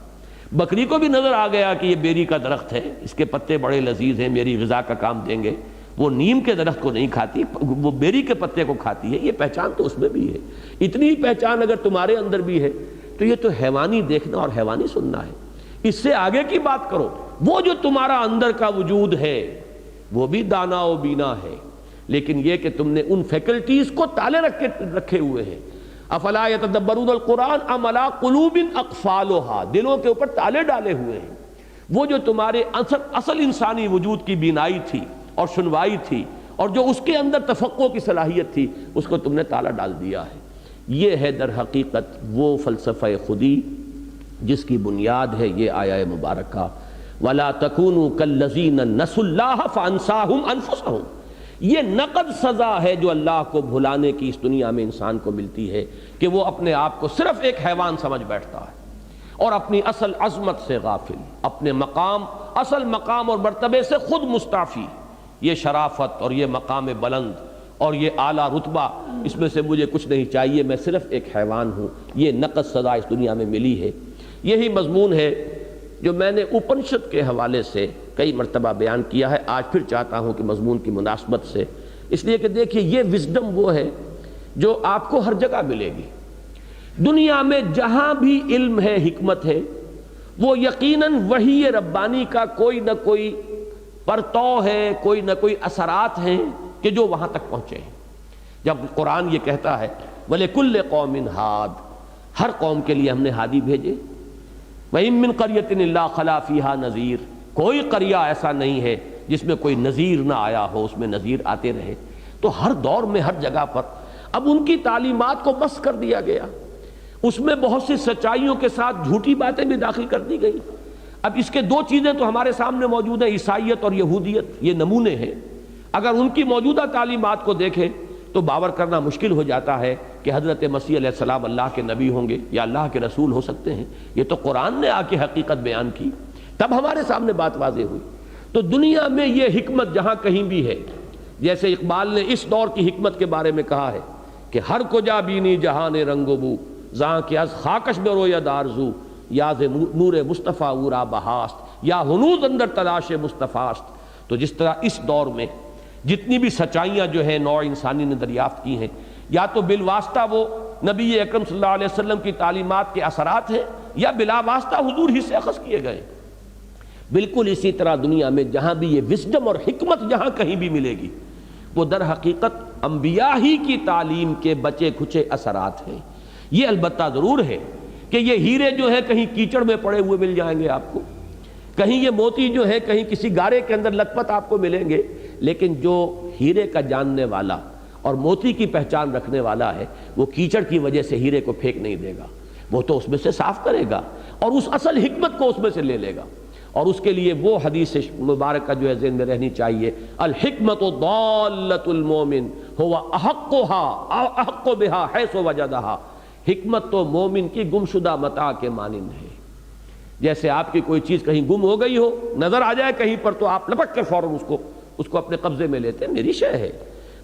[SPEAKER 1] بکری کو بھی نظر آ گیا کہ یہ بیری کا درخت ہے، اس کے پتے بڑے لذیذ ہیں، میری غذا کا کام دیں گے۔ وہ نیم کے درخت کو نہیں کھاتی، وہ بیری کے پتے کو کھاتی ہے۔ یہ پہچان تو اس میں بھی ہے۔ اتنی پہچان اگر تمہارے اندر بھی ہے تو یہ تو حیوانی دیکھنا اور حیوانی سننا ہے۔ اس سے آگے کی بات کرو، وہ جو تمہارا اندر کا وجود ہے وہ بھی دانا و بینا ہے، لیکن یہ کہ تم نے ان فیکلٹیز کو تالے رکھے ہوئے ہیں۔ افلا یتدبرون القرآن ام علی قلوب اقفالھا، دلوں کے اوپر تالے ڈالے ہوئے ہیں۔ وہ جو تمہارے اصل انسانی وجود کی بینائی تھی اور سنوائی تھی اور جو اس کے اندر تفقع کی صلاحیت تھی، اس کو تم نے تالا ڈال دیا ہے۔ یہ ہے در حقیقت وہ فلسفہ خودی جس کی بنیاد ہے یہ آیہ مبارکہ، وَلَا تَكُونُوا كَالَّذِينَ نَسُوا اللَّهَ فَأَنسَاهُمْ أَنفُسَهُمْ۔ یہ نقد سزا ہے جو اللہ کو بھلانے کی اس دنیا میں انسان کو ملتی ہے کہ وہ اپنے آپ کو صرف ایک حیوان سمجھ بیٹھتا ہے اور اپنی اصل عظمت سے غافل، اپنے مقام، اصل مقام اور مرتبے سے خود مستعفی۔ یہ شرافت اور یہ مقام بلند اور یہ اعلیٰ رتبہ، اس میں سے مجھے کچھ نہیں چاہیے، میں صرف ایک حیوان ہوں، یہ نقد سزا اس دنیا میں ملی ہے۔ یہی مضمون ہے جو میں نے اپنشد کے حوالے سے کئی مرتبہ بیان کیا ہے، آج پھر چاہتا ہوں کہ مضمون کی مناسبت سے، اس لیے کہ دیکھیے یہ وزڈم وہ ہے جو آپ کو ہر جگہ ملے گی۔ دنیا میں جہاں بھی علم ہے، حکمت ہے، وہ یقیناً وحی ربانی کا کوئی نہ کوئی پرتو ہے، کوئی نہ کوئی اثرات ہیں کہ جو وہاں تک پہنچے ہیں۔ جب قرآن یہ کہتا ہے وَلِكُلِّ قَوْمٍ ہاد، ہر قوم کے لیے ہم نے ہادی بھیجے، وَإِن مِّن قَرْيَةٍ إِلَّا خَلَا فِيهَا نَذِيرٌ، کوئی قریہ ایسا نہیں ہے جس میں کوئی نذیر نہ آیا ہو، اس میں نذیر آتے رہے۔ تو ہر دور میں ہر جگہ پر اب ان کی تعلیمات کو بس کر دیا گیا، اس میں بہت سی سچائیوں کے ساتھ جھوٹی باتیں بھی داخل کر دی گئی۔ اب اس کے دو چیزیں تو ہمارے سامنے موجود ہیں، عیسائیت اور یہودیت، یہ نمونے ہیں۔ اگر ان کی موجودہ تعلیمات کو دیکھیں تو باور کرنا مشکل ہو جاتا ہے کہ حضرت مسیح علیہ السلام اللہ کے نبی ہوں گے یا اللہ کے رسول ہو سکتے ہیں۔ یہ تو قرآن نے آ کے حقیقت بیان کی، تب ہمارے سامنے بات واضح ہوئی۔ تو دنیا میں یہ حکمت جہاں کہیں بھی ہے، جیسے اقبال نے اس دور کی حکمت کے بارے میں کہا ہے کہ ہر کجا بینی جہان رنگ و بو، زاں کہ از خاکش بروید آرزو، یا ز نور مصطفیٰ اورا بہاست، یا ہنوز اندر تلاش مصطفیٰست۔ تو جس طرح اس دور میں جتنی بھی سچائیاں جو ہیں نوع انسانی نے دریافت کی ہیں، یا تو بالواسطہ وہ نبی اکرم صلی اللہ علیہ وسلم کی تعلیمات کے اثرات ہیں یا بلا واسطہ حضور ہی سے اخذ کیے گئے۔ بالکل اسی طرح دنیا میں جہاں بھی یہ وزڈم اور حکمت جہاں کہیں بھی ملے گی، وہ در حقیقت انبیاء ہی کی تعلیم کے بچے کھچے اثرات ہیں۔ یہ البتہ ضرور ہے کہ یہ ہیرے جو ہیں کہیں کیچڑ میں پڑے ہوئے مل جائیں گے آپ کو، کہیں یہ موتی جو ہے کہیں کسی گارے کے اندر لت پت آپ کو ملیں گے، لیکن جو ہیرے کا جاننے والا اور موتی کی پہچان رکھنے والا ہے وہ کیچڑ کی وجہ سے ہیرے کو پھینک نہیں دے گا، وہ تو اس میں سے صاف کرے گا اور اس اصل حکمت کو اس میں سے لے لے گا۔ اور اس کے لیے وہ حدیث مبارکہ جو ہے ذہن میں رہنی چاہیے، الحکمت ضالۃ المومن هو احقها احق بها حیث وجدها، حکمت تو مومن کی گمشدہ متاع کے مانند ہے۔ جیسے آپ کی کوئی چیز کہیں گم ہو گئی ہو، نظر آ جائے کہیں پر تو آپ لپٹ کر فوراً اس کو اپنے قبضے میں لیتے ہیں، میری شے ہے۔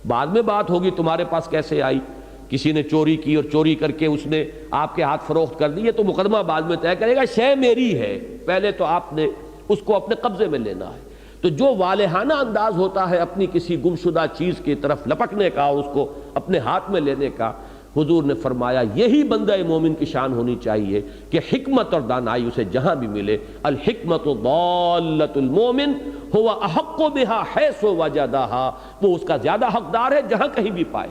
[SPEAKER 1] بعد میں بات ہوگی تمہارے پاس کیسے آئی، کسی نے چوری کی اور چوری کر کے اس نے آپ کے ہاتھ فروخت کر دی، یہ تو مقدمہ بعد میں طے کرے گا، شے میری ہے، پہلے تو آپ نے اس کو اپنے قبضے میں لینا ہے۔ تو جو والہانہ انداز ہوتا ہے اپنی کسی گمشدہ چیز کی طرف لپکنے کا اور اس کو اپنے ہاتھ میں لینے کا، حضور نے فرمایا یہی بندہ مومن کی شان ہونی چاہیے کہ حکمت اور دانائی اسے جہاں بھی ملے، الحکمت ضالۃ المومن هو احق بها حیث وجدها، وہ اس کا زیادہ حقدار ہے جہاں کہیں بھی پائے۔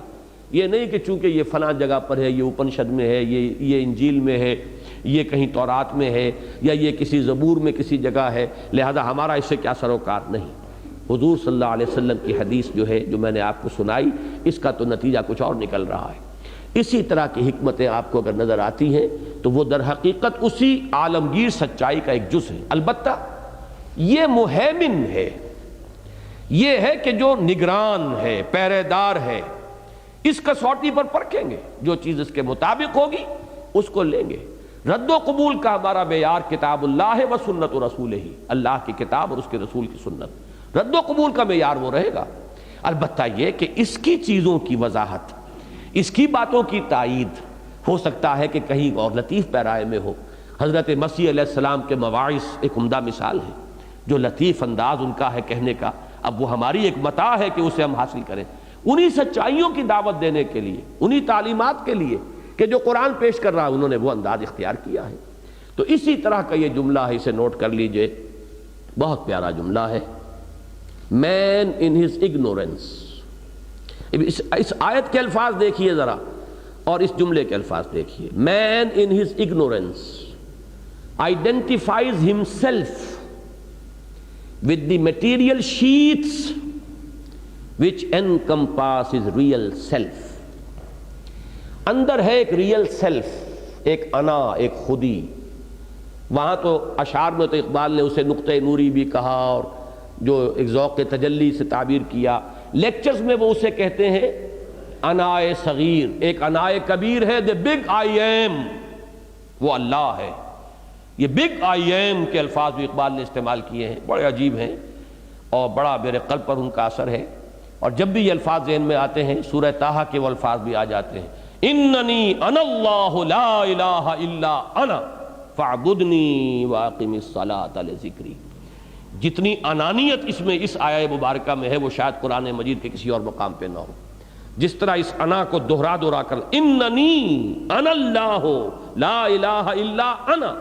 [SPEAKER 1] یہ نہیں کہ چونکہ یہ فلاں جگہ پر ہے، یہ اپنشد میں ہے، یہ انجیل میں ہے، یہ کہیں تورات میں ہے، یا یہ کسی زبور میں کسی جگہ ہے، لہذا ہمارا اس سے کیا سروکار نہیں۔ حضور صلی اللہ علیہ وسلم کی حدیث جو ہے جو میں نے آپ کو سنائی، اس کا تو نتیجہ کچھ اور نکل رہا ہے۔ اسی طرح کی حکمتیں آپ کو اگر نظر آتی ہیں تو وہ در حقیقت اسی عالمگیر سچائی کا ایک جز ہے. البتہ یہ مہیمن ہے، یہ ہے کہ جو نگران ہے، پہرے دار ہے، اس کسوٹی پر پرکھیں گے، جو چیز اس کے مطابق ہوگی اس کو لیں گے. رد و قبول کا ہمارا معیار کتاب اللہ و سنت رسول ہی، اللہ کی کتاب اور اس کے رسول کی سنت، رد و قبول کا معیار وہ رہے گا. البتہ یہ کہ اس کی چیزوں کی وضاحت، اس کی باتوں کی تائید ہو سکتا ہے کہ کہیں اور لطیف پیرائے میں ہو. حضرت مسیح علیہ السلام کے مواعظ ایک عمدہ مثال ہے، جو لطیف انداز ان کا ہے کہنے کا. اب وہ ہماری ایک متاع ہے کہ اسے ہم حاصل کریں، انہی سچائیوں کی دعوت دینے کے لیے، انہی تعلیمات کے لیے کہ جو قرآن پیش کر رہا ہے، انہوں نے وہ انداز اختیار کیا ہے. تو اسی طرح کا یہ جملہ ہے، اسے نوٹ کر لیجئے، بہت پیارا جملہ ہے. مین ان ہز اگنورینس. اس آیت کے الفاظ دیکھیے ذرا اور اس جملے کے الفاظ دیکھیے. Man in his ignorance identifies himself with the material sheets which encompass his real self. اندر ہے ایک ریئل سیلف، ایک انا، ایک خودی. وہاں تو اشعار میں تو اقبال نے اسے نقطہ نوری بھی کہا اور جو ایک ذوق تجلی سے تعبیر کیا. لیکچرز میں وہ اسے کہتے ہیں انائے صغیر. ایک انائے کبیر ہے، the big I am، وہ اللہ ہے. یہ بگ آئی ایم کے الفاظ بھی اقبال نے استعمال کیے ہیں، بڑے عجیب ہیں اور بڑا میرے قلب پر ان کا اثر ہے. اور جب بھی یہ الفاظ ذہن میں آتے ہیں، سورہ طٰہٰ کے وہ الفاظ بھی آ جاتے ہیں. اننی انا اللہ لا الہ الا انا فاعبدنی واقم الصلاۃ لذکری. جتنی انانیت اس آیہ مبارکہ میں ہے وہ شاید قرآن مجید کے کسی اور مقام پہ نہ ہو. جس طرح اس انا کو دہرا کر اننی انا اللہ لا الہ الا انا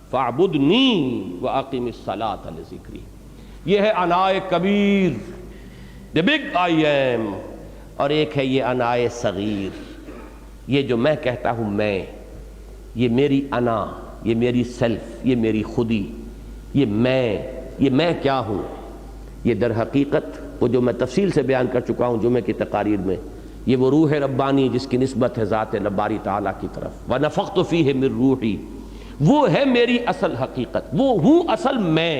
[SPEAKER 1] فاعبدنی واقم الصلاۃ لذکری. یہ ہے انائے کبیر، the big I am. اور ایک ہے یہ انائے صغیر، یہ جو میں کہتا ہوں میں، یہ میری انا، یہ میری سیلف، یہ میری خودی، یہ میں کیا ہوں. یہ در حقیقت وہ جو میں تفصیل سے بیان کر چکا ہوں جمعے کی تقاریر میں، یہ وہ روح ربانی جس کی نسبت ہے ذات باری تعالیٰ کی طرف. وَنَفَخْتُ فِيهِ مِن رُوحِي، وہ ہے میری اصل حقیقت، وہ ہوں اصل میں.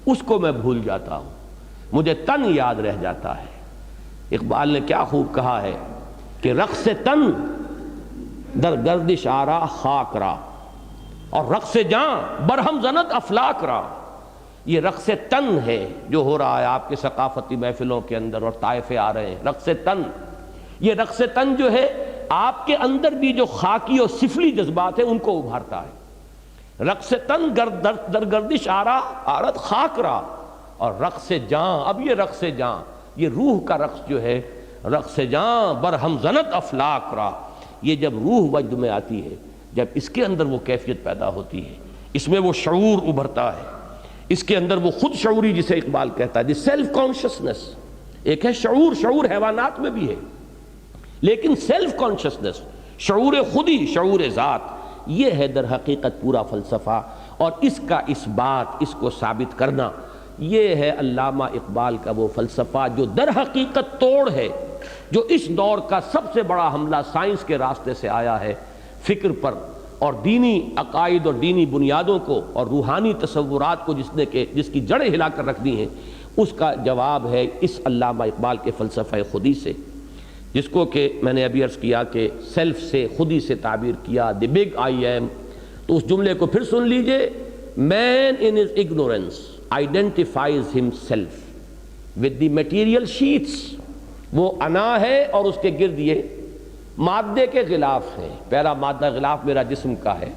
[SPEAKER 1] اس کو میں بھول جاتا ہوں، مجھے تن یاد رہ جاتا ہے. اقبال نے کیا خوب کہا ہے کہ رقص تن در گردش آرا خاک را اور رقص جاں برہم زند افلاک را. یہ رقص تن ہے جو ہو رہا ہے آپ کے ثقافتی محفلوں کے اندر اور طائفے آ رہے ہیں. رقص تن، یہ رقص تن جو ہے آپ کے اندر بھی جو خاکی اور سفلی جذبات ہیں ان کو ابھارتا ہے. رقص تن در گردش آرا آرت خاک را اور رقص جاں. اب یہ رقص جاں، یہ روح کا رقص جو ہے، رقص جاں برہم زنت افلاک را. یہ جب روح وجد میں آتی ہے، جب اس کے اندر وہ کیفیت پیدا ہوتی ہے، اس میں وہ شعور ابھرتا ہے، اس کے اندر وہ خود شعوری جسے اقبال کہتا ہے دی سیلف کانشسنس. ایک ہے شعور حیوانات میں بھی ہے، لیکن سیلف کانشسنس، شعور خودی، شعور ذات، یہ ہے در حقیقت پورا فلسفہ. اور اس کا اثبات، اس کو ثابت کرنا، یہ ہے علامہ اقبال کا وہ فلسفہ جو در حقیقت توڑ ہے، جو اس دور کا سب سے بڑا حملہ سائنس کے راستے سے آیا ہے فکر پر اور دینی عقائد اور دینی بنیادوں کو اور روحانی تصورات کو جس کی جڑیں ہلا کر رکھ دی ہیں. اس کا جواب ہے اس علامہ اقبال کے فلسفہ خودی سے، جس کو کہ میں نے ابھی عرض کیا کہ سیلف سے، خودی سے تعبیر کیا، دی بگ آئی ایم. تو اس جملے کو پھر سن لیجئے. Man in his ignorance identifies himself with the material sheets. وہ انا ہے اور اس کے گرد یہ مادے کے غلاف ہیں. پہلا مادہ غلاف میرا جسم کا ہے،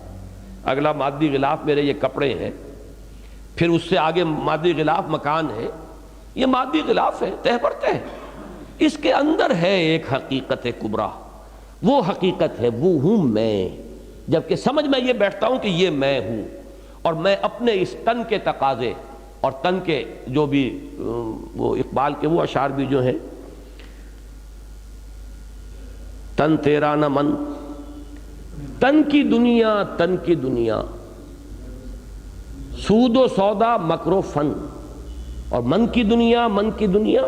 [SPEAKER 1] اگلا مادی غلاف میرے یہ کپڑے ہیں، پھر اس سے آگے مادی غلاف مکان ہے. یہ مادی غلاف ہے، تہ پر تہ. اس کے اندر ہے ایک حقیقت کبریٰ. وہ حقیقت ہے، وہ ہوں میں. جبکہ سمجھ میں یہ بیٹھتا ہوں کہ یہ میں ہوں، اور میں اپنے اس تن کے تقاضے اور تن کے جو بھی وہ اقبال کے وہ اشعار بھی جو ہیں، تن تیرا نہ من، تن کی دنیا، تن کی دنیا، سود و سودا مکر و فن، اور من کی دنیا، من کی دنیا،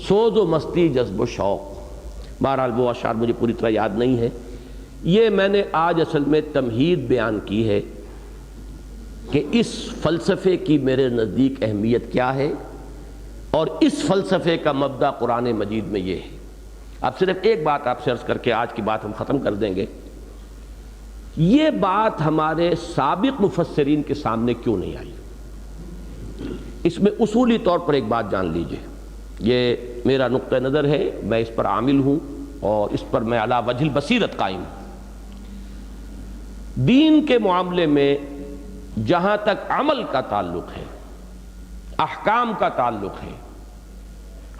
[SPEAKER 1] سوز و مستی جذب و شوق. بہرحال وہ اشعار مجھے پوری طرح یاد نہیں ہے۔ یہ میں نے آج اصل میں تمہید بیان کی ہے کہ اس فلسفے کی میرے نزدیک اہمیت کیا ہے، اور اس فلسفے کا مبدا قرآن مجید میں یہ ہے۔ اب صرف ایک بات آپ سے عرض کر کے آج کی بات ہم ختم کر دیں گے۔ یہ بات ہمارے سابق مفسرین کے سامنے کیوں نہیں آئی؟ اس میں اصولی طور پر ایک بات جان لیجئے، یہ میرا نقطہ نظر ہے، میں اس پر عامل ہوں اور اس پر میں علی وجہ البصیرت قائم ہوں۔ دین کے معاملے میں جہاں تک عمل کا تعلق ہے، احکام کا تعلق ہے،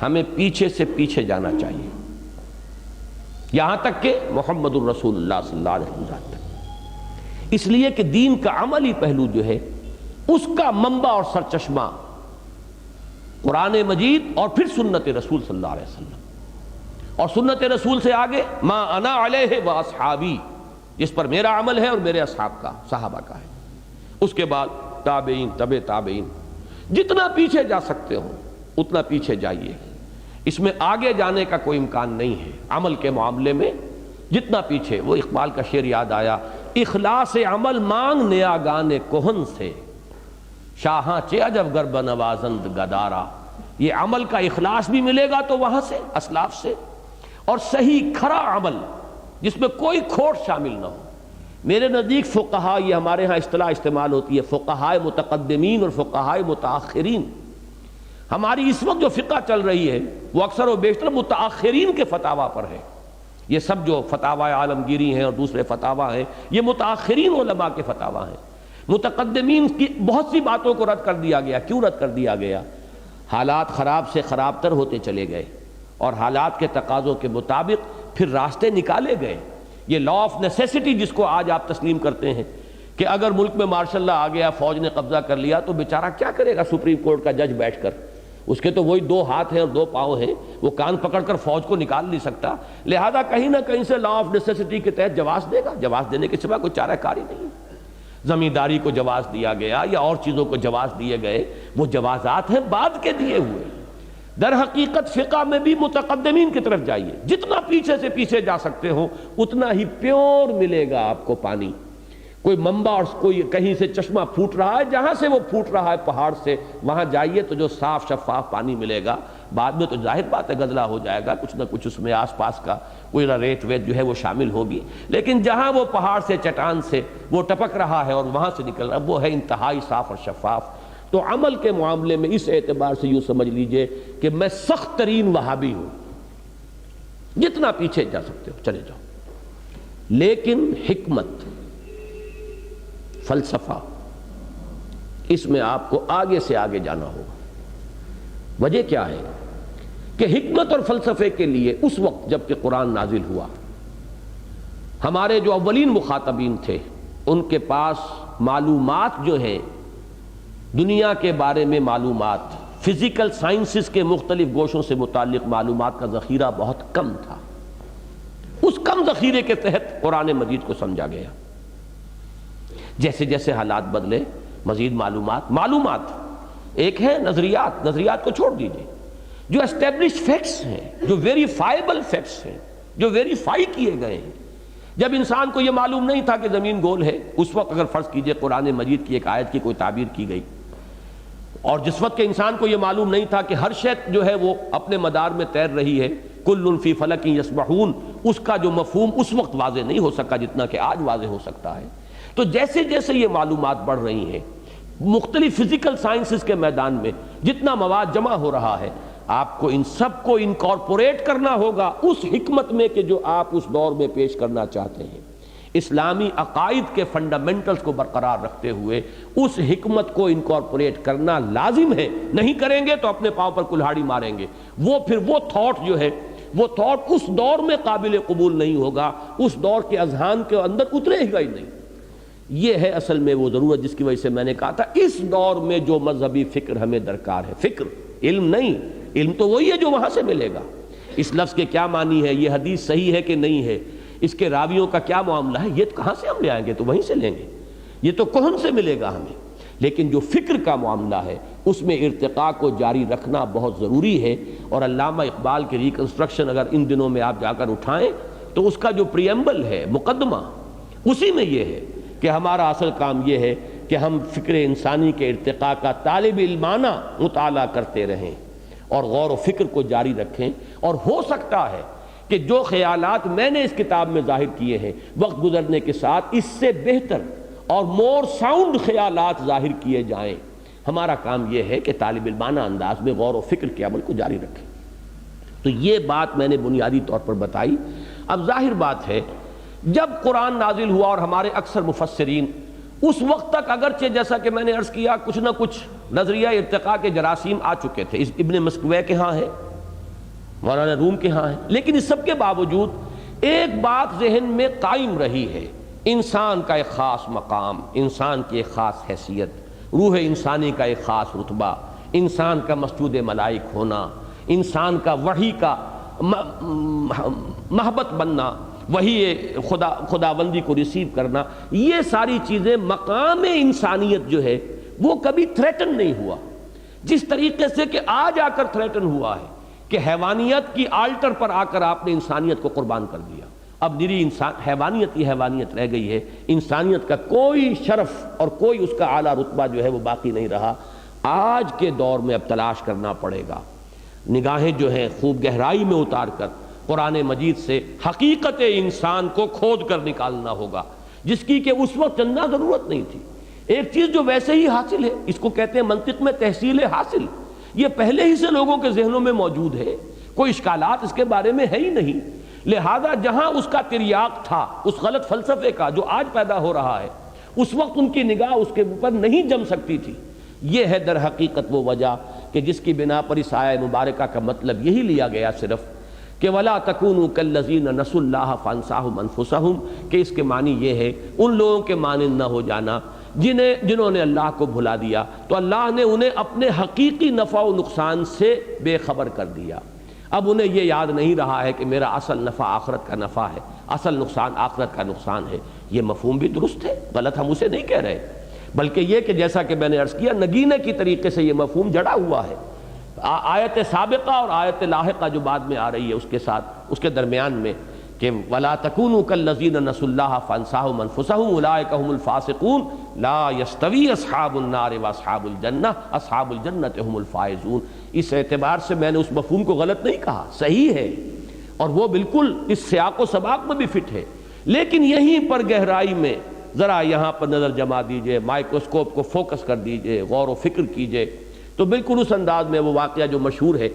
[SPEAKER 1] ہمیں پیچھے سے پیچھے جانا چاہیے، یہاں تک کہ محمد الرسول اللہ صلی اللہ علیہ وسلم تک۔ اس لیے کہ دین کا عملی پہلو جو ہے اس کا منبع اور سرچشمہ قرآن مجید اور پھر سنت رسول صلی اللہ علیہ وسلم، اور سنت رسول سے آگے ما انا علیہ و اصحابی، جس پر میرا عمل ہے اور میرے اصحاب کا، صحابہ کا ہے۔ اس کے بعد تابعین، تبع تابعین، جتنا پیچھے جا سکتے ہو اتنا پیچھے جائیے۔ اس میں آگے جانے کا کوئی امکان نہیں ہے عمل کے معاملے میں، جتنا پیچھے۔ وہ اقبال کا شعر یاد آیا، اخلاص عمل مانگ نیاگان کہن سے، شاہاں چے عجب گر بنوازند گدارا۔ یہ عمل کا اخلاص بھی ملے گا تو وہاں سے، اسلاف سے، اور صحیح کھرا عمل جس میں کوئی کھوٹ شامل نہ ہو۔ میرے نزدیک فقہا، یہ ہمارے ہاں اصطلاح استعمال ہوتی ہے، فقہائے متقدمین اور فقہائے متاخرین۔ ہماری اس وقت جو فقہ چل رہی ہے وہ اکثر و بیشتر متاخرین کے فتاویٰ پر ہے۔ یہ سب جو فتاویٰ عالمگیری ہیں اور دوسرے فتاویٰ ہیں، یہ متاخرین علماء کے فتاویٰ ہیں۔ متقدمین کی بہت سی باتوں کو رد کر دیا گیا۔ کیوں رد کر دیا گیا؟ حالات خراب سے خراب تر ہوتے چلے گئے، اور حالات کے تقاضوں کے مطابق پھر راستے نکالے گئے۔ یہ لا آف نیسیسٹی جس کو آج آپ تسلیم کرتے ہیں کہ اگر ملک میں مارشل لا آ گیا، فوج نے قبضہ کر لیا، تو بیچارہ کیا کرے گا سپریم کورٹ کا جج بیٹھ کر؟ اس کے تو وہی 2 ہاتھ ہیں اور 2 پاؤں ہیں، وہ کان پکڑ کر فوج کو نکال نہیں سکتا۔ لہذا کہیں نہ کہیں سے لا آف نیسیسٹی کے تحت جواز دے گا، جواز دینے کے سوا کوئی چارہ کاری نہیں۔ زمینداری کو جواز دیا گیا یا اور چیزوں کو جواز دیے گئے، وہ جوازات ہیں بعد کے دیے ہوئے۔ در حقیقت فقہ میں بھی متقدمین کی طرف جائیے، جتنا پیچھے سے پیچھے جا سکتے ہو اتنا ہی پیور ملے گا آپ کو پانی۔ کوئی منبع اور کوئی کہیں سے چشمہ پھوٹ رہا ہے، جہاں سے وہ پھوٹ رہا ہے پہاڑ سے، وہاں جائیے تو جو صاف شفاف پانی ملے گا۔ بعد میں تو ظاہر بات ہے گدلا ہو جائے گا، کچھ نہ کچھ اس میں آس پاس کا کوئی نہ ریت ویت جو ہے وہ شامل ہوگی، لیکن جہاں وہ پہاڑ سے، چٹان سے وہ ٹپک رہا ہے اور وہاں سے نکل رہا ہے، وہ ہے انتہائی صاف اور شفاف۔ تو عمل کے معاملے میں اس اعتبار سے یوں سمجھ لیجئے کہ میں سخت ترین وہابی ہوں، جتنا پیچھے جا سکتے ہو چلے جاؤ، لیکن حکمت، فلسفہ، اس میں آپ کو آگے سے آگے جانا ہوگا۔ وجہ کیا ہے کہ حکمت اور فلسفے کے لیے اس وقت جب کہ قرآن نازل ہوا، ہمارے جو اولین مخاطبین تھے ان کے پاس معلومات جو ہیں دنیا کے بارے میں، معلومات فزیکل سائنسز کے مختلف گوشوں سے متعلق معلومات کا ذخیرہ بہت کم تھا۔ اس کم ذخیرے کے تحت قرآن مجید کو سمجھا گیا۔ جیسے جیسے حالات بدلے، مزید معلومات ایک ہے نظریات کو چھوڑ دیجئے، جو اسٹیبلش فیکٹس ہیں، جو ویریفائبل فیکٹس ہیں، جو ویریفائی کیے گئے ہیں۔ جب انسان کو یہ معلوم نہیں تھا کہ زمین گول ہے، اس وقت اگر فرض کیجئے قرآن مجید کی ایک آیت کی کوئی تعبیر کی گئی، اور جس وقت کہ انسان کو یہ معلوم نہیں تھا کہ ہر شے جو ہے وہ اپنے مدار میں تیر رہی ہے، کل فی فلک یسبحون، اس کا جو مفہوم اس وقت واضح نہیں ہو سکا جتنا کہ آج واضح ہو سکتا ہے۔ تو جیسے جیسے یہ معلومات بڑھ رہی ہیں، مختلف فزیکل سائنسز کے میدان میں جتنا مواد جمع ہو رہا ہے، آپ کو ان سب کو انکارپوریٹ کرنا ہوگا اس حکمت میں کہ جو آپ اس دور میں پیش کرنا چاہتے ہیں۔ اسلامی عقائد کے فنڈامنٹلز کو برقرار رکھتے ہوئے اس حکمت کو انکارپوریٹ کرنا لازم ہے، نہیں کریں گے تو اپنے پاؤں پر کلہاڑی ماریں گے۔ وہ پھر وہ تھاٹ جو ہے، وہ تھاٹ اس دور میں قابل قبول نہیں ہوگا، اس دور کے اذہان کے اندر اترے گا ہی نہیں۔ یہ ہے اصل میں وہ ضرورت جس کی وجہ سے میں نے کہا تھا اس دور میں جو مذہبی فکر ہمیں درکار ہے، فکر، علم نہیں، علم تو وہی ہے جو وہاں سے ملے گا۔ اس لفظ کے کیا معنی ہے، یہ حدیث صحیح ہے کہ نہیں ہے، اس کے راویوں کا کیا معاملہ ہے، یہ کہاں سے ہم لے آئیں گے؟ تو وہیں سے لیں گے، یہ تو کہن سے ملے گا ہمیں۔ لیکن جو فکر کا معاملہ ہے اس میں ارتقاء کو جاری رکھنا بہت ضروری ہے۔ اور علامہ اقبال کی ریکنسٹرکشن اگر ان دنوں میں آپ جا کر اٹھائیں تو اس کا جو پریمبل ہے، مقدمہ، اسی میں یہ ہے کہ ہمارا اصل کام یہ ہے کہ ہم فکر انسانی کے ارتقاء کا طالب علمانہ مطالعہ کرتے رہیں اور غور و فکر کو جاری رکھیں۔ اور ہو سکتا ہے کہ جو خیالات میں نے اس کتاب میں ظاہر کیے ہیں وقت گزرنے کے ساتھ اس سے بہتر اور مور ساؤنڈ خیالات ظاہر کیے جائیں۔ ہمارا کام یہ ہے کہ طالب علمانہ انداز میں غور و فکر کے عمل کو جاری رکھیں۔ تو یہ بات میں نے بنیادی طور پر بتائی۔ اب ظاہر بات ہے جب قرآن نازل ہوا اور ہمارے اکثر مفسرین اس وقت تک اگرچہ جیسا کہ میں نے عرض کیا کچھ نہ کچھ نظریہ ارتقاء کے جراثیم آ چکے تھے، ابن مسکوے کے ہاں ہے، مولانا روم کے ہاں ہے، لیکن اس سب کے باوجود ایک بات ذہن میں قائم رہی ہے، انسان کا ایک خاص مقام، انسان کی ایک خاص حیثیت، روح انسانی کا ایک خاص رتبہ، انسان کا مسجود ملائک ہونا، انسان کا وحی کا محبت بننا، وہی خداوندی کو ریسیو کرنا، یہ ساری چیزیں مقام انسانیت جو ہے وہ کبھی تھریٹن نہیں ہوا، جس طریقے سے کہ آج آ کر تھریٹن ہوا ہے کہ حیوانیت کی آلٹر پر آ کر آپ نے انسانیت کو قربان کر دیا۔ اب نری انسان حیوانیت کی حیوانیت رہ گئی ہے، انسانیت کا کوئی شرف اور کوئی اس کا اعلیٰ رتبہ جو ہے وہ باقی نہیں رہا۔ آج کے دور میں اب تلاش کرنا پڑے گا، نگاہیں جو ہیں خوب گہرائی میں اتار کر قرآن مجید سے حقیقت انسان کو کھود کر نکالنا ہوگا، جس کی کہ اس وقت چندہ ضرورت نہیں تھی۔ ایک چیز جو ویسے ہی حاصل ہے، اس کو کہتے ہیں منطق میں تحصیل حاصل، یہ پہلے ہی سے لوگوں کے ذہنوں میں موجود ہے، کوئی اشکالات اس کے بارے میں ہے ہی نہیں، لہذا جہاں اس کا تریاق تھا اس غلط فلسفے کا جو آج پیدا ہو رہا ہے، اس وقت ان کی نگاہ اس کے اوپر نہیں جم سکتی تھی۔ یہ ہے در حقیقت وہ وجہ کہ جس کی بنا پر اس آیہ مبارکہ کا مطلب یہی لیا گیا صرف کہ وَلَا تَكُونُوا كَالَّذِينَ نَسُوا اللَّهَ فَأَنسَاهُمْ أَنفُسَهُمْ، کہ اس کے معنی یہ ہے ان لوگوں کے مانند نہ ہو جانا جنہوں نے اللہ کو بھلا دیا تو اللہ نے انہیں اپنے حقیقی نفع و نقصان سے بے خبر کر دیا۔ اب انہیں یہ یاد نہیں رہا ہے کہ میرا اصل نفع آخرت کا نفع ہے، اصل نقصان آخرت کا نقصان ہے۔ یہ مفہوم بھی درست ہے، غلط ہم اسے نہیں کہہ رہے، بلکہ یہ کہ جیسا کہ میں نے عرض کیا نگینے کی طریقے سے یہ مفہوم جڑا ہوا ہے۔ آیت سابقہ اور آیت لاحقہ جو بعد میں آ رہی ہے اس کے ساتھ، اس کے درمیان میں کہ وَلَا تَكُونُوا كَالَّذِينَ نَسُوا اللَّهَ فَأَنسَاهُمْ أَنفُسَهُمْ أُولَٰئِكَ هُمُ الْفَاسِقُونَ لَا يَسْتَوِي أَصْحَابُ النَّارِ وَأَصْحَابُ الْجَنَّةِ أَصْحَابُ الْجَنَّةِ هُمُ الْفَائِزُونَ۔ اس اعتبار سے میں نے اس مفہوم کو غلط نہیں کہا، صحیح ہے، اور وہ بالکل اس سیاق و سباق میں بھی فٹ ہے، لیکن یہیں پر گہرائی میں ذرا یہاں پر نظر جما دیجئے، مائکروسکوپ کو فوکس کر دیجئے، غور و فکر کیجئے، تو بالکل اس انداز میں وہ واقعہ جو مشہور ہے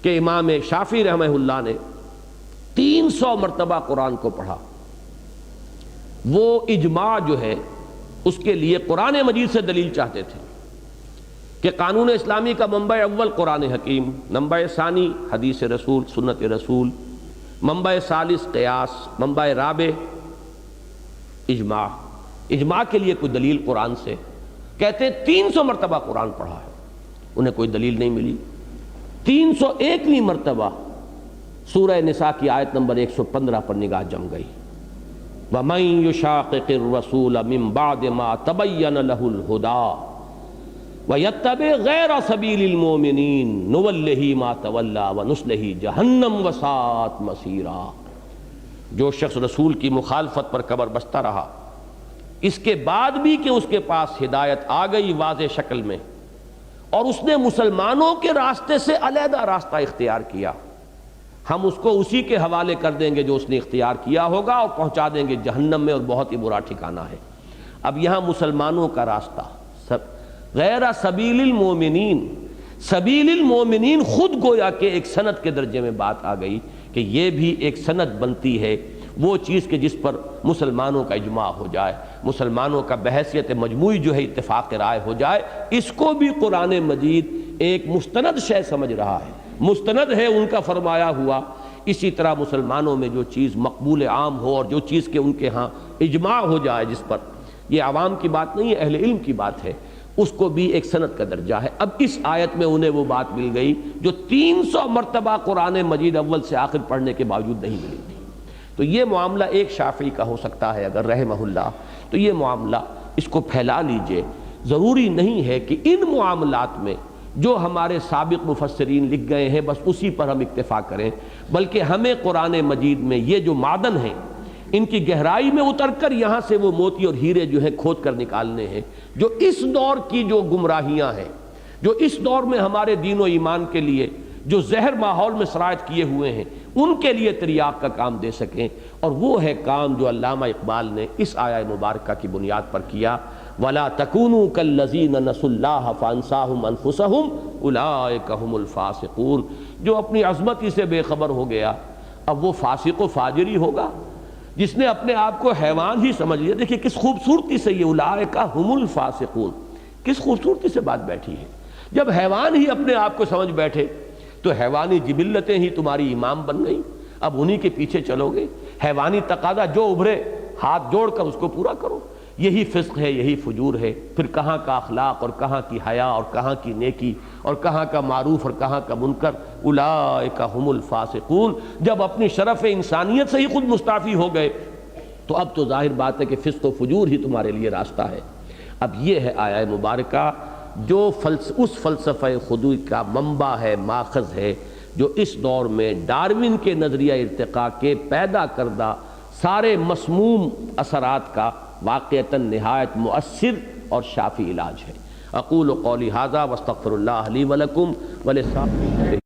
[SPEAKER 1] کہ امام شافعی رحمہ اللہ نے 300 مرتبہ قرآن کو پڑھا، وہ اجماع جو ہے اس کے لیے قرآن مجید سے دلیل چاہتے تھے کہ قانون اسلامی کا منبع اول قرآن حکیم، منبع ثانی حدیث رسول سنت رسول، منبع ثالث قیاس، منبع رابع اجماع۔ اجماع کے لیے کوئی دلیل قرآن سے، کہتے ہیں 300 مرتبہ قرآن پڑھا ہے، انہیں کوئی دلیل نہیں ملی۔ 301ویں مرتبہ سورہ نساء کی آیت نمبر 115 پر نگاہ جم گئی، وَمَن يُشَاقِقِ الرَّسُولَ مِن بَعْدِ مَا تَبَيَّنَ لَهُ الْهُدَىٰ وَيَتَّبِعْ غَيْرَ سَبِيلِ الْمُؤْمِنِينَ نُوَلِّهِ مَا تَوَلَّىٰ وَنُصْلِهِ جَهَنَّمَ وَسَاءَتْ مَصِيرًا۔ جو شخص رسول کی مخالفت پر کمر بستہ رہا، اس کے بعد بھی کہ اس کے پاس ہدایت آ گئی واضح شکل میں، اور اس نے مسلمانوں کے راستے سے علیحدہ راستہ اختیار کیا، ہم اس کو اسی کے حوالے کر دیں گے جو اس نے اختیار کیا ہوگا، اور پہنچا دیں گے جہنم میں، اور بہت ہی برا ٹھکانہ ہے۔ اب یہاں مسلمانوں کا راستہ، غیر سبیل المومنین، سبیل المومنین خود گویا کہ ایک سند کے درجے میں بات آ گئی کہ یہ بھی ایک سند بنتی ہے، وہ چیز کہ جس پر مسلمانوں کا اجماع ہو جائے، مسلمانوں کا بحیثیت مجموعی جو ہے اتفاق رائے ہو جائے، اس کو بھی قرآن مجید ایک مستند شے سمجھ رہا ہے، مستند ہے ان کا فرمایا ہوا۔ اسی طرح مسلمانوں میں جو چیز مقبول عام ہو اور جو چیز کہ ان کے ہاں اجماع ہو جائے، جس پر یہ عوام کی بات نہیں ہے، اہل علم کی بات ہے، اس کو بھی ایک سند کا درجہ ہے۔ اب اس آیت میں انہیں وہ بات مل گئی جو 300 مرتبہ قرآن مجید اول سے آخر پڑھنے کے باوجود نہیں ملی تھی۔ تو یہ معاملہ ایک شافعی کا ہو سکتا ہے اگر رحمہ اللہ، تو یہ معاملہ اس کو پھیلا لیجئے۔ ضروری نہیں ہے کہ ان معاملات میں جو ہمارے سابق مفسرین لکھ گئے ہیں بس اسی پر ہم اکتفا کریں، بلکہ ہمیں قرآن مجید میں یہ جو معدن ہیں ان کی گہرائی میں اتر کر یہاں سے وہ موتی اور ہیرے جو ہیں کھود کر نکالنے ہیں، جو اس دور کی جو گمراہیاں ہیں، جو اس دور میں ہمارے دین و ایمان کے لیے جو زہر ماحول میں سرایت کیے ہوئے ہیں ان کے لیے تریاق کا کام دے سکیں۔ اور وہ ہے کام جو علامہ اقبال نے اس آیہ مبارکہ کی بنیاد پر کیا، وَلَا تَكُونُوا كَالَّذِينَ نَسُوا اللَّهَ فَأَنسَاهُمْ أَنفُسَهُمْ أُولَٰئِكَ هُمُ الْفَاسِقُونَ۔ جو اپنی عظمتی سے بے خبر ہو گیا اب وہ فاسق و فاجر ہی ہوگا، جس نے اپنے آپ کو حیوان ہی سمجھ لیا۔ دیکھیے کس خوبصورتی سے یہ اولئک ہم الفاسقون، کس خوبصورتی سے بات بیٹھی ہے۔ جب حیوان ہی اپنے آپ کو سمجھ بیٹھے تو حیوانی جبلتیں ہی تمہاری امام بن گئیں، اب انہی کے پیچھے چلو گے۔ حیوانی تقاضا جو ابھرے ہاتھ جوڑ کر اس کو پورا کرو، یہی فسق ہے، یہی فجور ہے۔ پھر کہاں کا اخلاق اور کہاں کی حیا اور کہاں کی نیکی اور کہاں کا معروف اور کہاں کا منکر۔ اولئک ہم الفاسقون۔ جب اپنی شرف انسانیت سے ہی خود مستعفی ہو گئے تو اب تو ظاہر بات ہے کہ فسق و فجور ہی تمہارے لیے راستہ ہے۔ اب یہ ہے آیہ مبارکہ جو اس فلسفہ خودی کا منبع ہے، ماخذ ہے، جو اس دور میں ڈارون کے نظریہ ارتقاء کے پیدا کردہ سارے مسموم اثرات کا واقعتاً نہایت مؤثر اور شافی علاج ہے۔ اقول قولی ھذا واستغفر اللہ لی ولکم ولسائر